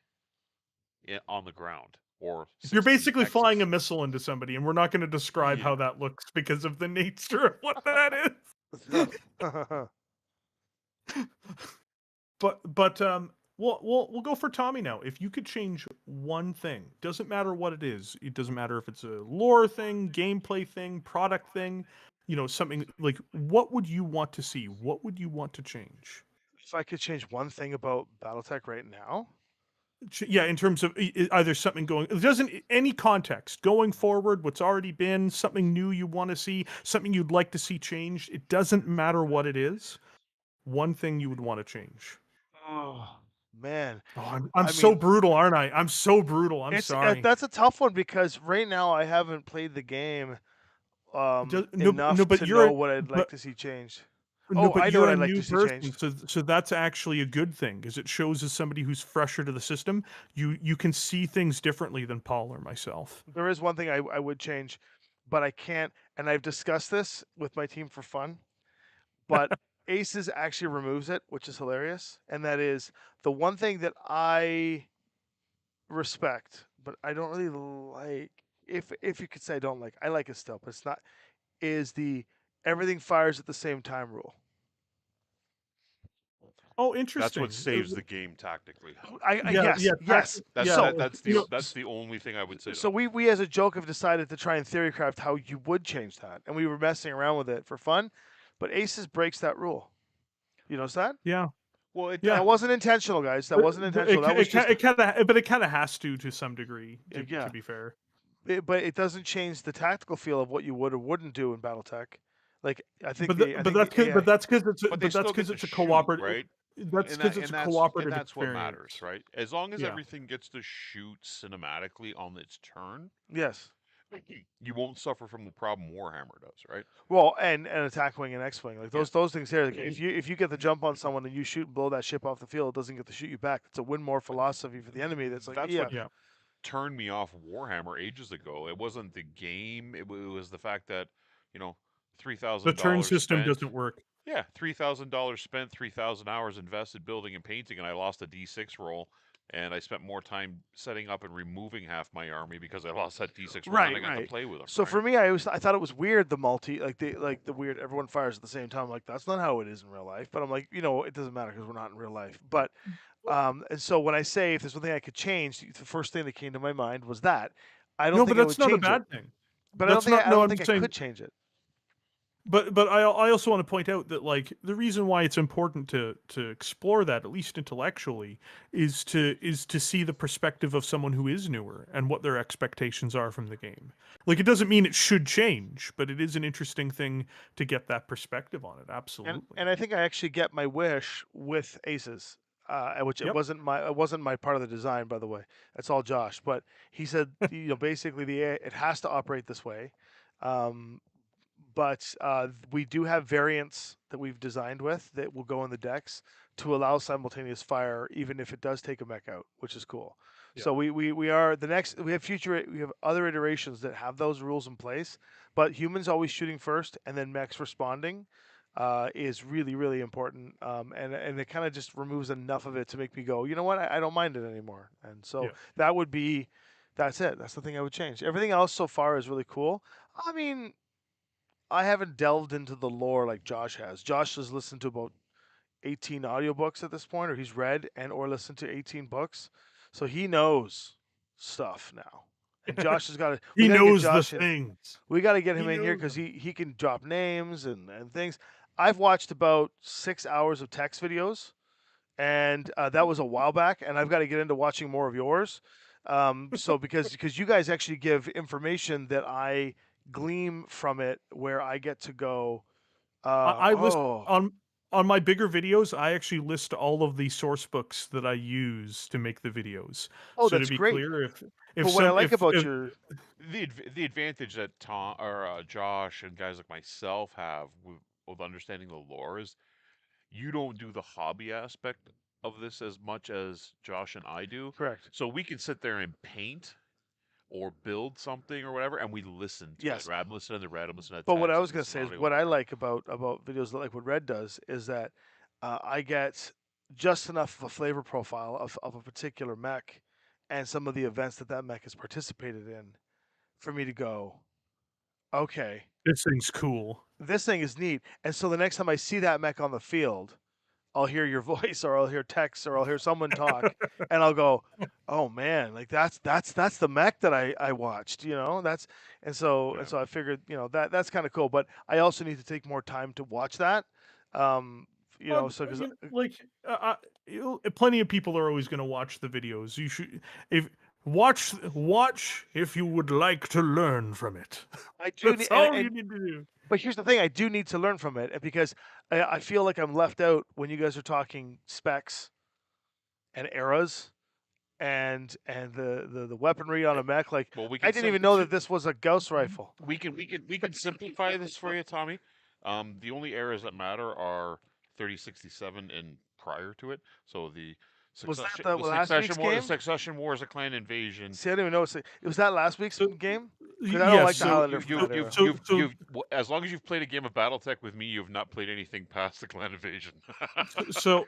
on the ground. or You're 16 basically flying a hexes. missile into somebody, and we're not going to describe how Yeah. that looks because of the nature of what that is. But we'll go for Tommy now. If you could change one thing, doesn't matter what it is. It doesn't matter if it's a lore thing, gameplay thing, product thing, something like, what would you want to see? What would you want to change? If I could change one thing about Battletech right now, Yeah, in terms of either something going, it doesn't, any context going forward, what's already been, something new you want to see, something you'd like to see changed. It doesn't matter what it is. One thing you would want to change. oh man, Oh, I'm I so mean, brutal, aren't I? I'm so brutal. I'm it's sorry. that's a tough one because right now I haven't played the game No, enough but to know what I'd like to see changed. no, Oh, but I know you're what a I'd like new to see person, changed. so that's actually a good thing, because it shows as somebody who's fresher to the system, you can see things differently than Paul or myself. There is one thing I would change, but I can't. And I've discussed this with my team for fun. But Aces actually removes it, which is hilarious. And that is the one thing that I respect, but I don't really like. If you could say I don't like, I like it still, but it's not. Is the everything fires at the same time rule? Oh, That's what interesting. saves the game tactically. I Yeah, yes, yes. That yeah. So that that's You the know, that's the only thing I would say. so Though. we as a joke have decided to try and theorycraft how you would change that, and we were messing around with it for fun, but Aces breaks that rule. You notice that? yeah, Well, it yeah. That wasn't intentional, guys. That wasn't intentional. That was just It kind of has to some degree, to yeah. be fair. But it doesn't change the tactical feel of what you would or wouldn't do in BattleTech. Like I think But the I think the AI. that's because it's But they still get to a shoot, cooperative. right? That's because it's a And cooperative that's what matters, experience. right? As long as Yeah. everything gets to shoot cinematically on its turn, Yes. you won't suffer from the problem Warhammer does, right? Well, and attack wing and X wing, like those things here. Like if you get the jump on someone and you shoot and blow that ship off the field, it doesn't get to shoot you back. It's a win more philosophy for the enemy. That's like That's yeah, what Yeah. turned me off Warhammer ages ago. It wasn't the game; it was the fact that you know, three The thousand turn dollars system spent. doesn't work. Yeah, $3,000 spent, 3,000 hours invested building and painting, and I lost a D6 roll. And I spent more time setting up and removing half my army because I lost that D6 roll, and then I got to right. play with them. So Right? for me, I thought it was weird the multi like the weird everyone fires at the same time. Like that's not how it is in real life. But I'm like it doesn't matter because we're not in real life. But and so when I say if there's one thing I could change, the first thing that came to my mind was that. I don't No, but think I that's would not a change it, bad thing. but That's not. I No, don't I'm think I saying. could change it. But I also want to point out that, like, the reason why it's important to explore that, at least intellectually, is to see the perspective of someone who is newer and what their expectations are from the game. Like, it doesn't mean it should change, but it is an interesting thing to get that perspective on it. Absolutely. And I think I actually get my wish with Aces, which Yep. it wasn't my part of the design, by the way. That's all Josh. But he said basically it has to operate this way. Um, but we do have variants that we've designed with that will go in the decks to allow simultaneous fire, even if it does take a mech out, which is cool. Yeah. So we are the next. We have other iterations that have those rules in place, but humans always shooting first and then mechs responding is really important. And it kind of just removes enough of it to make me go, you know what, I don't mind it anymore. And so Yeah. that would be. That's it. That's the thing I would change. Everything else so far is really cool. I mean, I haven't delved into the lore like Josh has. Josh has listened to about 18 audiobooks at this point, or he's read and or listened to 18 books. So he knows stuff now. And Josh has got to He we got to get knows the Josh in. things. We got to get him He in here knows cuz them. he can drop names and things. I've watched about 6 hours of text videos and that was a while back and I've got to get into watching more of yours. So because you guys actually give information that I gleam from it where I get to go I list oh on my bigger videos. I actually list all of the source books that I use to make the videos. oh So to that's be great. clear, if But what I some like about if your The advantage that Tom or Josh and guys like myself have with understanding the lore is you don't do the hobby aspect of this as much as Josh and I do. correct. So we can sit there and paint or build something or whatever, and we listen to it. Yes. Right? I'm listening to Red, I'm listening to But what I text, I'm was gonna say listening is to audio, what I whatever. like about videos like what Red does is that I get just enough of a flavor profile of a particular mech and some of the events that mech has participated in for me to go, okay, This thing's cool. this thing is neat. And so the next time I see that mech on the field, I'll hear your voice, or I'll hear text, or I'll hear someone talk, and I'll go, "Oh man, like that's the mech that I watched," so I figured, that's kind of cool. But I also need to take more time to watch that, so because Like, plenty of people are always going to watch the videos. You should, if watch if you would like to learn from it. I do That's need, all you need to do. but here's the thing: I do need to learn from it, because I feel like I'm left out when you guys are talking specs and eras and the weaponry on a mech. Like, Well, we I can didn't even know that this was a Gauss rifle. we can simplify this for you, Tommy. The only errors that matter are 3067 and prior to it. So the Was that succession, the last week's the game? Succession Wars, a clan invasion. See, I didn't even know it was that last week's game. Because I don't Yes, like the so Highlander from that era. As long as you've played a game of BattleTech with me, you've not played anything past the clan invasion. so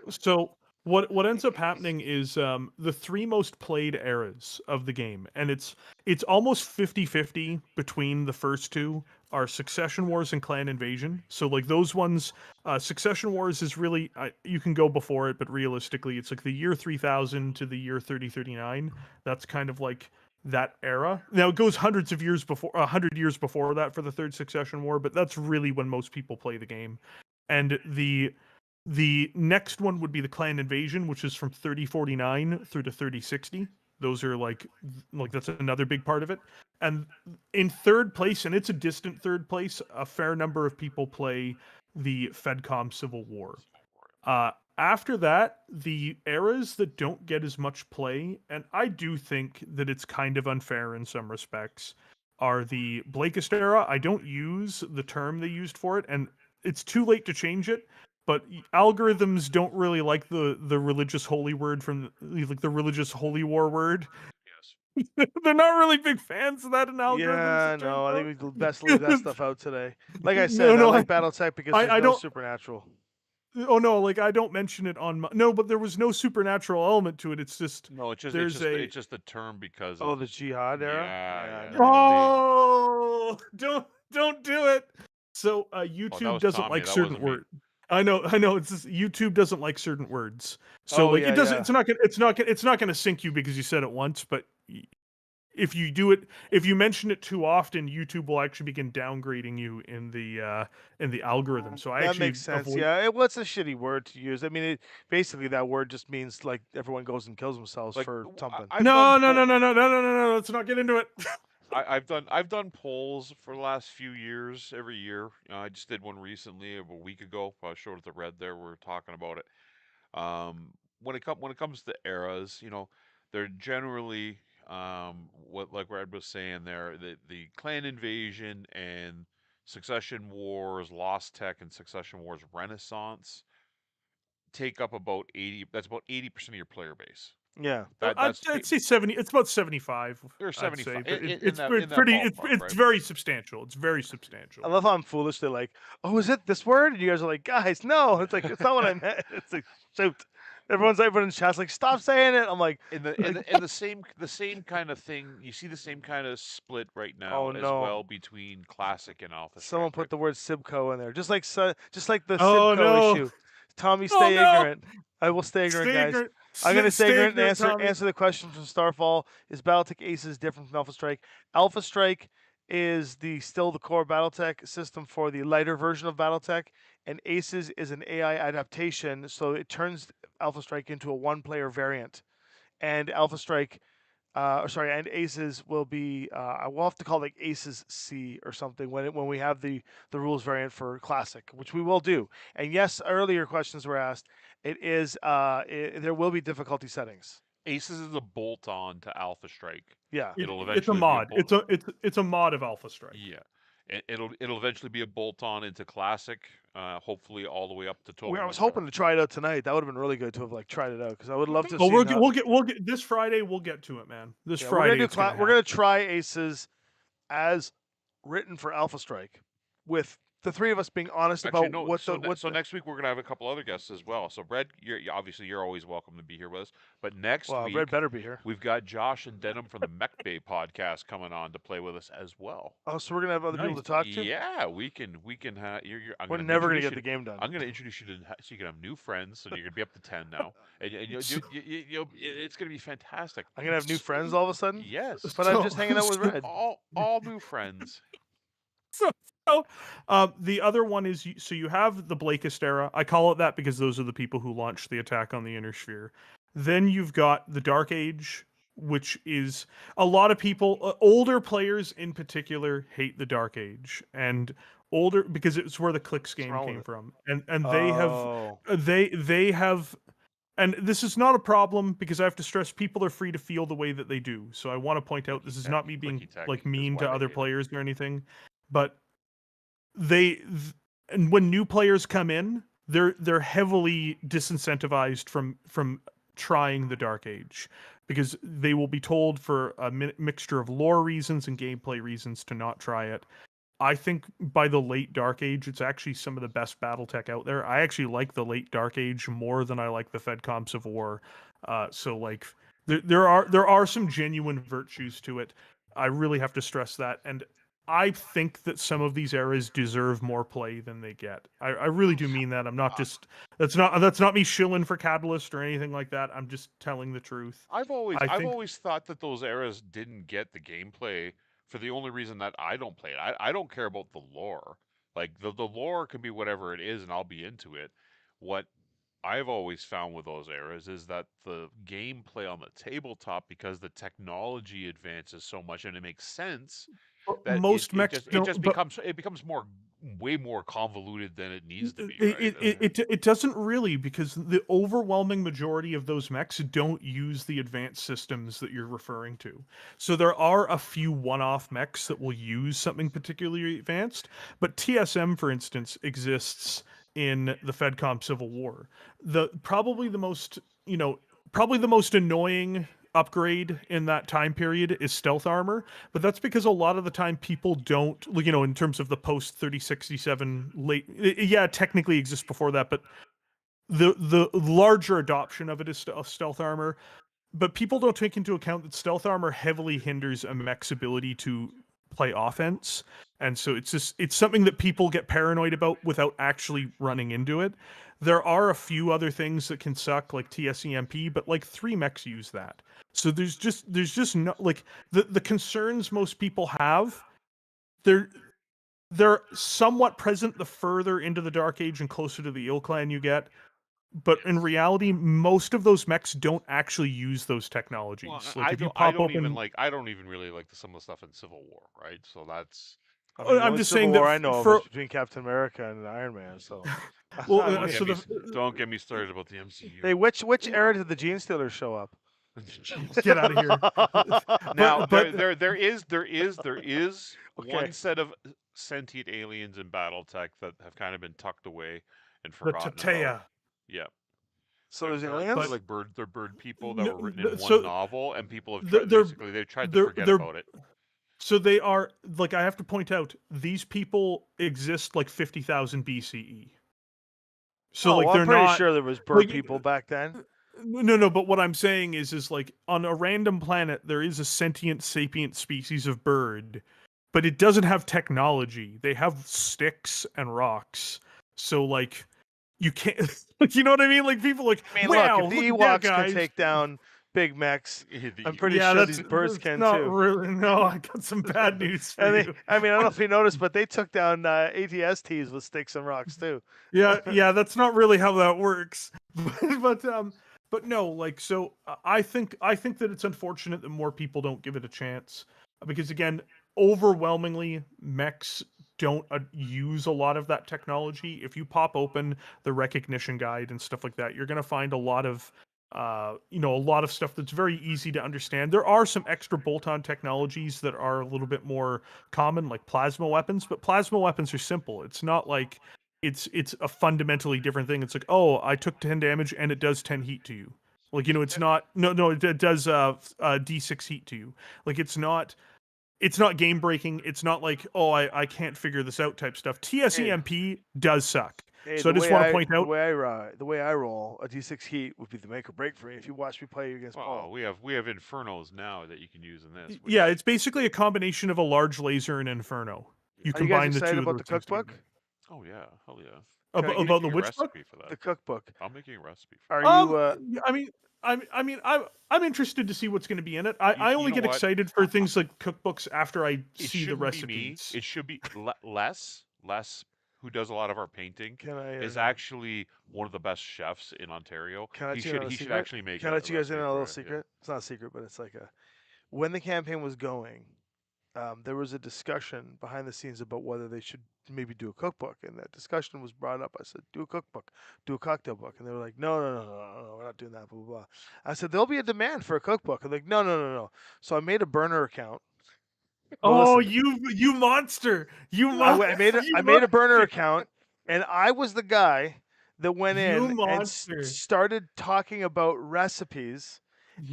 what ends up happening is the three most played eras of the game, and it's almost 50-50 between the first two, are Succession Wars and Clan Invasion. So like those ones, Succession Wars is really, you can go before it, but realistically it's like the year 3000 to the year 3039. That's kind of like that era. Now it goes hundreds of years before, 100 years before that for the third Succession War, but that's really when most people play the game. And the next one would be the Clan Invasion, which is from 3049 through to 3060. Those are like that's another big part of it. And in third place, and it's a distant third place, a fair number of people play the FedCom Civil War. After that, the eras that don't get as much play, and I do think that it's kind of unfair in some respects, are the Blakist era. I don't use the term they used for it, and it's too late to change it. But algorithms don't really like the religious holy word from like the religious holy war word. Yes. They're not really big fans of that in algorithms. Yeah, it turns no, I out. think we best leave that stuff out today. Like I said, I like Battletech because there's no supernatural. Oh no, like I don't mention it on no, but there was no supernatural element to it. It's just it's just the term because of the Jihad era. Yeah. Oh, don't do it. So YouTube doesn't like certain words. I know. It's just, YouTube doesn't like certain words. So it doesn't. Yeah. It's not gonna sink you because you said it once. But if you do it, if you mention it too often, YouTube will actually begin downgrading you in the algorithm. So that makes sense. Yeah, what's a shitty word to use? I mean, basically that word just means like everyone goes and kills themselves for something. No. Let's not get into it. I've done polls for the last few years, every year. I just did one recently, a week ago. I showed it to Red there. We were talking about it. When it comes to eras, they're generally what like Red was saying there. The Clan Invasion and Succession Wars, Lost Tech, and Succession Wars Renaissance take up about 80. That's about 80% of your player base. Yeah, I'd say 70. It's about 75. Or 75. It's pretty. It's very substantial. It's very substantial. I love how I'm foolish. They're like, "Oh, is it this word?" And you guys are like, "Guys, no." It's like it's not what I meant. It's like, shoot. Everyone's chat's like, "Stop saying it." I'm like, in the same kind of thing. You see the same kind of split right now as well between Classic and Alpha. Someone put the word Sibco in there, just like the Sibco issue. Tommy, stay ignorant. I will stay ignorant, guys. I'm going to stay ignorant and answer the question from Starfall. Is Battletech Aces different from Alpha Strike? Alpha Strike is still the core Battletech system for the lighter version of Battletech, and Aces is an AI adaptation, so it turns Alpha Strike into a one-player variant. And Alpha Strike, and Aces will be. We'll have to call it like Aces C or something when we have the rules variant for Classic, which we will do. And yes, earlier questions were asked. It is. There will be difficulty settings. Aces is a bolt-on to Alpha Strike. Yeah, it's a mod. It's a mod of Alpha Strike. Yeah, it'll eventually be a bolt-on into Classic. Hopefully all the way up to total. I was hoping to try it out tonight. That would have been really good to have tried it out because I would love to. Well, we'll get this Friday. We'll get to it, man. This Friday we're gonna try Aces as written for Alpha Strike with the three of us being honest Actually, about no. what So, the so next week we're gonna have a couple other guests as well. So, Brett, obviously you're always welcome to be here with us. But next well, Red week better be here. we've got Josh and Denham from the Mech Bay podcast coming on to play with us as well. Oh, so we're gonna have other people Nice. to talk to. Yeah, we can have. I'm We're gonna never gonna introduce get you the game done. I'm gonna introduce you to so you can have new friends. So you're gonna be up to 10 now, and it's gonna be fantastic. I'm gonna have new friends all of a sudden. Yes, But I'm just hanging out with Red. all new friends. So, the other one is so you have the Blakist era. I call it that because those are the people who launched the attack on the Inner Sphere. Then you've got the Dark Age, which is a lot of people, older players in particular, hate the Dark Age, and older because it's where the Clicks game wrong with came it? from, and Oh. they have. And this is not a problem because I have to stress people are free to feel the way that they do. So I want to point out this is not me being Clicky-tech like is mean why to they other hate it. players or anything, but and when new players come in, they're heavily disincentivized from trying the Dark Age because they will be told for a mixture of lore reasons and gameplay reasons to not try it. I think by the late Dark Age, it's actually some of the best BattleTech out there. I actually like the late Dark Age more than I like the FedCom Civil War. So like there are some genuine virtues to it. I really have to stress that, and I think that some of these eras deserve more play than they get. I really do mean that. I'm not just that's not me shilling for Catalyst or anything like that. I'm just telling the truth. I've I think always thought that those eras didn't get the gameplay for the only reason that I don't play it. I don't care about the lore. Like the lore can be whatever it is and I'll be into it. What I've always found with those eras is that the gameplay on the tabletop, because the technology advances so much and it makes sense, that most mechs it don't. just But becomes way more convoluted than it needs to be, right? it doesn't really because the overwhelming majority of those mechs don't use the advanced systems that you're referring to. So there are a few one-off mechs that will use something particularly advanced, but TSM, for instance, exists in the FedCom Civil War. Probably the most probably the most annoying upgrade in that time period is stealth armor, but that's because a lot of the time people don't, in terms of the post 3067 late, yeah, it technically exists before that, but the larger adoption of it is stealth armor. But people don't take into account that stealth armor heavily hinders a mech's ability to play offense, and so it's something that people get paranoid about without actually running into it. There are a few other things that can suck, like TSEMP, but like 3 mechs use that. So there's just no, like, the concerns most people have, they're they're somewhat present the further into the Dark Age and closer to the Eel Clan you get. But in reality, most of those mechs don't actually use those technologies. Well, Like if you pop I don't even really like some of the stuff in Civil War, right? So that's I mean, the I'm only just Civil saying War that I know of for is between Captain America and Iron Man. So, well, I mean, so the don't get me started about the MCU. hey, which era did the Gene Stealers show up? get out of here. Now but there is Okay. one set of sentient aliens in BattleTech that have kind of been tucked away and the forgotten about. Tatea. Yeah. So there's They're aliens. like they're bird people that were written in one So novel, and people have they're they've tried to they're forget they're about it. so they are, like, I have to point out, these people exist like 50,000 BCE. So Oh, like well, they're I'm pretty not sure there was bird like, people back then. no, but what I'm saying is like on a random planet there is a sentient sapient species of bird, but it doesn't have technology. They have sticks and rocks. So like you can't like, you know what I mean? Like people like, I mean, wow, look, if the look at that, Ewoks can guys. take down big mechs, The I'm pretty Yeah, sure that's these birds can not too. really. No, I got some bad news for And you. I mean, I don't know if you noticed, but they took down ATSTs with sticks and rocks too. Yeah, that's not really how that works. But no, like, so I think that it's unfortunate that more people don't give it a chance because again, overwhelmingly mechs don't use a lot of that technology. If you pop open the recognition guide and stuff like that, you're going to find a lot of a lot of stuff that's very easy to understand. There are some extra bolt-on technologies that are a little bit more common, like plasma weapons, but plasma weapons are simple. It's not like it's a fundamentally different thing. It's like, oh, I took 10 damage and it does 10 heat to you. Like, it's not, no, it does d6 heat to you. Like, it's not it's not game breaking. It's not like, oh, I can't figure this out type stuff. TSEMP does suck. Hey, So I just want to point out, the way I roll, a D6 heat would be the make or break for me. If you watch me play against Well, Paul, we have infernos now that you can use in this. yeah, it's basically a combination of a large laser and inferno. You are you guys combine the excited two about of the those things cookbook? together. Oh yeah, hell yeah. About the Making a which book? recipe for that. The cookbook. I'm making a recipe for Are that. you? I mean, I'm interested to see what's going to be in it. I only know get what? excited for things like cookbooks after I It see the shouldn't be me. recipes. It should be less, who does a lot of our painting, Can I? is actually one of the best chefs in Ontario. Can I He let you in on a should secret? actually make Can I let you guys in on a little recipe for it, secret? It's not a secret, but it's like when the campaign was going, there was a discussion behind the scenes about whether they should maybe do a cookbook, and that discussion was brought up. I said, "Do a cookbook, do a cocktail book," and they were like, "No, we're not doing that." Blah blah blah. I said, "There'll be a demand for a cookbook." I'm like, "No." So I made a burner account. Well, Oh, listen, you monster! You I made a burner account, and I was the guy that went You in and monster! started talking about recipes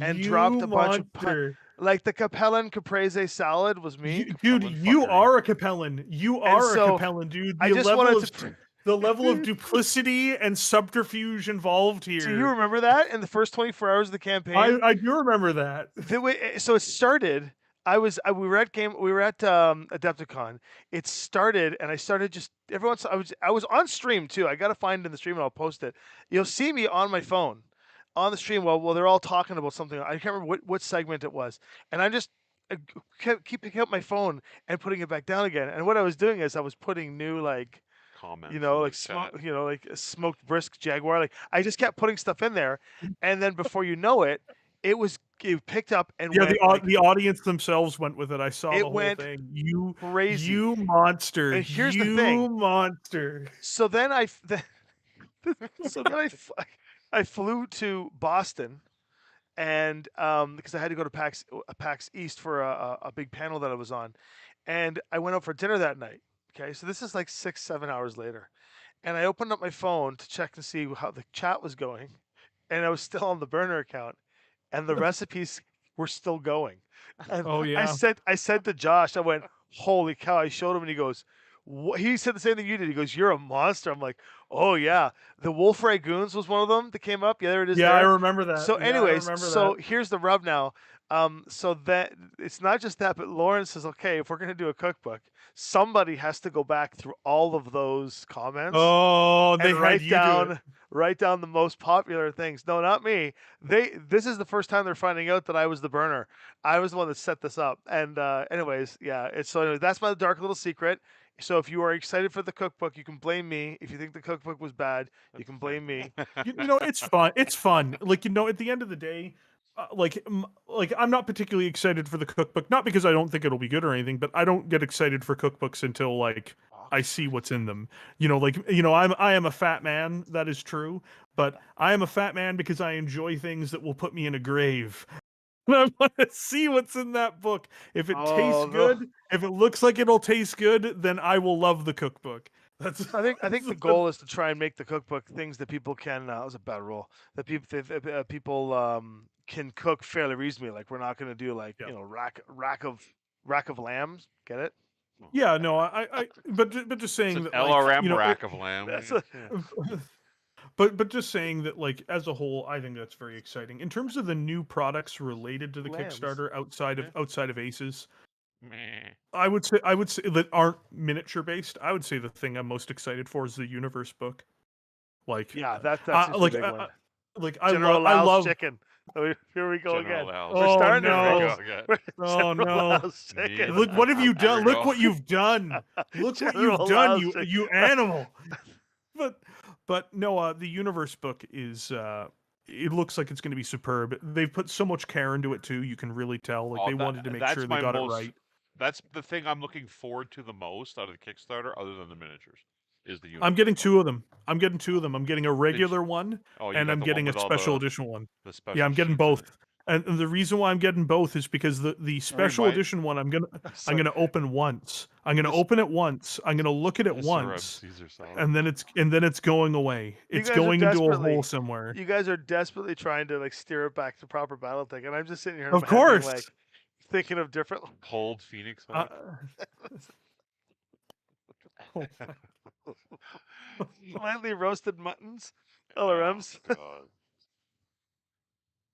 and dropped You a bunch of monster! like the Capellan caprese salad was me. Dude, Capellan you fuckery. are a Capellan. You And are a so, Capellan, dude. I just wanted to. The level of duplicity and subterfuge involved here. Do you remember that in the first 24 hours of the campaign? I do remember that. So it started. We were at Adepticon. It started, and I started just everyone's. I was on stream too. I got to find in the stream and I'll post it. You'll see me on my phone, on the stream while they're all talking about something. I can't remember what segment it was, and I'm just keep picking up my phone and putting it back down again. And what I was doing is I was putting new Comments. like a smoked brisk Jaguar. Like I just kept putting stuff in there, and then before you know it, it picked up and Yeah, went the audience themselves went with it. I saw it the whole went thing. crazy. You monster! And here's the you thing. monster! So then I flew to Boston, and because I had to go to PAX East for a big panel that I was on, and I went out for dinner that night. Okay, so this is like 6-7 hours later, and I opened up my phone to check to see how the chat was going, and I was still on the burner account, and the recipes were still going. And Oh yeah. I said to Josh, I went, "Holy cow!" I showed him, and he goes, "What?" He said the same thing you did. He goes, "You're a monster." I'm like, "Oh yeah." The Wolf Ragoons was one of them that came up. Yeah, there it is. Yeah, there. I remember that. So, Yeah, I anyways, remember so that. here's the rub now. So that it's not just that, but Lauren says, okay, if we're gonna do a cookbook, somebody has to go back through all of those comments Oh, they and had you do it. write down the most popular things. No, not me. This is the first time they're finding out that I was the burner. I was the one that set this up. And anyways, yeah. That's my dark little secret. So if you are excited for the cookbook, you can blame me. If you think the cookbook was bad, you can blame me. You know, it's fun. It's fun. Like, you know, at the end of the day, like I'm not particularly excited for the cookbook, not because I don't think it'll be good or anything, but I don't get excited for cookbooks until like I see what's in them. You know, like, you know, I am a fat man, that is true, but I am a fat man because I enjoy things that will put me in a grave. I want to see what's in that book. If it tastes good, if it looks like it'll taste good, then I will love the cookbook. I think the goal is to try and make the cookbook things that people can. That was a bad rule. That people can cook fairly reasonably. Like we're not going to do like rack of lambs. Get it? Yeah, no, but just saying that, LRM like, you know, rack of lamb. But just saying that, like, as a whole, I think that's very exciting. In terms of the new products related to the Lambs. Kickstarter outside of Aces, Meh. I would say that aren't miniature based. I would say the thing I'm most excited for is the Universe book. Like, Yeah, that's like, the big one. like I love chicken. Here we go General again. Laos. We're starting no. General no. Laos chicken. Look, what have you done? we Look go. what you've done. Look what General you've done, Laos chicken. you animal. But no, the Universe book is it looks like it's going to be superb. They've put so much care into it too. You can really tell. Like, they wanted to make sure they got it right. That's the thing I'm looking forward to the most out of the Kickstarter, other than the miniatures, is the I'm Universe getting book. 2 of them. I'm getting 2 of them. I'm getting a regular one, Oh, you and got I'm the getting one a with all special edition one. The special Yeah, I'm getting sheets in both. it. And the reason why I'm getting both is because the special my- edition one I'm gonna open once. I'm gonna open it once. I'm gonna look at it once, Caesar salad. and then it's going away. You It's guys are going into a desperately- hole somewhere. You guys are desperately trying to like steer it back to proper Battletech, and I'm just sitting here. In Of my head being course. like, Thinking of different Cold Phoenix Uh, Light. oh, lightly roasted muttons, Oh, LRMs. God.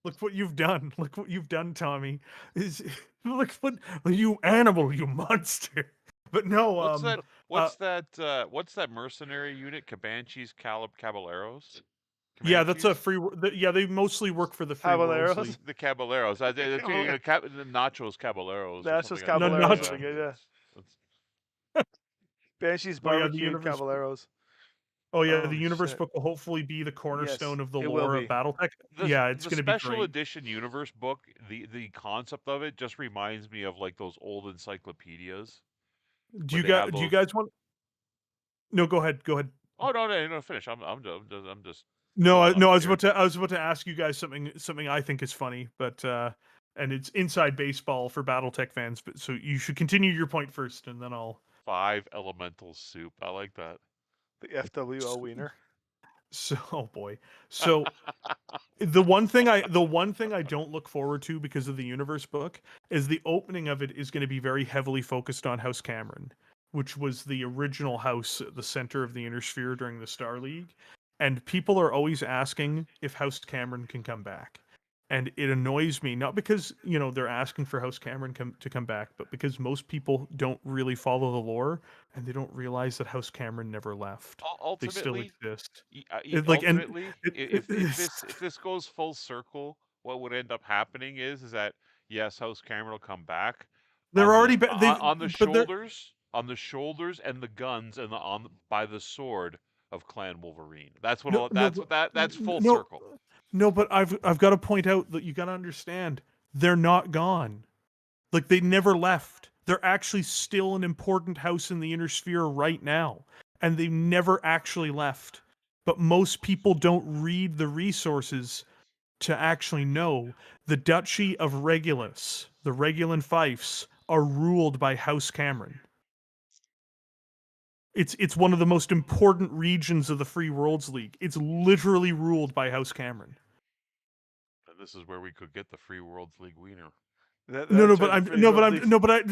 look what you've done! Look what you've done, Tommy! Look what you animal, you monster! But no, What's that? uh, What's that mercenary unit? Cabanches, Caballeros. yeah, that's a Comanches? free. Yeah, they mostly work for the Free Worlds Caballeros. League. The Caballeros. The Nachos Caballeros or That's something. just like that. No, Caballeros not. would be good, yeah. That's- Banshees Oh yeah, the barbecued universe. Caballeros. Oh yeah, the Oh universe shit. book will hopefully be the cornerstone Yes, of the it will lore of be. BattleTech. The Yeah, it's the going to be special great. edition universe book, the concept of it just reminds me of like those old encyclopedias Do where you they have guys? Do you those. guys want? No, go ahead. Go ahead. Oh no, finish. I'm just No, filling up no, here. I was about to ask you guys something I think is funny, but and it's inside baseball for BattleTech fans. But so you should continue your point first, and then I'll. 5 elemental soup. I like that. The FWO wiener. So, oh boy. So the one thing I don't look forward to because of the universe book is the opening of it is going to be very heavily focused on House Cameron, which was the original house at the center of the Inner Sphere during the Star League, and people are always asking if House Cameron can come back. And it annoys me, not because, they're asking for House Cameron to come back, but because most people don't really follow the lore and they don't realize that House Cameron never left. They still Ultimately, exist. y- uh, y- It, like, and ultimately, it, if this goes full circle, what would end up happening is that yes, House Cameron will come back they're already they've but they're on the shoulders and the guns and on by the sword of Clan Wolverine. That's no what no that's but- what that's full no circle. no but I've got to point out that you got to understand they're not gone. Like, they never left. They're actually still an important house in the Inner Sphere right now, and they never actually left. But most people don't read the resources to actually know the Duchy of Regulus, the Regulan fiefs, are ruled by House Cameron. It's one of the most important regions of the Free Worlds League. It's literally ruled by House Cameron. And this is where we could get the Free Worlds League wiener. That's right, the Free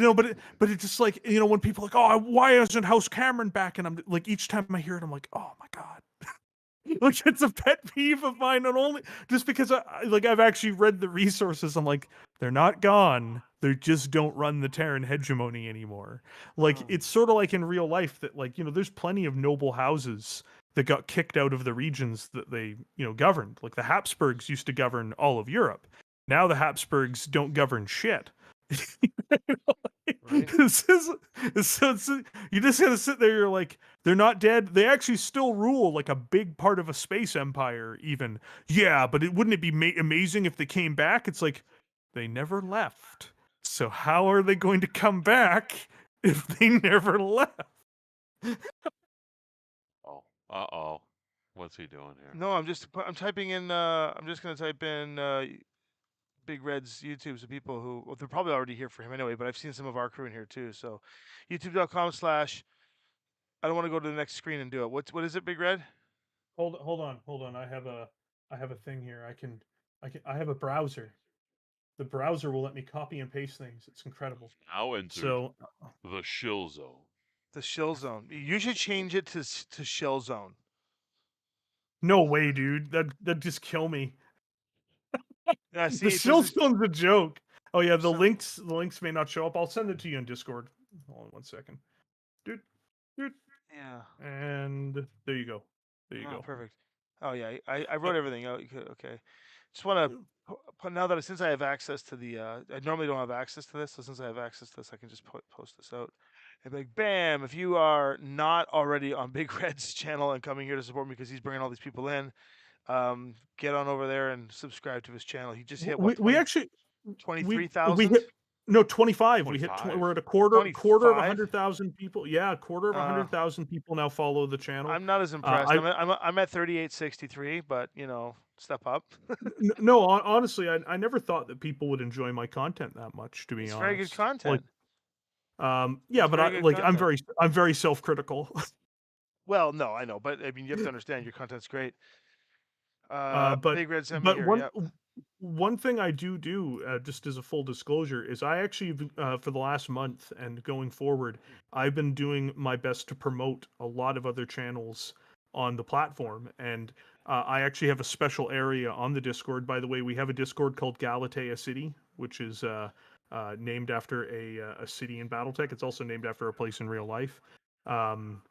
World League. But it's just like, when people are like, oh, why isn't House Cameron back? And I'm like, each time I hear it, I'm like, oh my god. Like, it's a pet peeve of mine, not only just because I've actually read the resources. I'm like, they're not gone. They just don't run the Terran hegemony anymore. Like, it's sort of like in real life that, like, there's plenty of noble houses that got kicked out of the regions that they, governed. Like, the Habsburgs used to govern all of Europe. Now the Habsburgs don't govern shit. Right. You just gotta sit there. You're like, they're not dead. They actually still rule like a big part of a space empire. Even, yeah, but wouldn't it be amazing if they came back? It's like they never left. So how are they going to come back if they never left? Oh, uh-oh. What's he doing here? No, I'm typing in. I'm just gonna type in Big Red's YouTube. So people who they're probably already here for him anyway. But I've seen some of our crew in here too. So YouTube.com/. I don't want to go to the next screen and do it. What is it, Big Red? Hold on. I have a thing here. I have a browser. The browser will let me copy and paste things. It's incredible. Now entered So the shill zone. The Shill Zone. You should change it to Shill Zone. no way, dude. That'd just kill me. Yeah, see, The it shill says zone's a joke. Oh yeah, the So- links may not show up. I'll send it to you in Discord. Hold on one second. Dude. yeah. And there you go. There you Oh, go. perfect. Oh yeah, I wrote everything out. Okay. Just want to now that since I have access to the I normally don't have access to this, so since I have access to this, I can just post this out. And be like, bam! If you are not already on Big Red's channel and coming here to support me because he's bringing all these people in, get on over there and subscribe to his channel. He just hit what We actually 23,000. we hit no 25. We hit 25. we're at a quarter of 25? 100,000 people. Yeah, a quarter of Uh, 100,000 people now follow the channel. I'm not as impressed. I I'm at 3863, but step up. no, honestly, I never thought that people would enjoy my content that much. To be It's honest, very good content. Yeah, It's but very good I'm content. very self-critical. Well, no, I know, but I mean, you have to understand your content's great. But Big Red sent me here. one Yep. One thing I do just as a full disclosure, is I actually, for the last month and going forward, I've been doing my best to promote a lot of other channels on the platform, and I actually have a special area on the Discord. By the way, we have a Discord called Galatea City, which is named after a city in BattleTech. It's also named after a place in real life. Um,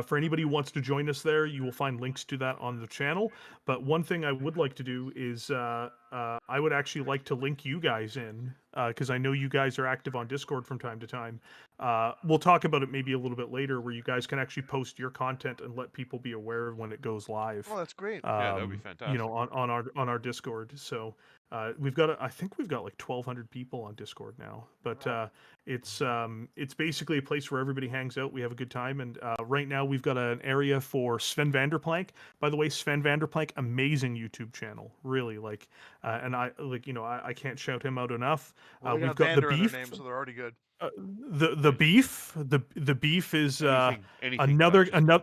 for anybody who wants to join us there, you will find links to that on the channel. But one thing I would like to do is I would actually like to link you guys in, because I know you guys are active on Discord from time to time. We'll talk about it maybe a little bit later, where you guys can actually post your content and let people be aware when it goes live. Oh, that's great. Yeah, that would be You fantastic. know, on our Discord. So we've got, I think we've got like 1,200 people on Discord now. But Wow. it's basically a place where everybody hangs out. We have a good time, and right now we've got an area for Lynnvander. By the way, Lynnvander, amazing YouTube channel, really. Like, and I can't shout him out enough. Well, they We've got got the Vander in their beef. name, so they're already good. The beef is Anything another touches.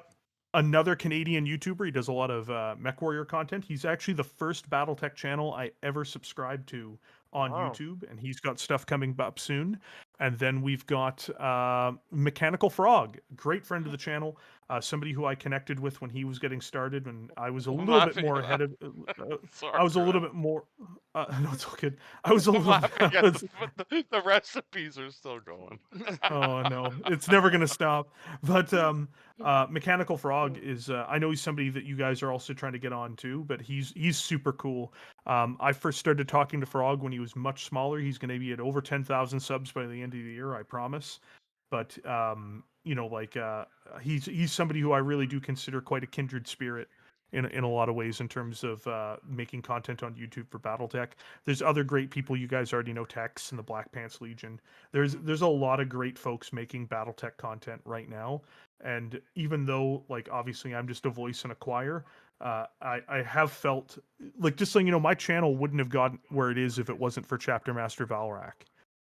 another Canadian YouTuber. He does a lot of Mech Warrior content. He's actually the first Battletech channel I ever subscribed to on Wow. YouTube, and he's got stuff coming up soon. And then we've got Mechanical Frog, great friend of the channel, somebody who I connected with when he was getting started, and I was a I'm little bit laughing. more ahead of. Sorry, I was a little Red. bit more. No, it's all good. I was a I'm little. laughing I at was, but the recipes are still going. oh no, it's never gonna stop. But Mechanical Frog is I know he's somebody that you guys are also trying to get on too, but he's super cool. I first started talking to Frog when he was much smaller. He's gonna be at over 10,000 subs by the end of the year, I promise. But he's somebody who I really do consider quite a kindred spirit in a lot of ways in terms of making content on YouTube for BattleTech. There's other great people you guys already know, Tex and the Black Pants Legion. There's a lot of great folks making BattleTech content right now, and even though like obviously I'm just a voice in a choir, I have felt like, just so you know, my channel wouldn't have gotten where it is if it wasn't for Chapter Master Valrak.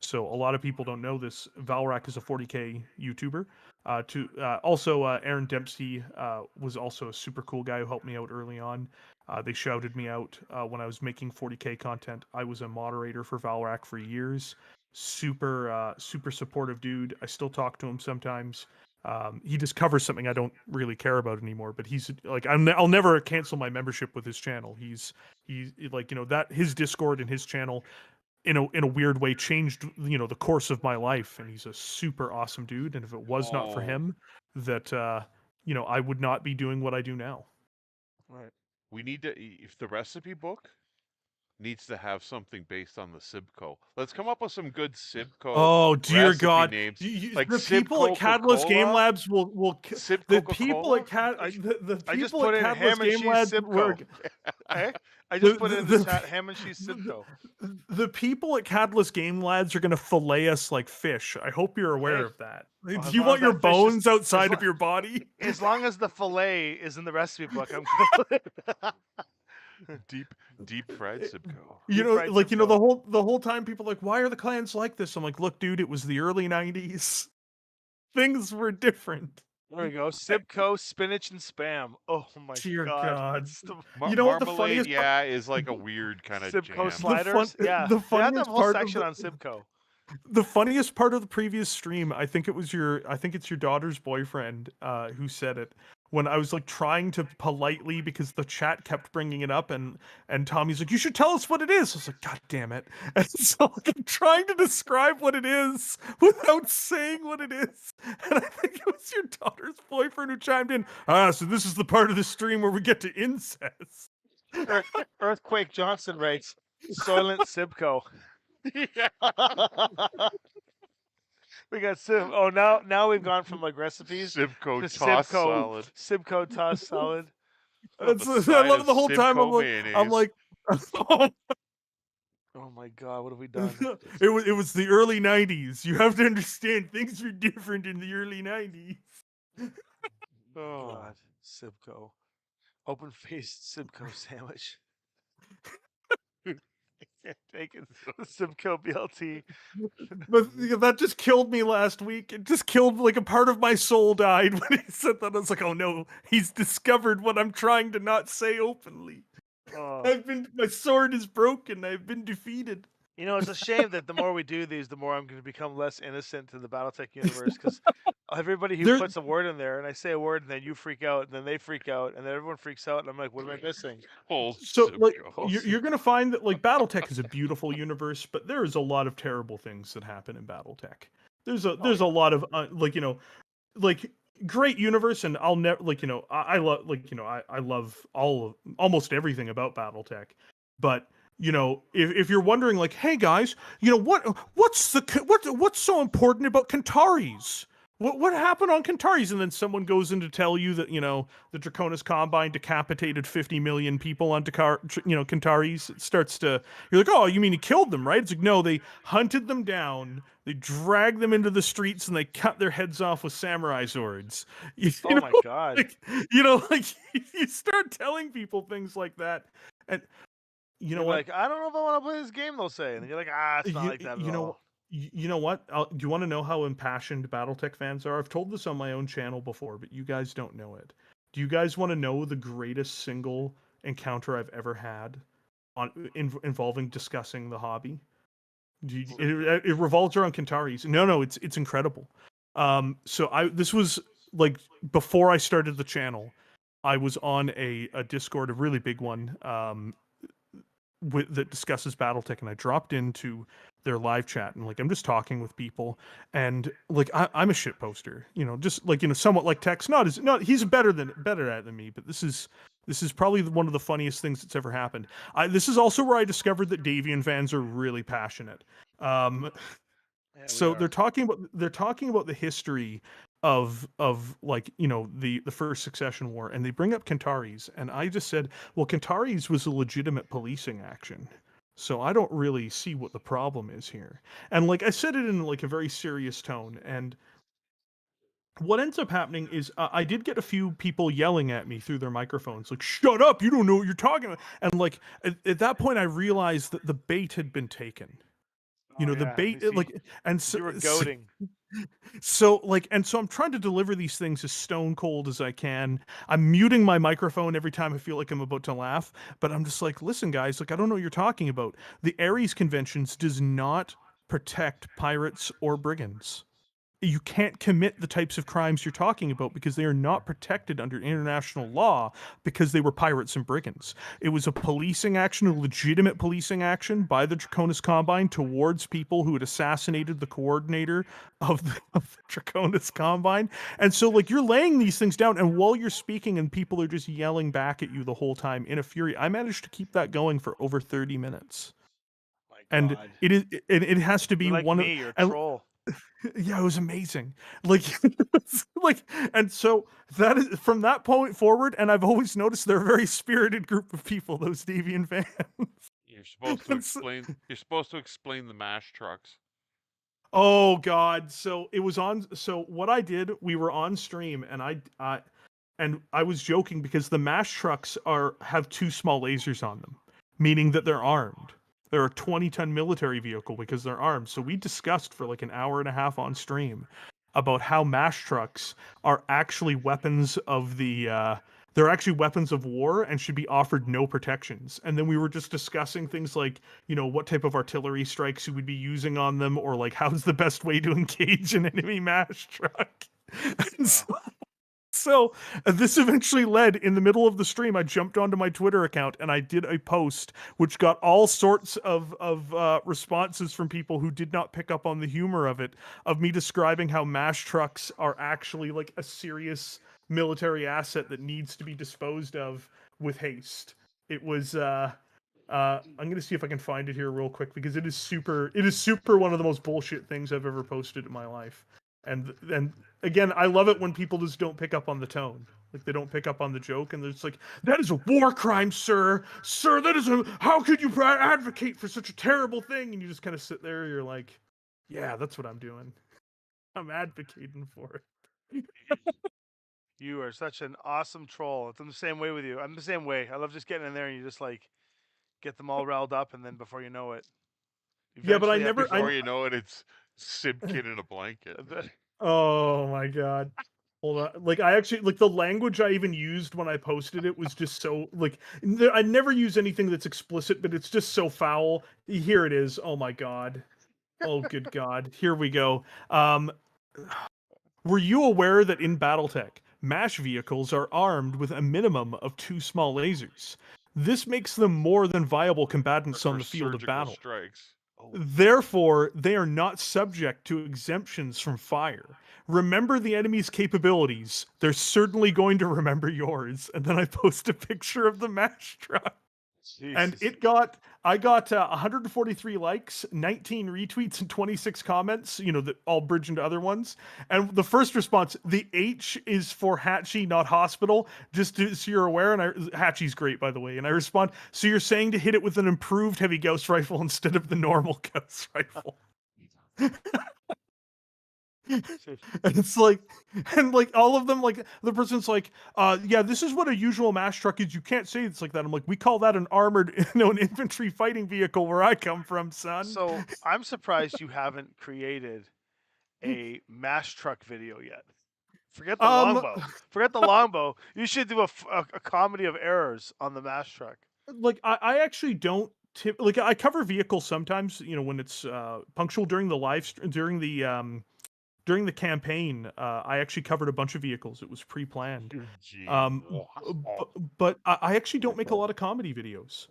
So a lot of people don't know this. Valrak is a 40k YouTuber. Also, Aaron Dempsey was also a super cool guy who helped me out early on. They shouted me out when I was making 40k content. I was a moderator for Valrak for years. Super supportive dude. I still talk to him sometimes. He just covers something I don't really care about anymore. But he's like, I'll never cancel my membership with his channel. He's like, that his Discord and his channel in a weird way changed the course of my life, and he's a super awesome dude, and if it was not for Oh, him, that I would not be doing what I do now. Right. we need to. If the recipe book needs to have something based on the Sibco. Let's come up with some good Sibco Oh dear recipe God! names, like The Sib people at Catalyst Game Coca-Cola, Labs will Sib the people Coca-Cola. at Cat I- the I just people put at in Catalyst ham and Game cheese Labs Sibco. Eh? I the just put in the the, chat ham and cheese the, Sibco. the people at Catalyst Game Labs are gonna fillet us like fish. I hope you're aware Hey, of that. well, Do as you long want as your that fish is- bones outside as of your body? As long as the fillet is in the recipe book, I'm good with it. Deep fried Sibco. Deep fried The Sibco. whole time people are like, why are the clans like this? I'm like, look, dude, it was the early '90s. Things were different. There we go. Sibco, spinach, and spam. Oh my Dear god. God. It's the You know what the Marmalade, funniest part? yeah, is like a weird kind of Sibco jam. sliders. Yeah. The They have to have funniest a whole part of section on Sibco. the funniest part of the previous stream, I think it's your daughter's boyfriend who said it, when I was like trying to politely, because the chat kept bringing it up, and Tommy's like, you should tell us what it is. I was like, God damn it. And so like, I'm trying to describe what it is without saying what it is. And I think it was your daughter's boyfriend who chimed in, so this is the part of the stream where we get to incest. Earthquake Johnson writes, Soylent Sibco. Yeah. We got Sib. Oh, now we've gone from like recipes Sibco to tossed Sibco salad. Sibco tossed salad. On the I side love of it the whole time. Sibco I'm mayonnaise. like, Oh my god, what have we done? it was the early '90s. You have to understand, things were different in the early '90s. Oh. God, Sibco. Open faced Sibco sandwich. Can't take it. The Sibco BLT. But that just killed me last week. It just killed, like, a part of my soul died when he said that. I was like, oh no, he's discovered what I'm trying to not say openly. Oh. My sword is broken. I've been defeated. You know, it's a shame that the more we do these, the more I'm going to become less innocent to the Battletech universe because everybody who There, puts a word in there, and I say a word, and then you freak out, and then they freak out, and then everyone freaks out, and I'm like, what am I missing? so Wholesome like ghost. you're gonna find that like BattleTech is a beautiful universe, but there is a lot of terrible things that happen in BattleTech. There's a yeah. lot of like great universe, and I'll never I love I love almost everything about BattleTech, but if you're wondering like, hey guys, what's so important about Kentaris? What happened on Kentaris? And then someone goes in to tell you that the Draconis Combine decapitated 50 million people on Kentaris. It starts to you're like, oh, you mean he killed them, right? It's like, no, they hunted them down, they dragged them into the streets, and they cut their heads off with samurai swords. Oh my god. Like like you start telling people things like that, and you know They're what? like, I don't know if I want to play this game, they'll say. And then you're like, it's not like that at all. You know what? Do you want to know how impassioned BattleTech fans are? I've told this on my own channel before, but you guys don't know it. Do you guys want to know the greatest single encounter I've ever had involving discussing the hobby? It revolves around Kentaris. No, it's incredible. So this was like before I started the channel. I was on a Discord, a really big one, that discusses BattleTech, and I dropped into their live chat, and like I'm just talking with people, and like I'm a shit poster, just like somewhat like Tech's not he's better at it than me, but this is probably one of the funniest things that's ever happened. This is also where I discovered that Davian fans are really passionate. Yeah, So they're talking about the history of like the first succession war, and they bring up Kentaris, and I just said, well, Kentaris was a legitimate policing action, so I don't really see what the problem is here. And like I said it in like a very serious tone, and what ends up happening is I did get a few people yelling at me through their microphones, like, shut up, you don't know what you're talking about. And like at that point I realized that the bait had been taken. Oh, The yeah. bait, You see, like, and so, you were goading. so I'm trying to deliver these things as stone cold as I can. I'm muting my microphone every time I feel like I'm about to laugh, but I'm just like, listen, guys, like, I don't know what you're talking about. The Ares Conventions does not protect pirates or brigands. You can't commit the types of crimes you're talking about because they are not protected under international law because they were pirates and brigands. It was a policing action, a legitimate policing action by the Draconis Combine towards people who had assassinated the coordinator of the Draconis Combine. And so, like, you're laying these things down, and while you're speaking and people are just yelling back at you the whole time in a fury, I managed to keep that going for over 30 minutes. My And god. it has to be You're like one of, me, you're a and troll. yeah, it was amazing. Like, like, and so that is from that point forward. And I've always noticed they're a very spirited group of people. Those Deviant fans. You're supposed to explain. You're supposed to explain the mash trucks. Oh God! So it was on. So what I did, we were on stream, and I was joking because the mash trucks have two small lasers on them, meaning that they're armed. They're a 20-ton military vehicle because they're armed. So we discussed for like an hour and a half on stream about how mash trucks are actually weapons of they're actually weapons of war and should be offered no protections. And then we were just discussing things like, what type of artillery strikes you would be using on them, or like how's the best way to engage an enemy mash truck. And so this eventually led, in the middle of the stream, I jumped onto my Twitter account and I did a post which got all sorts of responses from people who did not pick up on the humor of it, of me describing how mash trucks are actually like a serious military asset that needs to be disposed of with haste. It was I'm gonna see if I can find it here real quick because it is super one of the most bullshit things I've ever posted in my life. And again, I love it when people just don't pick up on the tone. Like they don't pick up on the joke, and they're just like, "That is a war crime, sir. Sir, that is a. How could you advocate for such a terrible thing?" And you just kind of sit there. You're like, "Yeah, that's what I'm doing. I'm advocating for it." You are such an awesome troll. I'm the same way with you. I'm the same way. I love just getting in there and you just like get them all riled up, and then before you know it, Yeah, but I eventually never. Before you know it, it's Simpkin in a blanket. Oh my god. Hold on. Like I actually like the language I even used when I posted it was just so like I never use anything that's explicit, but it's just so foul. Here it is. Oh my god. Oh good god. Here we go. Were you aware that in Battletech, MASH vehicles are armed with a minimum of 2 small lasers? This makes them more than viable combatants on For the field of surgical battle. strikes. Oh, Therefore, they are not subject to exemptions from fire. Remember the enemy's capabilities. They're certainly going to remember yours. And then I post a picture of the MASH truck. And Jesus. I got 143 likes, 19 retweets, and 26 comments, that all bridge into other ones. And the first response, the H is for Hatchie, not hospital, just so you're aware. And Hatchie's great, by the way. And I respond, so you're saying to hit it with an improved heavy Gauss rifle instead of the normal Gauss rifle. And it's like, and like all of them, like the person's like, yeah, this is what a usual MASH truck is. You can't say it's like that. I'm like, we call that an armored, an infantry fighting vehicle where I come from, son. So I'm surprised you haven't created a MASH truck video yet. Forget the longbow. Forget the longbow. You should do a comedy of errors on the MASH truck. Like I actually don't like I cover vehicles sometimes, when it's punctual during the during the campaign, I actually covered a bunch of vehicles. It was pre-planned. But I actually don't make a lot of comedy videos.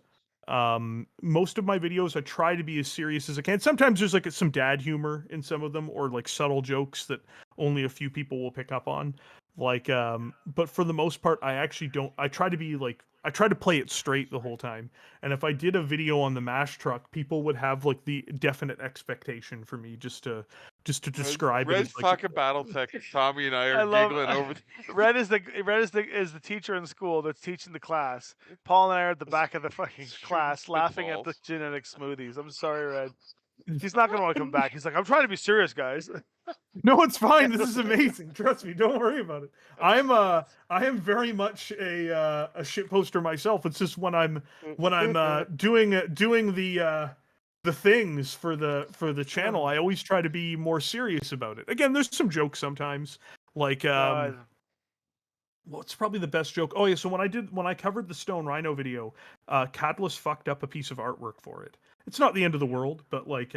Most of my videos, I try to be as serious as I can. Sometimes there's like some dad humor in some of them, or like subtle jokes that only a few people will pick up on. Like, but for the most part, I actually don't. I try to play it straight the whole time. And if I did a video on the MASH truck, people would have like the definite expectation for me just to describe it Red's as like talking Battletech. Tommy and I are giggling over the Red is the teacher in school that's teaching the class. Paul and I are at the back of the fucking class laughing at the spitballs. genetic smoothies. I'm sorry, Red. He's not gonna want to come back. He's like, I'm trying to be serious, guys. No, it's fine. This is amazing. Trust me. Don't worry about it. I am very much a shit poster myself. It's just when I'm doing the things for the channel, I always try to be more serious about it. Again, there's some jokes sometimes. Like what's probably the best joke? Oh yeah, so when I covered the Stone Rhino video, Catalyst fucked up a piece of artwork for it. It's not the end of the world, but like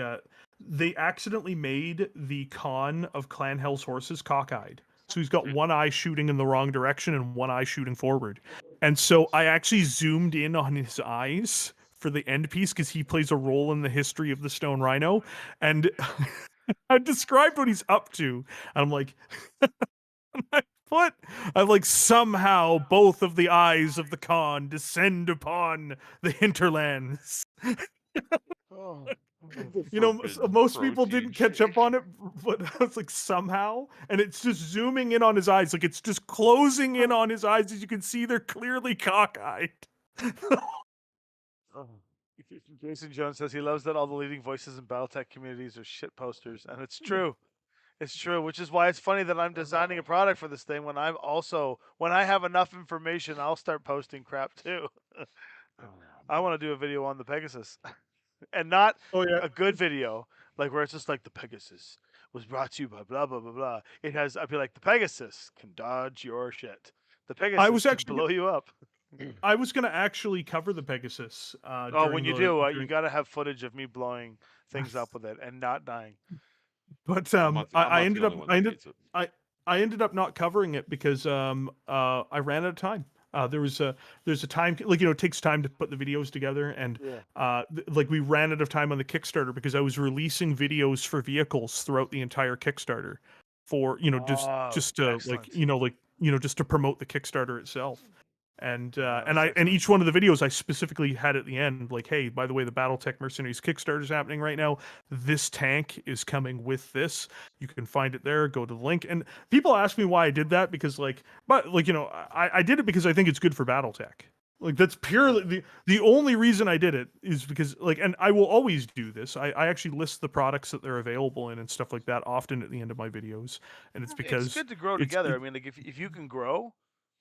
they accidentally made the con of Clan Hell's horses cockeyed. So he's got one eye shooting in the wrong direction and one eye shooting forward. And so I actually zoomed in on his eyes for the end piece because he plays a role in the history of the Stone Rhino. And I described what he's up to. And I'm like, I like somehow both of the eyes of the Khan descend upon the hinterlands. Most people didn't catch up on it, but I was like somehow, and it's just zooming in on his eyes, like it's just closing in on his eyes. As you can see, they're clearly cockeyed. Jason Jones says he loves that all the leading voices in Battletech communities are shit posters, and it's true. It's true, which is why it's funny that I'm designing a product for this thing when when I have enough information, I'll start posting crap too. I want to do a video on the Pegasus. And not a good video, like where it's just like the Pegasus was brought to you by blah blah blah blah. I'd be like, the Pegasus can dodge your shit. The Pegasus can blow you up. I was gonna actually cover the Pegasus. When you do, you gotta have footage of me blowing things up with it and not dying. But I ended up not covering it because I ran out of time. There's a time, like, it takes time to put the videos together, and like we ran out of time on the Kickstarter because I was releasing videos for vehicles throughout the entire Kickstarter for just to just to promote the Kickstarter itself. And each one of the videos I specifically had at the end, like, hey, by the way, the Battletech Mercenaries Kickstarter is happening right now. This tank is coming with this. You can find it there. Go to the link. And people ask me why I did that because, I did it because I think it's good for Battletech. Like, that's purely the only reason I did it is because, and I will always do this. I actually list the products that they're available in and stuff like that often at the end of my videos. And it's because it's good to grow together. I mean, like, if you can grow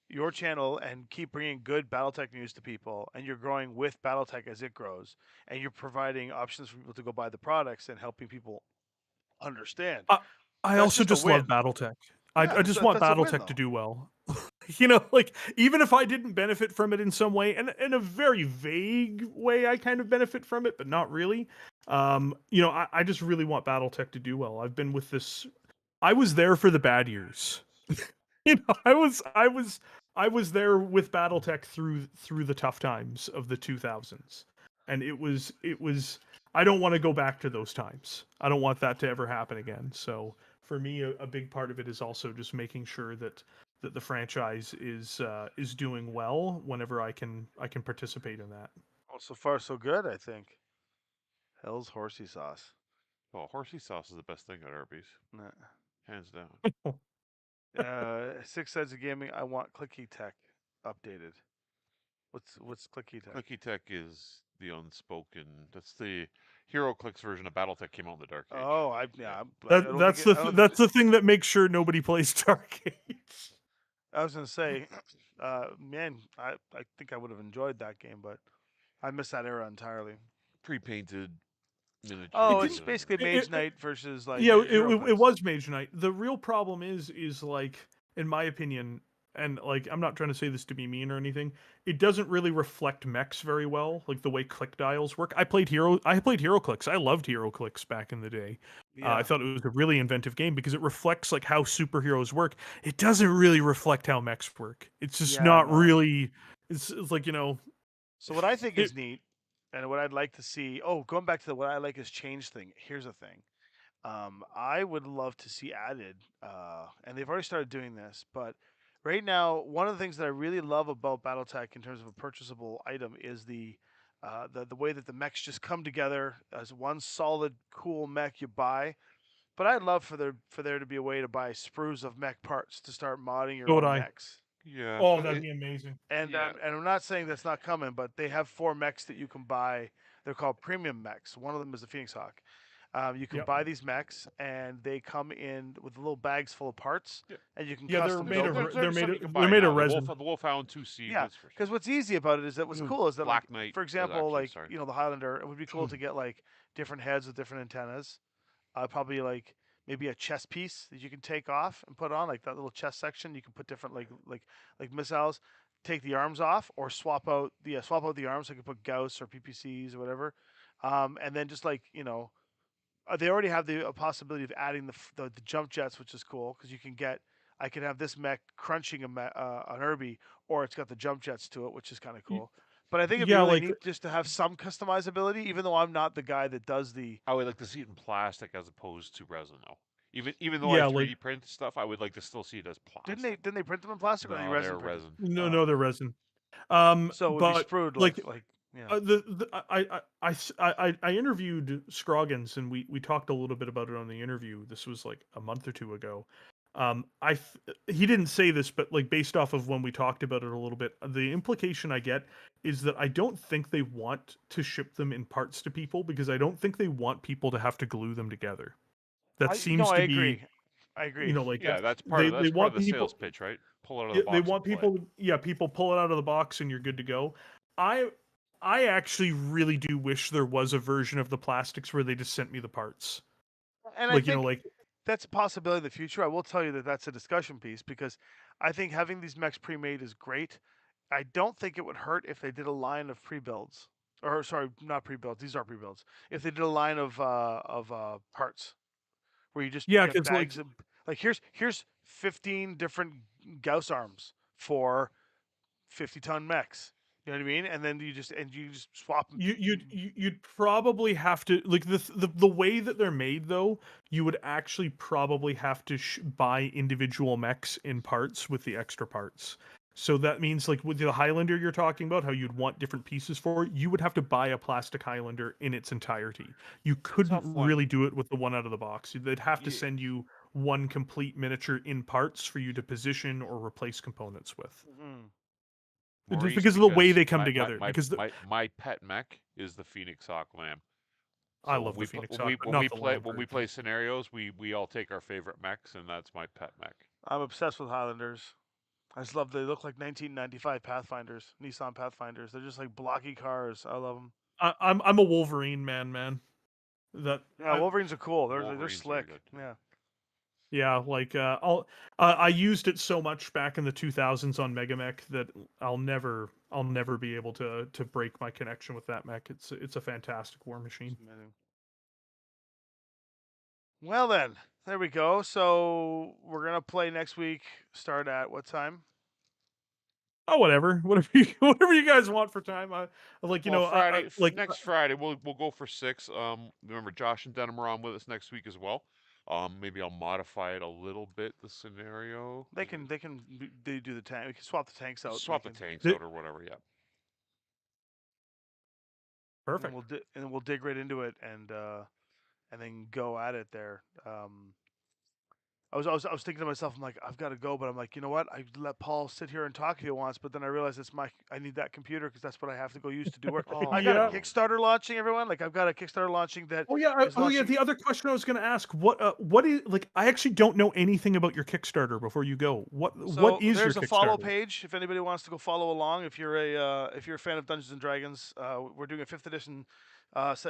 your channel and keep bringing good Battletech news to people, and you're growing with Battletech as it grows, and you're providing options for people to go buy the products and helping people understand. I also just love Battletech. I just want that's a win, BattleTech to though. do well. Like even if I didn't benefit from it in some way, and in a very vague way, I kind of benefit from it, but not really. I just really want BattleTech to do well. I've been with this. I was there for the bad years. I was there with BattleTech through the tough times of the 2000s, and it was. I don't want to go back to those times. I don't want that to ever happen again. So for me, a big part of it is also just making sure that the franchise is doing well whenever I can participate in that. Well, so far so good, I think. Hell's horsey sauce. Well, horsey sauce is the best thing at Arby's, Nah. hands down. 6 Sides of Gaming. I want Clicky Tech updated. What's Clicky Tech? Clicky Tech is the unspoken. That's the Hero Clicks version of BattleTech came out in the Dark Age. Oh, I That don't that's think the I don't- that's the thing that makes sure nobody plays Dark Age. I was gonna say, man, I think I would have enjoyed that game, but I missed that era entirely. Pre-painted miniatures. Oh, didn't- it's basically it- Mage it- Knight versus like Yeah, Hero it Clicks. was Mage Knight. The real problem is like, in my opinion, and like I'm not trying to say this to be mean or anything, it doesn't really reflect mechs very well, like the way click dials work. I played Hero Clicks. I loved Hero Clicks back in the day. I thought it was a really inventive game because it reflects like how superheroes work. It doesn't really reflect how mechs work. It's just Yeah, not no. really. It's like So what I think It- is neat, and what I'd like to see. Oh, going back to the what I like is change thing. Here's the thing. I would love to see added, and they've already started doing this, but right now, one of the things that I really love about BattleTech in terms of a purchasable item is the way that the mechs just come together as one solid, cool mech you buy. But I'd love for there to be a way to buy sprues of mech parts to start modding your So would own I. mechs. Yeah. Oh, but that'd be amazing. And Yeah. and I'm not saying that's not coming, but they have 4 mechs that you can buy. They're called premium mechs. One of them is the Phoenix Hawk. You can Yep. buy these mechs, and they come in with little bags full of parts, Yeah. and you can Yeah, they're custom made build of them. re- they're made something of- you can they're buy made of now. resin. The Wolfhound 2C. Yeah, That's for sure. because what's easy about it is that what's cool is that, Black like, Knight for is example, actually, like sorry. the Highlander, it would be cool to get like different heads with different antennas. Probably like maybe a chest piece that you can take off and put on, like that little chest section. You can put different like missiles. Take the arms off, or swap out the arms. So you can put Gauss or PPCs or whatever, and then just like they already have the possibility of adding the jump jets, which is cool because you can get. I can have this mech crunching an Irby, or it's got the jump jets to it, which is kind of Y- cool. But I think it'd be Yeah, really like neat just to have some customizability, even though I'm not the guy that does the. I would like to see it in plastic as opposed to resin, though. Even though I yeah, 3D like print stuff, I would like to still see it as plastic. Didn't they print them in plastic, or are they No, resin they're printed? resin. no, they're resin. So it would be But sprued like yeah. I interviewed Scroggins and we talked a little bit about it on the interview. This was like a month or two ago. He didn't say this, but like based off of when we talked about it a little bit, the implication I get is that I don't think they want to ship them in parts to people because I don't think they want people to have to glue them together. That seems I to agree. be, I agree. like Yeah, that's they part of want the people. sales pitch, right? Pull it out of Yeah, the they box want and play. people. People pull it out of the box and you're good to go. I I actually really do wish there was a version of the plastics where they just sent me the parts. And I Like think like that's a possibility in the future. I will tell you that that's a discussion piece because I think having these mechs pre-made is great. I don't think it would hurt if they did a line of pre-builds, or sorry, not pre-builds. These are pre-builds. If they did a line of parts where you just yeah, get because like bags of like here's 15 different Gauss arms for 50-ton mechs. You know what I mean? And then you just swap them. you'd probably have to like the way that they're made though. You would actually probably have to buy individual mechs in parts with the extra parts. So that means like with the Highlander you're talking about, how you'd want different pieces for it, you would have to buy a plastic Highlander in its entirety. You couldn't Tough one. really do it with the one out of the box. They'd have to Yeah. send you one complete miniature in parts for you to position or replace components with. Mhm. Just Maurice, because of the way they come my together. Because my pet mech is the Phoenix Hawk Lamb. I So love the Phoenix when Hawk, but not the play Lamb when we version. play scenarios, we all take our favorite mechs, and that's my pet mech. I'm obsessed with Highlanders. I just love they look like 1995 Pathfinders, Nissan Pathfinders. They're just like blocky cars. I love them. I'm a Wolverine man. That Yeah, Wolverines are cool. They're Wolverines are slick. good. Yeah. Yeah, like I used it so much back in the 2000s on Mega Mech that I'll never be able to break my connection with that mech. It's a fantastic war machine. Amazing. Well then, there we go. So we're gonna play next week. Start at what time? Oh, whatever, whatever you guys want for time. I like Well, Friday, like next Friday, we'll go for 6. Remember, Josh and Denham are on with us next week as well. Maybe I'll modify it a little bit, the scenario. They can they do the tank. We can swap the tanks out. Swap the and tanks out or whatever. Yeah. perfect. and we'll dig right into it and then go at it there. I was thinking to myself, I'm like, I've got to go, but I'm like, you know what? I let Paul sit here and talk if he wants, but then I realized I need that computer because that's what I have to go use to do work. I got a Yeah. Kickstarter launching, everyone. Like I've got a Kickstarter launching that. Oh yeah, is launching. The other question I was going to ask, what is, like, I actually don't know anything about your Kickstarter. Before you go, what is your There's Kickstarter? a follow page if anybody wants to go follow along. If you're a fan of Dungeons and Dragons, we're doing a 5th edition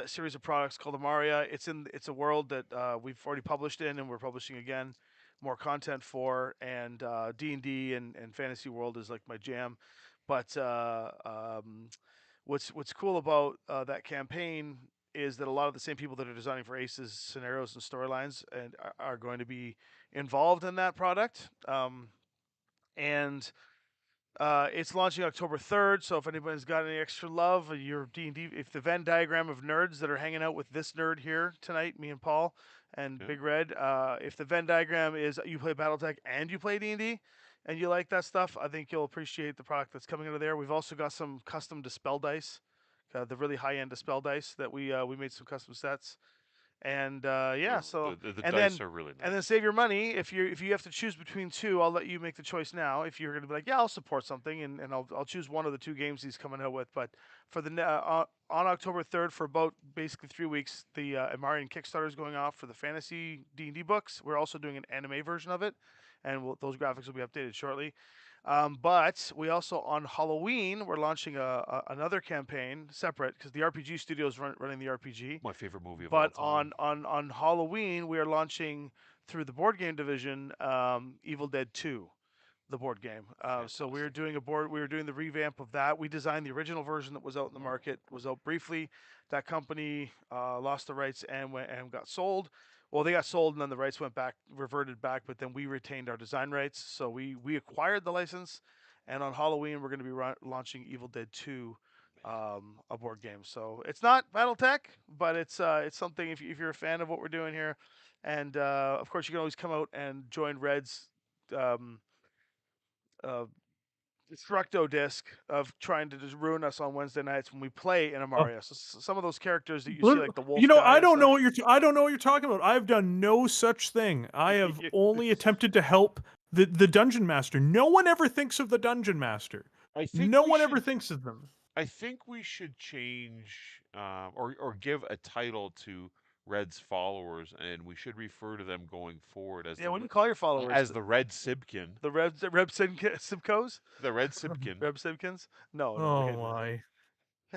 series of products called Amaria. It's a world that we've already published in, and we're publishing again more content for. And D&D and fantasy world is like my jam. But what's cool about that campaign is that a lot of the same people that are designing for Aces scenarios and storylines and are going to be involved in that product. And it's launching October 3rd. So if anybody's got any extra love, your D&D, if the Venn diagram of nerds that are hanging out with this nerd here tonight, me and Paul and Big Red, if the Venn diagram is you play BattleTech and you play D&D and you like that stuff, I think you'll appreciate the product that's coming out of there. We've also got some custom Dispel dice, the really high-end Dispel dice that we made some custom sets. And so the and dice then are really nice. and then save your money if you have to choose between two. I'll let you make the choice now. If you're going to be like, yeah, I'll support something, and I'll choose one of the 2 games he's coming out with. But for the on October 3rd, for about basically 3 weeks, the Amarian Kickstarter is going off for the fantasy D&D books. We're also doing an anime version of it, and those graphics will be updated shortly. But we also on Halloween we're launching another campaign separate because the RPG studio is running the RPG. My favorite movie of But all time. on Halloween we are launching through the board game division Evil Dead 2, the board game. So we were doing the revamp of that. We designed the original version that was out in the market, was out briefly. That company lost the rights and got sold. Well, they got sold and then the rights reverted back, but then we retained our design rights. So we acquired the license, and on Halloween we're going to be launching Evil Dead 2, a board game. So it's not BattleTech, but it's something if you're a fan of what we're doing here, and of course you can always come out and join Red's Destructo disc of trying to just ruin us on Wednesday nights when we play in Amaria. So some of those characters that you see, like the wolf. I don't know what I don't know what you're talking about. I've done no such thing. I have only attempted to help the dungeon master. No one ever thinks of the dungeon master. No one ever thinks of them. I think we should change or give a title to Red's followers, and we should refer to them going forward as what do you call your followers? As the Red Sibkin. The Reb Sibcos? The Red Sibkin. Reb Sibkins? No. Oh my.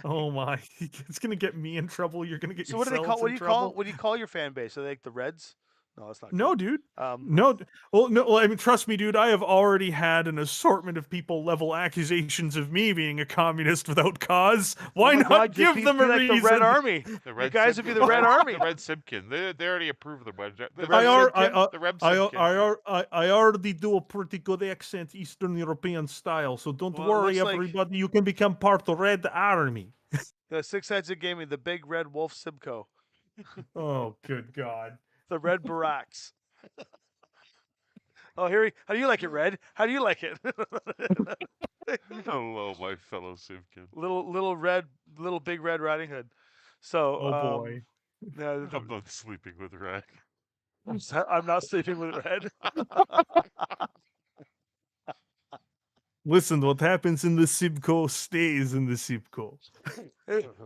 Oh my. It's gonna get me in trouble. You're gonna get yourself in trouble. What do you call your fan base? Are they like the Reds? No, that's not. No, dude. No. Well, I mean, trust me, dude. I have already had an assortment of people level accusations of me being a communist without cause. Why not give them a reason? The Red Army. The Red guys would be the Red Army. The Red Sibkin. They already approved the Red. I already do a pretty good accent, Eastern European style. So don't worry, everybody. You can become part of the Red Army. The Six Heads of Gaming, the Big Red Wolf Sibco. Oh, good God. The Red Barracks. Oh, how do you like it, Red? How do you like it? Hello, my fellow Sibkin. Little Big Red Riding Hood. So, oh boy. I'm not sleeping with Red. I'm not sleeping with Red. Listen, what happens in the Sibco stays in the Sibco.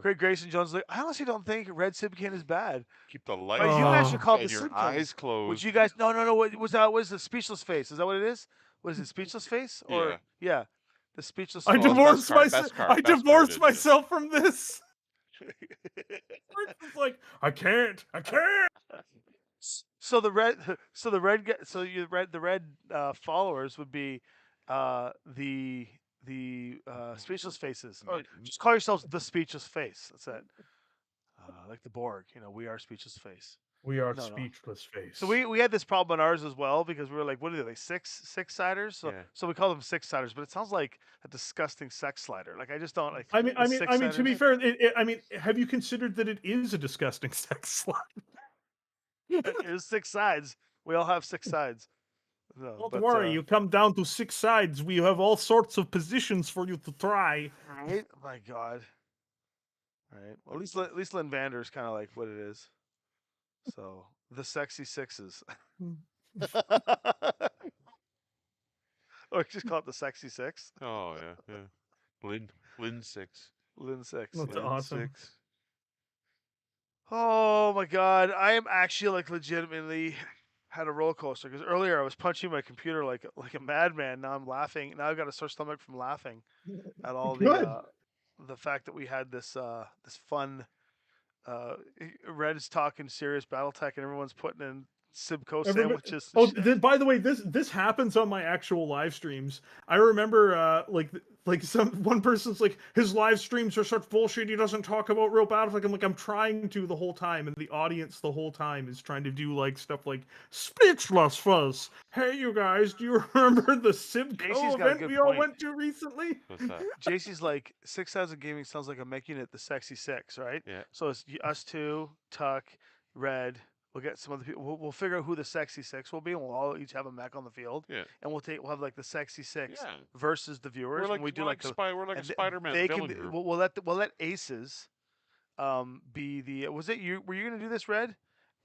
Craig Grayson Jones, like, I honestly don't think Red Sibkin is bad. Keep the lights on. You guys should call it the your Sibkin. Eyes closed. Would you guys? No. What was the speechless face? Is that what it is? What is it? Speechless face? Or yeah, the speechless. I divorced myself. I divorced myself from this. It's like I can't. So the red, so the red, the red followers would be the speechless faces. Or just call yourselves the speechless face. That's it. Like the Borg, we are speechless face. We are No. speechless face. So we had this problem on ours as well because we were like, what are they, like six-siders? So we call them six-siders, but it sounds like a disgusting sex slider. Like I just don't like. I mean, to be six-siders. fair, have you considered that it is a disgusting sex slide? It is six sides. We all have six sides. No, Don't worry, you come down to 6 sides. We have all sorts of positions for you to try. Right? My God. All right. Well, at least Lynnvander is kind of like what it is. So the sexy sixes. Or just call it the sexy six. Oh yeah. Lynn 6. Lynn six. That's yeah. awesome. 6. Oh my God. I am actually like legitimately had a roller coaster because earlier I was punching my computer like a madman. Now I'm laughing. Now I've got a sore stomach from laughing at all Good. the fact that we had this this fun Red's talking serious Battletech and everyone's putting in Simcoe sandwiches. Oh, by the way, this happens on my actual live streams. I remember one person's like, his live streams are such bullshit. He doesn't talk about real Battletech. I'm trying to the whole time, and the audience the whole time is trying to do like stuff like speechless fuzz. Hey, you guys, do you remember the Simcoe event we all went to recently? What's that? JC's like 6,000 Gaming sounds like I'm making it the sexy six, right? Yeah. So it's us two, Tuck, Red. We'll get some other people. We'll figure out who the sexy six will be, and we'll all each have a mech on the field. Yeah. And we'll have like the sexy six Yeah. versus the viewers. We're like, and we do we're like a Spider-Man villain group. We'll let Aces be the were you gonna do this, Red?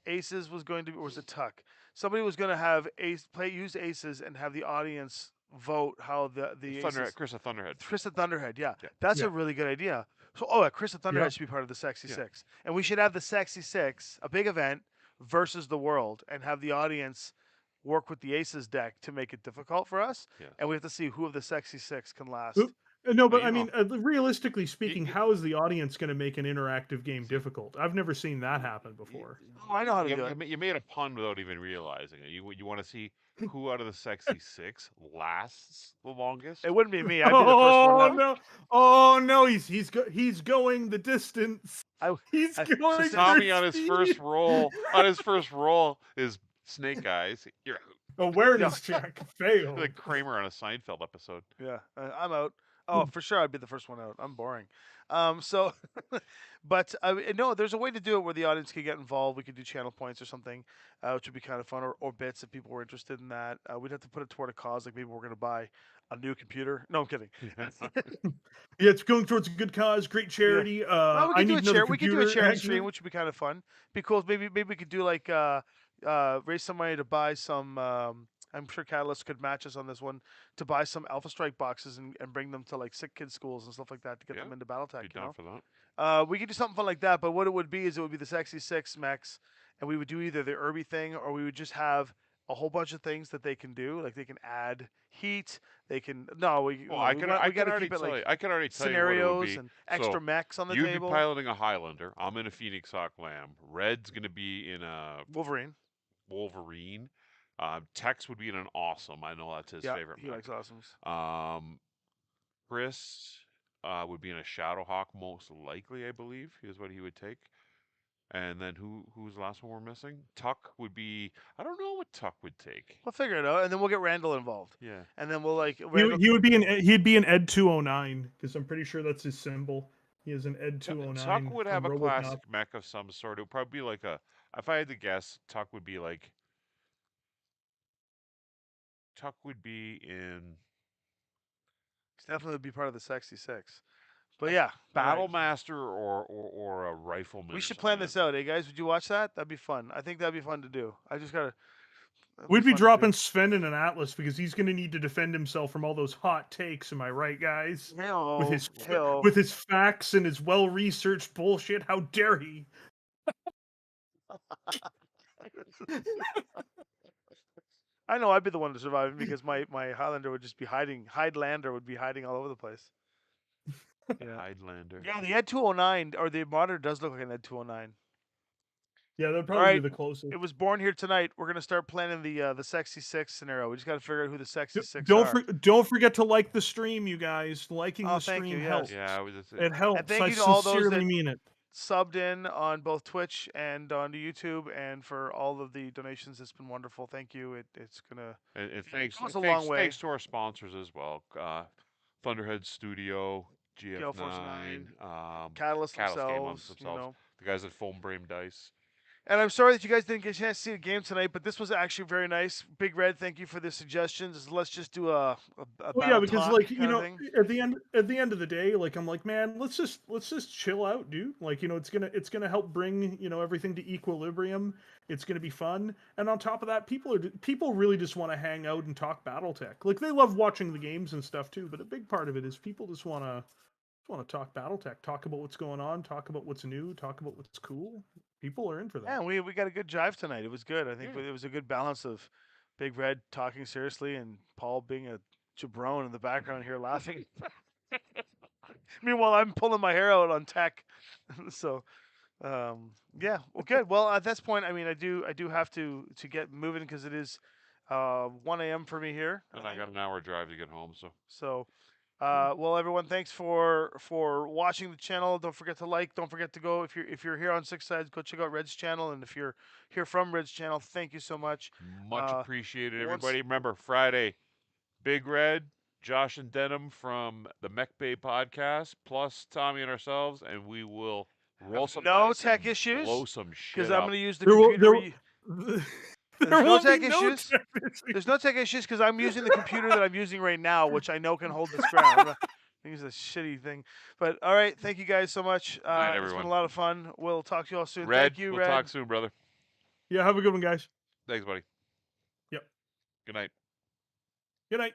Aces was going to be, or was it Tuck? Somebody was gonna have use Aces and have the audience vote how the Thunderhead, Chris of Thunderhead. Chris of Thunderhead, yeah. That's a really good idea. So Chris of Thunderhead should be part of the Sexy Six. And we should have the Sexy Six, a big event versus the world, and have the audience work with the Aces deck to make it difficult for us. Yes. And we have to see who of the Sexy Six can last. No, but I mean, realistically speaking, how is the audience going to make an interactive game difficult? I've never seen that happen before. Oh, I know how to do it. You made a pun without even realizing it. You want to see who out of the Sexy Six lasts the longest? It wouldn't be me. I'd be the first one. No! Oh no! He's going the distance. He's going. Tommy on his first roll. On his first roll is Snake Eyes. You're awareness check failed. Like Kramer on a Seinfeld episode. Yeah, I'm out. Oh, for sure, I'd be the first one out. I'm boring. But no, there's a way to do it where the audience can get involved. We could do channel points or something, which would be kind of fun, or bits if people were interested in that. We'd have to put it toward a cause, like maybe we're going to buy a new computer. No, I'm kidding. Yeah, it's going towards a good cause, great charity. Well, I need another computer. We could do a charity stream, which would be kind of fun. Be cool. Maybe we could do like raise some money to buy some. I'm sure Catalyst could match us on this one to buy some Alpha Strike boxes and bring them to like sick kids schools and stuff like that to get them into Battletech. Be down for that. We could do something fun like that, but what it would be is it would be the Sexy Six mechs, and we would do either the Irby thing or we would just have a whole bunch of things that they can do. Like they can add heat. They can I can already tell you scenarios and extra mechs on the table. You'd be piloting a Highlander. I'm in a Phoenix Hawk Lamb. Red's going to be in a Wolverine. Tex would be in an Awesome. I know that's his favorite. He likes Awesomes. Chris would be in a Shadowhawk, most likely, I believe, is what he would take. And then who's the last one we're missing? Tuck would be. I don't know what Tuck would take. We'll figure it out, and then we'll get Randall involved. Yeah. And then we'll he'd be an Ed 209 because I'm pretty sure that's his symbol. He has an Ed 209. Tuck would have a classic mech of some sort. It would probably be like a. If I had to guess, Tuck would be like. Tuck would be in. He's definitely would be part of the Sexy Six. But yeah, Battlemaster or a Rifleman. We should plan this out, guys? Would you watch that? That'd be fun. I think that'd be fun to do. I just gotta. We'd be dropping Sven in an Atlas because he's going to need to defend himself from all those hot takes. Am I right, guys? With his facts and his well-researched bullshit. How dare he? I know I'd be the one to survive because my Highlander would just be hiding. Hidelander would be hiding all over the place. Yeah. Hidelander. Yeah, the Ed 209 or the monitor does look like an Ed 209. Yeah, that'd All probably be right, the closest. it was born here tonight. We're gonna start planning the sexy six scenario. We just got to figure out who the sexy six are. Don't forget to like the stream, you guys. Liking Oh, the thank you, stream yes. helps. Yeah, It helps. And thank I you to all those sincerely that mean it. subbed in on both Twitch and on YouTube, and for all of the donations. It's been wonderful. Thank you. It's gonna and thanks, goes a long way. thanks to our sponsors as well. Thunderhead Studio, Gale Force 9, GF9, Catalyst Game themselves, you know. the guys at Foam Brain Dice. And I'm sorry that you guys didn't get a chance to see the game tonight, but this was actually very nice. Big Red, thank you for the suggestions. Let's just do a Well, battle yeah, because talk like kind of thing. at the end of the day, like I'm like, man, let's just chill out, dude. Like it's gonna help bring everything to equilibrium. It's gonna be fun, and on top of that, people really just want to hang out and talk BattleTech. Like they love watching the games and stuff too, but a big part of it is people just want to talk BattleTech, talk about what's going on, talk about what's new, talk about what's cool. People are in for that. Yeah, we got a good jive tonight. It was good. I think it was a good balance of Big Red talking seriously and Paul being a jabron in the background here laughing. Meanwhile, I'm pulling my hair out on tech. So, yeah, well, good. Well, at this point, I mean, I do have to get moving because it is 1 a.m. for me here. And I got an hour drive to get home, So, well, everyone, thanks for watching the channel. Don't forget to like. Don't forget to go if you're here on Six Sides, go check out Red's channel. And if you're here from Red's channel, thank you so much. Much appreciated, once- everybody. Remember, Friday, Big Red, Josh and Denham from the Mech Bay podcast, plus Tommy and ourselves, and we will roll some no dice tech and issues blow some shit because I'm up. going to use the There will- computer. there There's no won't be tech no issues. tech issues. There's no tech issues because I'm using the computer that I'm using right now, which I know can hold this ground. I'm not use a shitty thing. But all right, thank you guys so much. Night, It's everyone. been a lot of fun. We'll talk to you all soon. Red, Thank you, we'll Red. talk soon, brother. Yeah, have a good one, guys. Thanks, buddy. Yep. Good night. Good night.